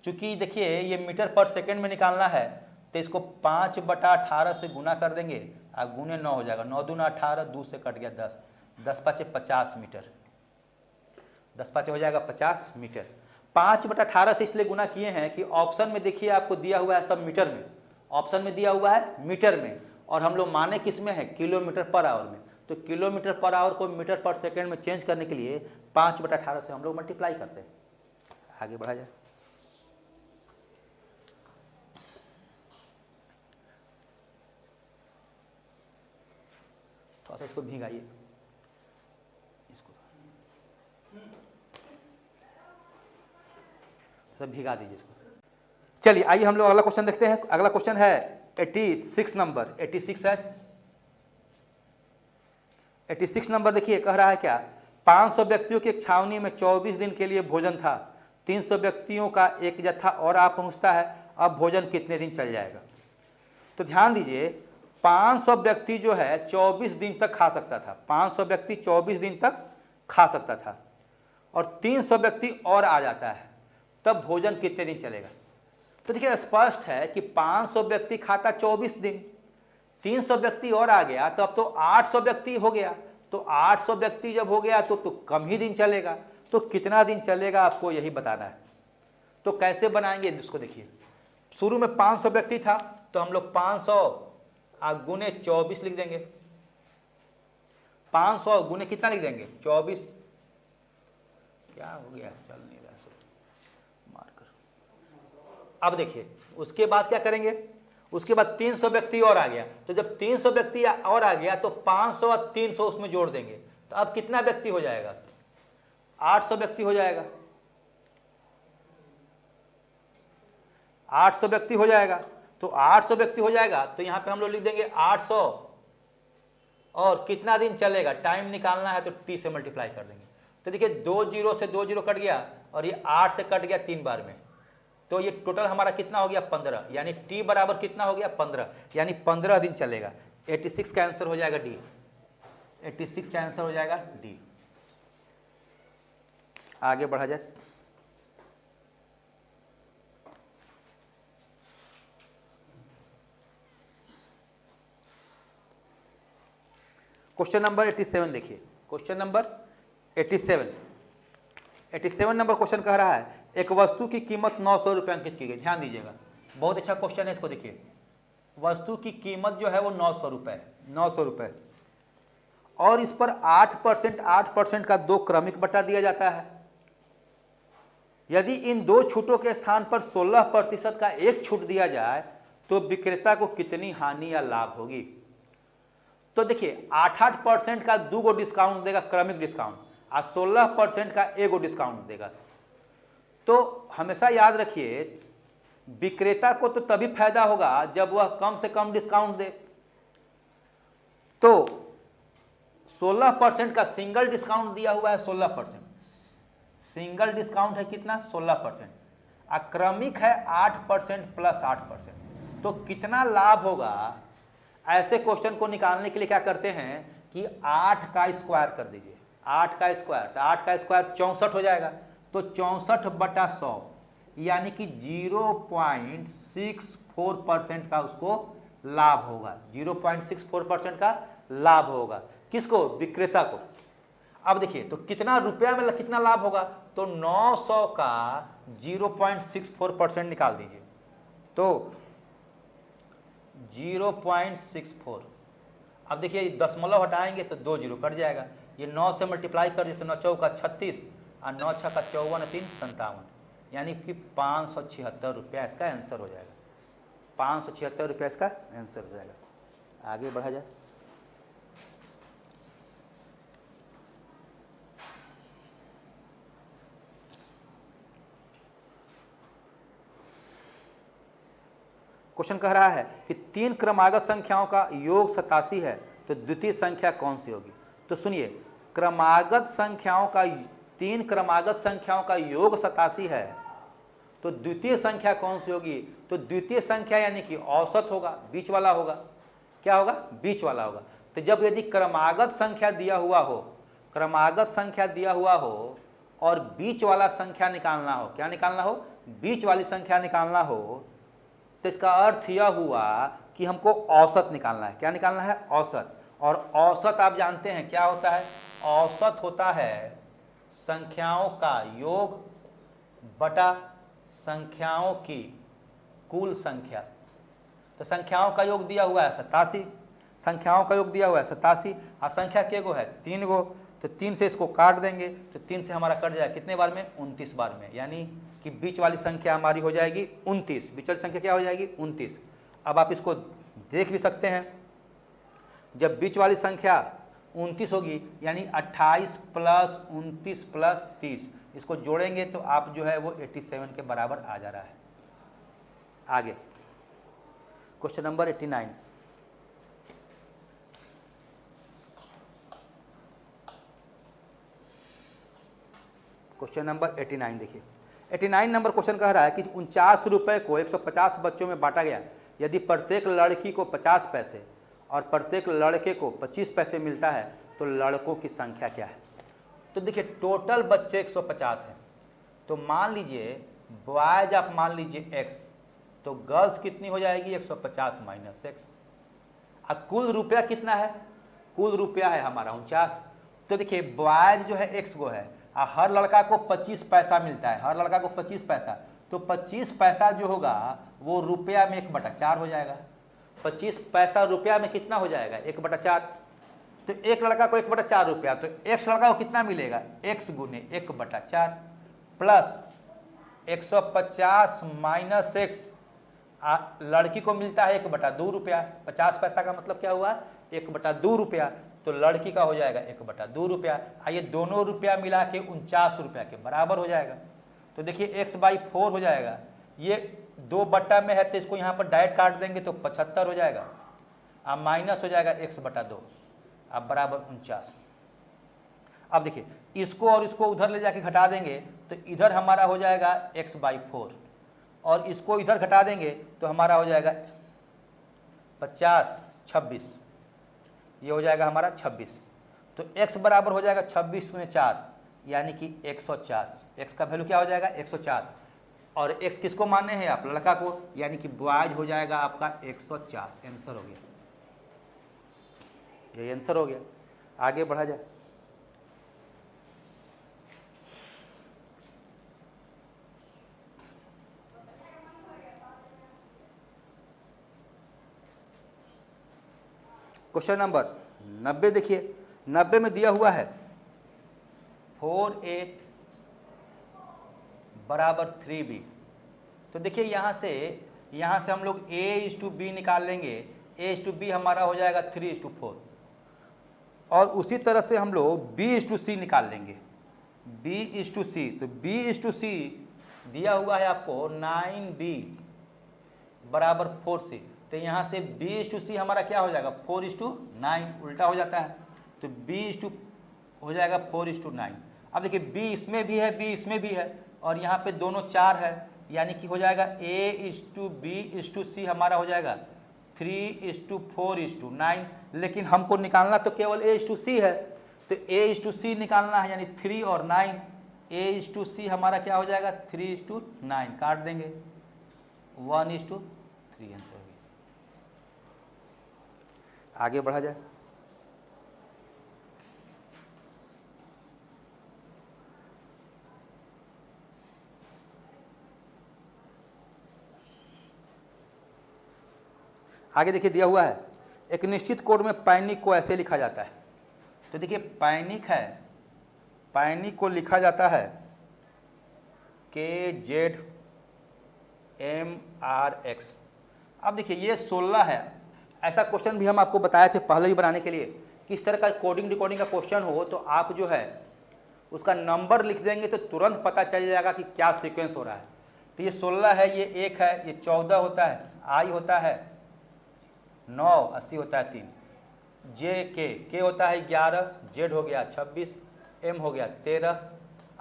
चूंकि देखिए ये मीटर पर सेकेंड में निकालना है तो इसको 5/18 से गुना कर देंगे और गुने 9 हो जाएगा। 9 दूना 18, 2 से कट गया 10, 10 × 5 = 50 मीटर, 10 × 5 हो जाएगा 50 मीटर। 5/18 से इसलिए गुना किए हैं कि ऑप्शन में देखिए आपको दिया हुआ है सब मीटर में, ऑप्शन में दिया हुआ है मीटर में, और हम लोग माने किस में है, किलोमीटर पर आवर में। तो किलोमीटर पर आवर को मीटर पर सेकेंड में चेंज करने के लिए 5/18 से हम लोग मल्टीप्लाई करते हैं। आगे बढ़ा जाए, थोड़ा सा इसको भीगाइए, इसको थोड़ा भीगा दीजिए इसको। चलिए आइए हम लोग अगला क्वेश्चन देखते हैं। अगला क्वेश्चन है 86 नंबर, 86 है। 86 नंबर देखिए कह रहा है क्या, 500 व्यक्तियों की एक छावनी में 24 दिन के लिए भोजन था, 300 व्यक्तियों का एक जत्था और आ पहुंचता है, अब भोजन कितने दिन चल जाएगा। तो ध्यान दीजिए 500 व्यक्ति जो है 24 दिन तक खा सकता था, 500 व्यक्ति 24 दिन तक खा सकता था, और 300 व्यक्ति और आ जाता है, तब भोजन कितने दिन चलेगा। तो देखिए स्पष्ट है कि 500 व्यक्ति खाता 24 दिन, 300 व्यक्ति और आ गया तो अब तो 800 व्यक्ति हो गया। तो 800 व्यक्ति जब हो गया तो कम ही दिन चलेगा। तो कितना दिन चलेगा आपको यही बताना है। तो कैसे बनाएंगे इसको देखिए, शुरू में 500 व्यक्ति था तो हम लोग 500 गुने 24 लिख देंगे, 500 गुने कितना लिख देंगे 24, क्या हो गया चल नहीं रहा सब मारकर। अब देखिए उसके बाद क्या करेंगे, उसके बाद 300 व्यक्ति और आ गया, तो जब 300 व्यक्ति और आ गया तो 500 और 300 उसमें जोड़ देंगे, तो अब कितना व्यक्ति हो जाएगा 800 व्यक्ति हो जाएगा, 800 व्यक्ति हो जाएगा। तो 800 व्यक्ति हो जाएगा तो यहाँ पे हम लोग लिख देंगे 800 और कितना दिन चलेगा, टाइम निकालना है तो t से मल्टीप्लाई कर देंगे। तो देखिए 2 0 से 2 0 कट गया और ये 8 से कट गया 3 बार में, तो ये टोटल हमारा कितना हो गया 15, यानी t बराबर कितना हो गया 15, यानी 15 दिन चलेगा। 86 का आंसर हो जाएगा डी, 86 का आंसर हो जाएगा डी। आगे बढ़ा जाए, क्वेश्चन नंबर 87 देखिए, क्वेश्चन नंबर 87। 87 नंबर क्वेश्चन कह रहा है एक वस्तु की कीमत 900 रुपये अंकित की गई। ध्यान दीजिएगा, बहुत अच्छा क्वेश्चन है, इसको देखिए। वस्तु की कीमत जो है वो 900 रुपये, 900 रुपये, और इस पर 8% का 2 क्रमिक बटा दिया जाता है। यदि इन 2 छूटों के स्थान पर 16% का एक छूट दिया जाए तो विक्रेता को कितनी हानि या लाभ होगी? तो देखिए 8% का 2 गो डिस्काउंट देगा, क्रमिक डिस्काउंट, और 16% का 1 गो डिस्काउंट देगा। तो हमेशा याद रखिए विक्रेता को तो तभी फायदा होगा जब वह कम से कम डिस्काउंट दे। तो 16% का सिंगल डिस्काउंट दिया हुआ है, 16% सिंगल डिस्काउंट है कितना? 16%। क्रमिक है 8% प्लस 8%। तो कितना लाभ होगा? ऐसे क्वेश्चन को निकालने के लिए क्या करते हैं कि 8 का स्क्वायर कर दीजिए, 8 का स्क्वायर, तो 8 का स्क्वायर 64 हो जाएगा। तो 64/100 यानी कि 0.64% का उसको लाभ होगा, 0.64% का लाभ होगा। किसको? विक्रेता को। अब देखिए तो कितना रुपया में कितना लाभ होगा? तो 900 का 0.64% निकाल दीजिए, तो 0.64। अब देखिए दशमलव हटाएंगे तो 2 जीरो कट जाएगा। ये 9 से मल्टीप्लाई कर दिए तो 9 चौका 36 और 9 छक्का 54 3 57, यानी कि 576 रुपया इसका आंसर हो जाएगा। 576 रुपया इसका आंसर हो जाएगा। आगे बढ़ा जाए। क्वेश्चन कह रहा है कि 3 क्रमागत संख्याओं का योग 87 है तो द्वितीय संख्या कौन सी होगी? तो सुनिए, क्रमागत संख्याओं का 3 क्रमागत संख्याओं का योग 87 है तो द्वितीय संख्या कौन सी होगी? तो द्वितीय संख्या यानी कि औसत होगा, बीच वाला होगा। क्या होगा? बीच वाला होगा। तो जब यदि क्रमागत संख्या दिया हुआ हो, क्रमागत संख्या दिया हुआ हो और बीच वाला संख्या निकालना हो, क्या निकालना हो? बीच वाली संख्या निकालना हो, तो इसका अर्थ यह हुआ कि हमको औसत निकालना है। क्या निकालना है? औसत। और औसत आप जानते हैं क्या होता है? औसत होता है संख्याओं का योग बटा संख्याओं की कुल संख्या। तो संख्याओं का योग दिया हुआ है 87, संख्याओं का योग दिया हुआ है 87, और संख्या के गो है? 3 गो। तो 3 से इसको काट देंगे तो 3 से हमारा कट जाएगा कितने बार में? 29 बार में, यानी कि बीच वाली संख्या हमारी हो जाएगी 29। बीच वाली संख्या क्या हो जाएगी? 29। अब आप इसको देख भी सकते हैं, जब बीच वाली संख्या 29 होगी यानी 28 प्लस 29 प्लस 30, इसको जोड़ेंगे तो आप जो है वो 87 के बराबर आ जा रहा है। आगे क्वेश्चन नंबर 89। क्वेश्चन नंबर 89 देखिए। 89 नंबर क्वेश्चन कह रहा है कि 49 रुपये को 150 बच्चों में बांटा गया। यदि प्रत्येक लड़की को 50 पैसे और प्रत्येक लड़के को 25 पैसे मिलता है तो लड़कों की संख्या क्या है? तो देखिए टोटल बच्चे 150 हैं, तो मान लीजिए बॉयज आप मान लीजिए x, तो गर्ल्स कितनी हो जाएगी? 150 माइनस x। अब कुल रुपया कितना है? कुल रुपया है हमारा 49। तो देखिए बॉयज जो है x गो है, हर लड़का को 25 पैसा मिलता है, हर लड़का को 25 पैसा, तो 25 पैसा जो होगा वो रुपया में 1/4 हो जाएगा। 25 पैसा रुपया में कितना हो जाएगा? 1/4। तो एक लड़का को 1/4 रुपया, तो x लड़का को कितना मिलेगा? x गुने 1/4 प्लस 150 माइनस x, लड़की को मिलता है 1/2 रुपया। 50 पैसा का मतलब क्या हुआ? 1/2 रुपया, तो लड़की का हो जाएगा 1/2 रुपया। आइए दोनों रुपया मिला के 49 रुपया के बराबर हो जाएगा। तो देखिए x/4 हो जाएगा। ये 2 बट्टा में है तो इसको यहाँ पर डायरेक्ट काट देंगे तो 75 हो जाएगा, अब माइनस हो जाएगा x/2, अब बराबर 49। अब देखिए इसको और इसको उधर ले जाके घटा देंगे तो इधर हमारा हो जाएगा x/4, और इसको इधर घटा देंगे तो हमारा हो जाएगा 50 26, ये हो जाएगा हमारा 26। तो x बराबर हो जाएगा 26 गुने 4 यानी कि 104। x का वैल्यू क्या हो जाएगा? 104। और x किसको माने हैं आप? लड़का को, यानी कि बॉयज हो जाएगा आपका 104। आंसर हो गया, ये आंसर हो गया। आगे बढ़ा जाए। क्वेश्चन नंबर 90 देखिए, 90 में दिया हुआ है 4a बराबर 3b। तो देखिए यहाँ से हम लोग a/b निकाल लेंगे, a/b हमारा हो जाएगा 3/4, और उसी तरह से हम लोग b/c निकाल लेंगे, b/c। तो b/c दिया हुआ है आपको 9b बराबर 4c। तो यहाँ से b/c हमारा क्या हो जाएगा 4:9, उल्टा हो जाता है। तो b हो जाएगा 4:9। अब देखिए b इसमें भी है, b इसमें भी है, और यहाँ पे दोनों 4 है, यानी कि हो जाएगा a/b/c हमारा हो जाएगा 3:4:9। लेकिन हमको निकालना तो केवल a/c है, तो a/c निकालना है, यानी 3 और 9, a/c हमारा क्या हो जाएगा 3:9, काट देंगे 1:3 आंसर हो गया। आगे बढ़ा जाए। आगे देखिए दिया हुआ है एक निश्चित कोड में पैनिक को ऐसे लिखा जाता है। तो देखिए पैनिक है, पैनिक को लिखा जाता है KZMRX। अब देखिए ये 16 है। ऐसा क्वेश्चन भी हम आपको बताए थे पहले ही बनाने के लिए, किस तरह का कोडिंग डिकोडिंग का क्वेश्चन हो तो आप जो है उसका नंबर लिख देंगे तो तुरंत पता चल जाएगा कि क्या सीक्वेंस हो रहा है। तो ये 16 है, ये 1 है, ये 14 होता है, I होता है 9, 80 होता है 3, K होता है 11, Z हो गया 26, M हो गया 13,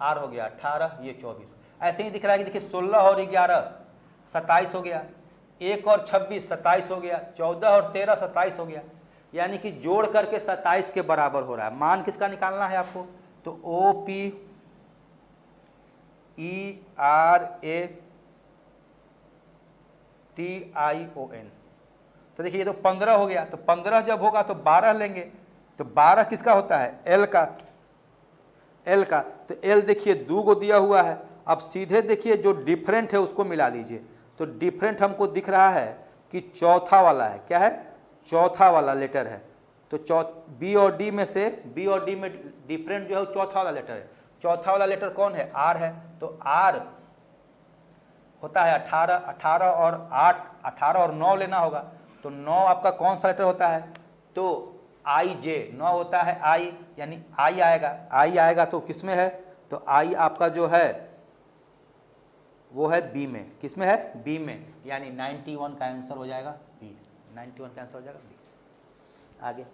R हो गया 18, ये 24। ऐसे ही दिख रहा है कि देखिए 16 और 11 27 हो गया, 1 और 26 27 हो गया, 14 और 13 27 हो गया, यानी कि जोड़ करके 27 के बराबर हो रहा है। मान किसका निकालना है आपको, तो OPERATION। तो देखिए ये तो 15 हो गया, तो 15 जब होगा तो 12 लेंगे, तो 12 किसका होता है L का, तो L देखिए 2 को दिया हुआ है। अब सीधे देखिए जो डिफरेंट है उसको मिला लीजिए, तो डिफरेंट हमको दिख रहा है कि चौथा वाला है, क्या है चौथा वाला लेटर है। तो B और D में से B और D में डिफरेंट जो है वो चौथा वाला लेटर है। चौथा वाला लेटर कौन है, R है, तो R होता है 18, 18 और 8, 18 और 9 लेना होगा। तो 9 आपका कौन सा लेटर होता है, तो IJ, 9 होता है I, यानी I आएगा तो किस में है, तो I आपका जो है वो है B में, किस में है B में, यानी 91 का आंसर हो जाएगा B, 91 का आंसर हो जाएगा B। आगे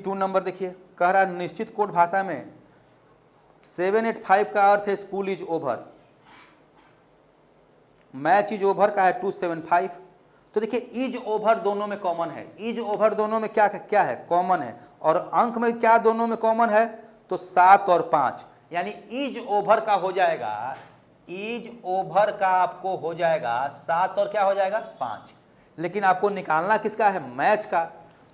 नंबर देखिए, कह रहा है निश्चित कोड भाषा में 785 का अर्थ है school is over, match is over का है 275। तो देखिए इज ओवर दोनों में कॉमन है, इज ओवर दोनों में क्या है कॉमन है, और अंक में क्या दोनों में कॉमन है, तो 7 और 5, यानी इज ओवर का हो जाएगा, इज ओवर का आपको हो जाएगा 7 और क्या हो जाएगा 5। लेकिन आपको निकालना किसका है, मैच का।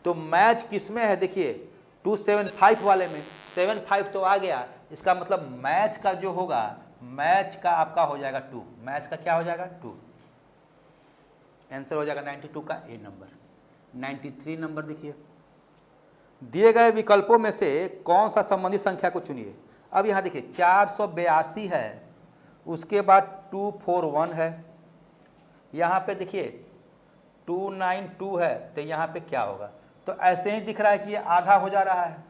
तो मैच किस में है, देखिए 275 वाले में 75 तो आ गया, इसका मतलब मैच का जो होगा, मैच का आपका हो जाएगा 2, मैच का क्या हो जाएगा 2, आंसर हो जाएगा 92 का A नंबर। 93 नंबर देखिए, दिए गए विकल्पों में से कौन सा संबंधित संख्या को चुनिए। अब यहाँ देखिए 482 है, उसके बाद 241 है, यहाँ पे देखिए 292 है, तो यहाँ पे क्या होगा, तो ऐसे ही दिख रहा है कि ये आधा हो जा रहा है।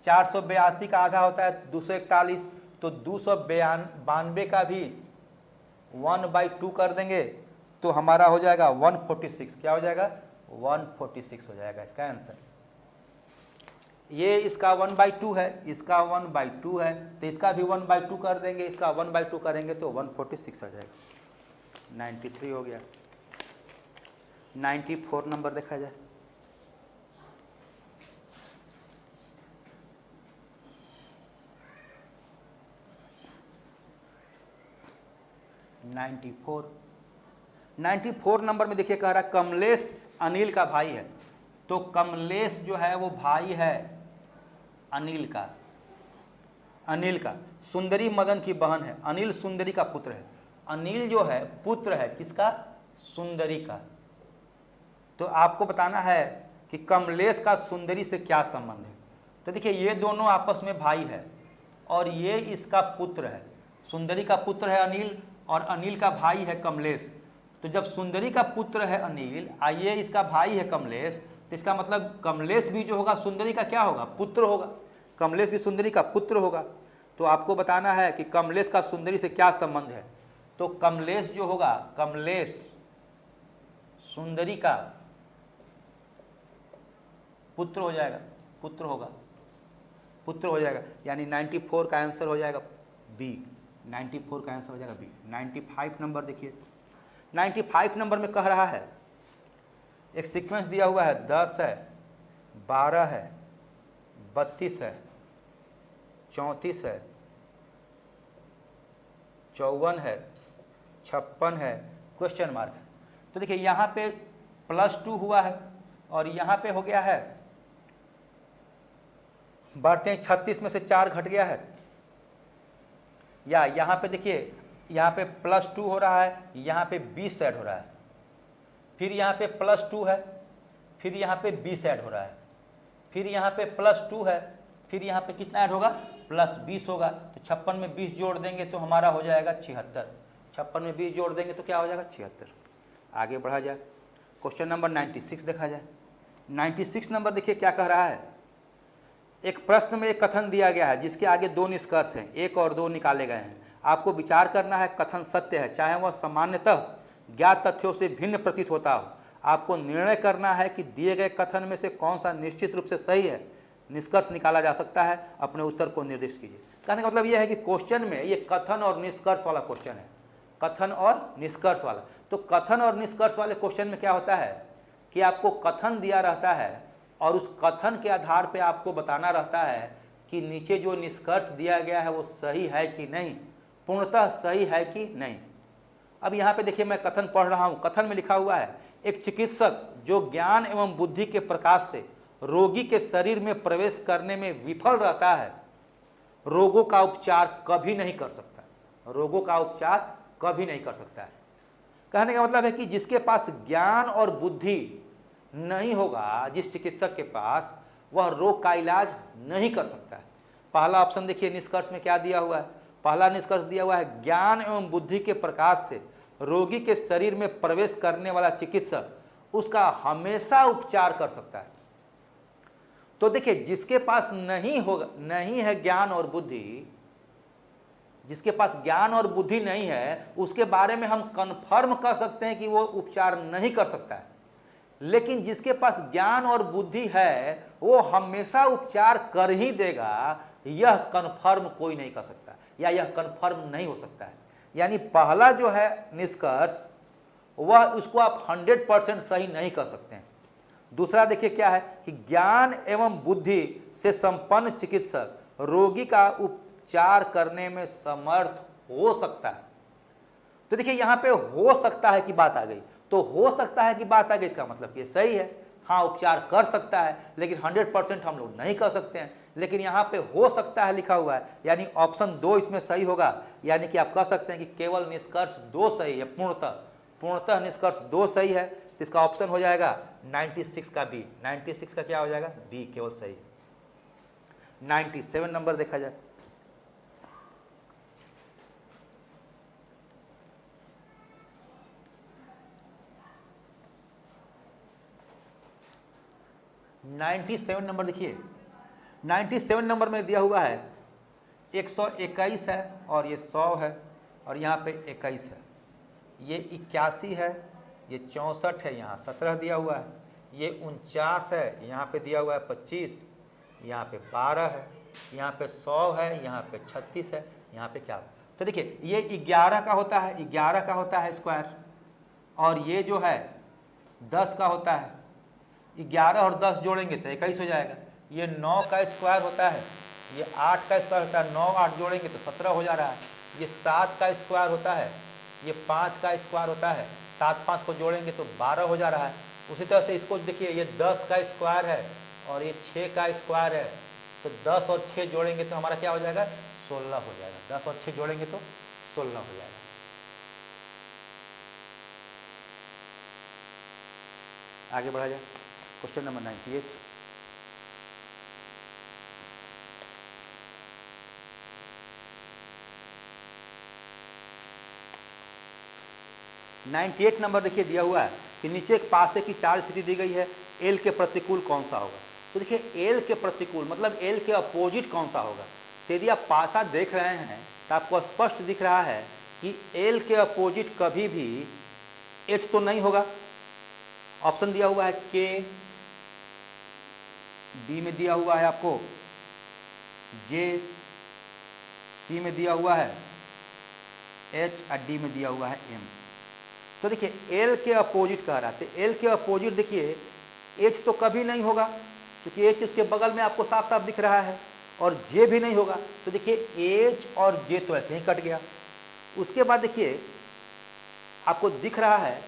482 का आधा होता है 241, तो 292 का भी 1/2 कर देंगे तो हमारा हो जाएगा 146, क्या हो जाएगा 146 हो जाएगा इसका आंसर। ये इसका 1/2 है, इसका 1/2 है, तो इसका भी 1/2 कर देंगे, इसका 1/2 करेंगे तो 146 आ जाएगा। 93 हो गया। 94 नंबर देखा जाए। $94 नंबर में देखिए कह रहा है कमलेश अनिल का भाई है। तो कमलेश जो है वो भाई है अनिल का। अनिल का। सुंदरी मदन की बहन है, अनिल सुंदरी का पुत्र है। अनिल जो है पुत्र है किसका? सुंदरी का। तो आपको बताना है कि कमलेश का सुंदरी से क्या संबंध है। तो देखिए ये दोनों आपस में भाई है और ये इसका पुत्र है। सुंदरी का पुत्र है अनिल और अनिल का भाई है कमलेश। तो जब सुंदरी का पुत्र है अनिल, आइए इसका भाई है कमलेश, तो इसका मतलब कमलेश भी जो होगा सुंदरी का क्या होगा? पुत्र होगा। कमलेश भी सुंदरी का पुत्र होगा। तो आपको बताना है कि कमलेश का सुंदरी से क्या संबंध है। तो कमलेश जो होगा, कमलेश सुंदरी का पुत्र हो जाएगा, पुत्र होगा, पुत्र हो जाएगा। यानी 94 का आंसर हो जाएगा बी। 94 का आंसर हो जाएगा बी। 95 नंबर देखिए, 95 नंबर में कह रहा है, एक सीक्वेंस दिया हुआ है, 10 है, 12 है, 32 है, 34 है, 54 है, 56 है, क्वेश्चन मार्क है। तो देखिए यहाँ पे +2 हुआ है और यहाँ पे हो गया है, बढ़ते हैं 36 में से 4 घट गया है। या यहाँ पे देखिए, यहाँ पे +2 हो रहा है, यहाँ पे 20 ऐड हो रहा है, फिर यहाँ पे +2 है, फिर यहाँ पे 20 ऐड हो रहा है, फिर यहाँ पे +2 है, फिर यहाँ पे कितना ऐड होगा? +20 होगा। तो 56 में 20 जोड़ देंगे तो हमारा हो जाएगा 76। 56 में 20 जोड़ देंगे तो क्या हो जाएगा? 76। आगे बढ़ा जाए, क्वेश्चन नंबर 96 देखा जाए। 96 नंबर देखिए क्या कह रहा है। एक प्रश्न में एक कथन दिया गया है जिसके आगे 2 निष्कर्ष हैं, 1 और 2 निकाले गए हैं। आपको विचार करना है कथन सत्य है, चाहे वह सामान्यतः ज्ञात तथ्यों से भिन्न प्रतीत होता हो। आपको निर्णय करना है कि दिए गए कथन में से कौन सा निश्चित रूप से सही है, निष्कर्ष निकाला जा सकता है। अपने उत्तर को निर्दिष्ट कीजिए। कहने का मतलब यह है कि क्वेश्चन में ये कथन और निष्कर्ष वाला क्वेश्चन है, कथन और निष्कर्ष वाला। तो कथन और निष्कर्ष वाले क्वेश्चन में क्या होता है कि आपको कथन दिया रहता है और उस कथन के आधार पर आपको बताना रहता है कि नीचे जो निष्कर्ष दिया गया है वो सही है कि नहीं, पूर्णतः सही है कि नहीं। अब यहाँ पे देखिए मैं कथन पढ़ रहा हूँ। कथन में लिखा हुआ है, एक चिकित्सक जो ज्ञान एवं बुद्धि के प्रकाश से रोगी के शरीर में प्रवेश करने में विफल रहता है, रोगों का उपचार कभी नहीं कर सकता। रोगों का उपचार कभी नहीं कर सकता है। कहने का मतलब है कि जिसके पास ज्ञान और बुद्धि नहीं होगा, जिस चिकित्सक के पास, वह रोग का इलाज नहीं कर सकता है। पहला ऑप्शन देखिए निष्कर्ष में क्या दिया हुआ है। पहला निष्कर्ष दिया हुआ है, ज्ञान एवं बुद्धि के प्रकाश से रोगी के शरीर में प्रवेश करने वाला चिकित्सक उसका हमेशा उपचार कर सकता है। तो देखिए जिसके पास नहीं है ज्ञान और बुद्धि, जिसके पास ज्ञान और बुद्धि नहीं है, उसके बारे में हम कन्फर्म कर सकते हैं कि वो उपचार नहीं कर सकता है। लेकिन जिसके पास ज्ञान और बुद्धि है वो हमेशा उपचार कर ही देगा, यह कन्फर्म कोई नहीं कर सकता या यह कन्फर्म नहीं हो सकता है। यानी पहला जो है निष्कर्ष वह उसको आप 100% सही नहीं कर सकते हैं। दूसरा देखिए क्या है कि ज्ञान एवं बुद्धि से संपन्न चिकित्सक रोगी का उपचार करने में समर्थ हो सकता है। तो देखिए यहाँ पे हो सकता है कि बात आ गई, तो हो सकता है कि बात आ गई, इसका मतलब ये सही है, हाँ उपचार कर सकता है, लेकिन 100% हम लोग नहीं कर सकते हैं। लेकिन यहाँ पे हो सकता है लिखा हुआ है, यानी ऑप्शन 2 इसमें सही होगा। यानी कि आप कह सकते हैं कि केवल निष्कर्ष 2 सही है, पूर्णतः निष्कर्ष 2 सही है। तो इसका ऑप्शन हो जाएगा 96 का बी। 96 का क्या हो जाएगा? बी केवल सही। 97 नंबर देखा जाए। नंबर देखिए, 97 नंबर में दिया हुआ है 121 है और ये 100 है और यहाँ पे 21 है, ये 81 है, ये 64 है, यहाँ 17 दिया हुआ है, ये 49 है, यहाँ पे दिया हुआ है 25, यहाँ पे 12 है, यहाँ पे 100 है, यहाँ पे 36 है, यहाँ पे क्या। तो देखिए ये 11 का होता है, 11 का होता है स्क्वायर, और ये जो है 10 का होता है। 11 और 10 जोड़ेंगे तो 21 हो जाएगा। ये 9 का स्क्वायर होता है, ये 8 का स्क्वायर होता है, 9 8 जोड़ेंगे तो 17 हो जा रहा है। ये 7 का स्क्वायर होता है, ये 5 का स्क्वायर होता है, 7 5 को जोड़ेंगे तो 12 हो जा रहा है। उसी तरह से इसको देखिए, ये 10 का स्क्वायर है और ये 6 का स्क्वायर है, तो 10 और 6 जोड़ेंगे तो हमारा क्या हो जाएगा? 16 हो जाएगा। 10 और 6 जोड़ेंगे तो 16 हो जाएगा। आगे बढ़ा जाए। Question number 98। नंबर देखिए दिया हुआ है कि नीचे एक पासे की 4 स्थिति दी गई है, एल के प्रतिकूल कौन सा होगा। तो देखिए एल के प्रतिकूल मतलब एल के अपोजिट कौन सा होगा। तो यदि आप पासा देख रहे हैं तो आपको स्पष्ट दिख रहा है कि एल के अपोजिट कभी भी एच तो नहीं होगा। ऑप्शन दिया हुआ है के, बी में दिया हुआ है आपको जे, सी में दिया हुआ है एच और डी में दिया हुआ है एम। तो देखिए एल के अपोजिट कह रहा है, एल के अपोजिट देखिए एच तो कभी नहीं होगा क्योंकि एच इसके बगल में आपको साफ साफ दिख रहा है, और जे भी नहीं होगा। तो देखिए एच और जे तो ऐसे ही कट गया। उसके बाद देखिए आपको दिख रहा है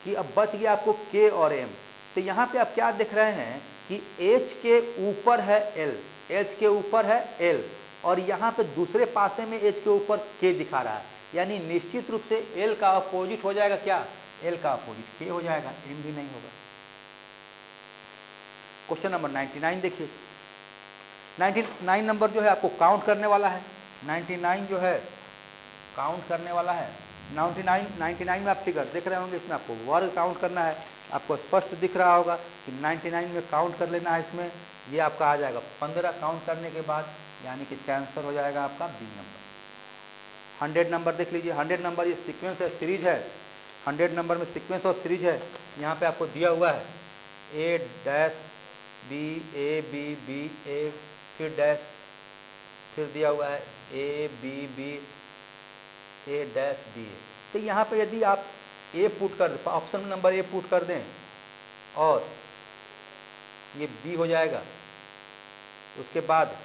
कि अब बच गया आपको के और एम। तो यहाँ पे आप क्या देख रहे हैं कि एच के ऊपर है एल, एच के ऊपर है एल, और यहाँ पे दूसरे पासे में एच के ऊपर के दिखा रहा है, यानी निश्चित रूप से एल का अपोजिट हो जाएगा क्या, एल का अपोजिट के हो जाएगा, एम भी नहीं होगा। क्वेश्चन नंबर 99 देखिए। 99 नंबर जो है आपको काउंट करने वाला है। 99 जो है काउंट करने वाला है। 99 में आप फिगर देख रहे होंगे, इसमें आपको वर्ग काउंट करना है। आपको स्पष्ट दिख रहा होगा कि 99 में काउंट कर लेना है। इसमें ये आपका आ जाएगा 15 काउंट करने के बाद, यानी कि इसका आंसर हो जाएगा आपका बी नंबर। 100 नंबर देख लीजिए। 100 नंबर ये सीक्वेंस है, सीरीज है। 100 नंबर में सीक्वेंस और सीरीज है। यहाँ पे आपको दिया हुआ है A dash B, A B B A, फिर डैश, फिर दिया हुआ है A B B A dash B A. तो यहाँ पे यदि आप ए पुट कर दें, ऑप्शन नंबर ए पुट कर दें और ये बी हो जाएगा, उसके बाद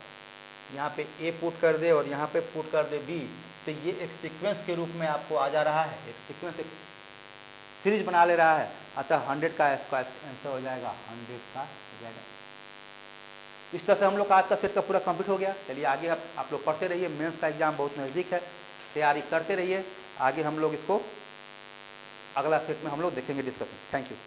यहाँ पे ए पुट कर दे और यहाँ पे पुट कर दे बी, तो ये एक सीक्वेंस के रूप में आपको आ जा रहा है, एक सीक्वेंस, एक सीरीज बना ले रहा है। अतः 100 का आंसर हो जाएगा 100 का हो जाएगा। इस तरह से हम लोग का आज का सेट का पूरा कंप्लीट हो गया। चलिए आगे आप लोग पढ़ते रहिए, मेंस का एग्जाम बहुत नज़दीक है, तैयारी करते रहिए। आगे हम लोग इसको अगला सेट में हम लोग देखेंगे डिस्कशन। Thank you.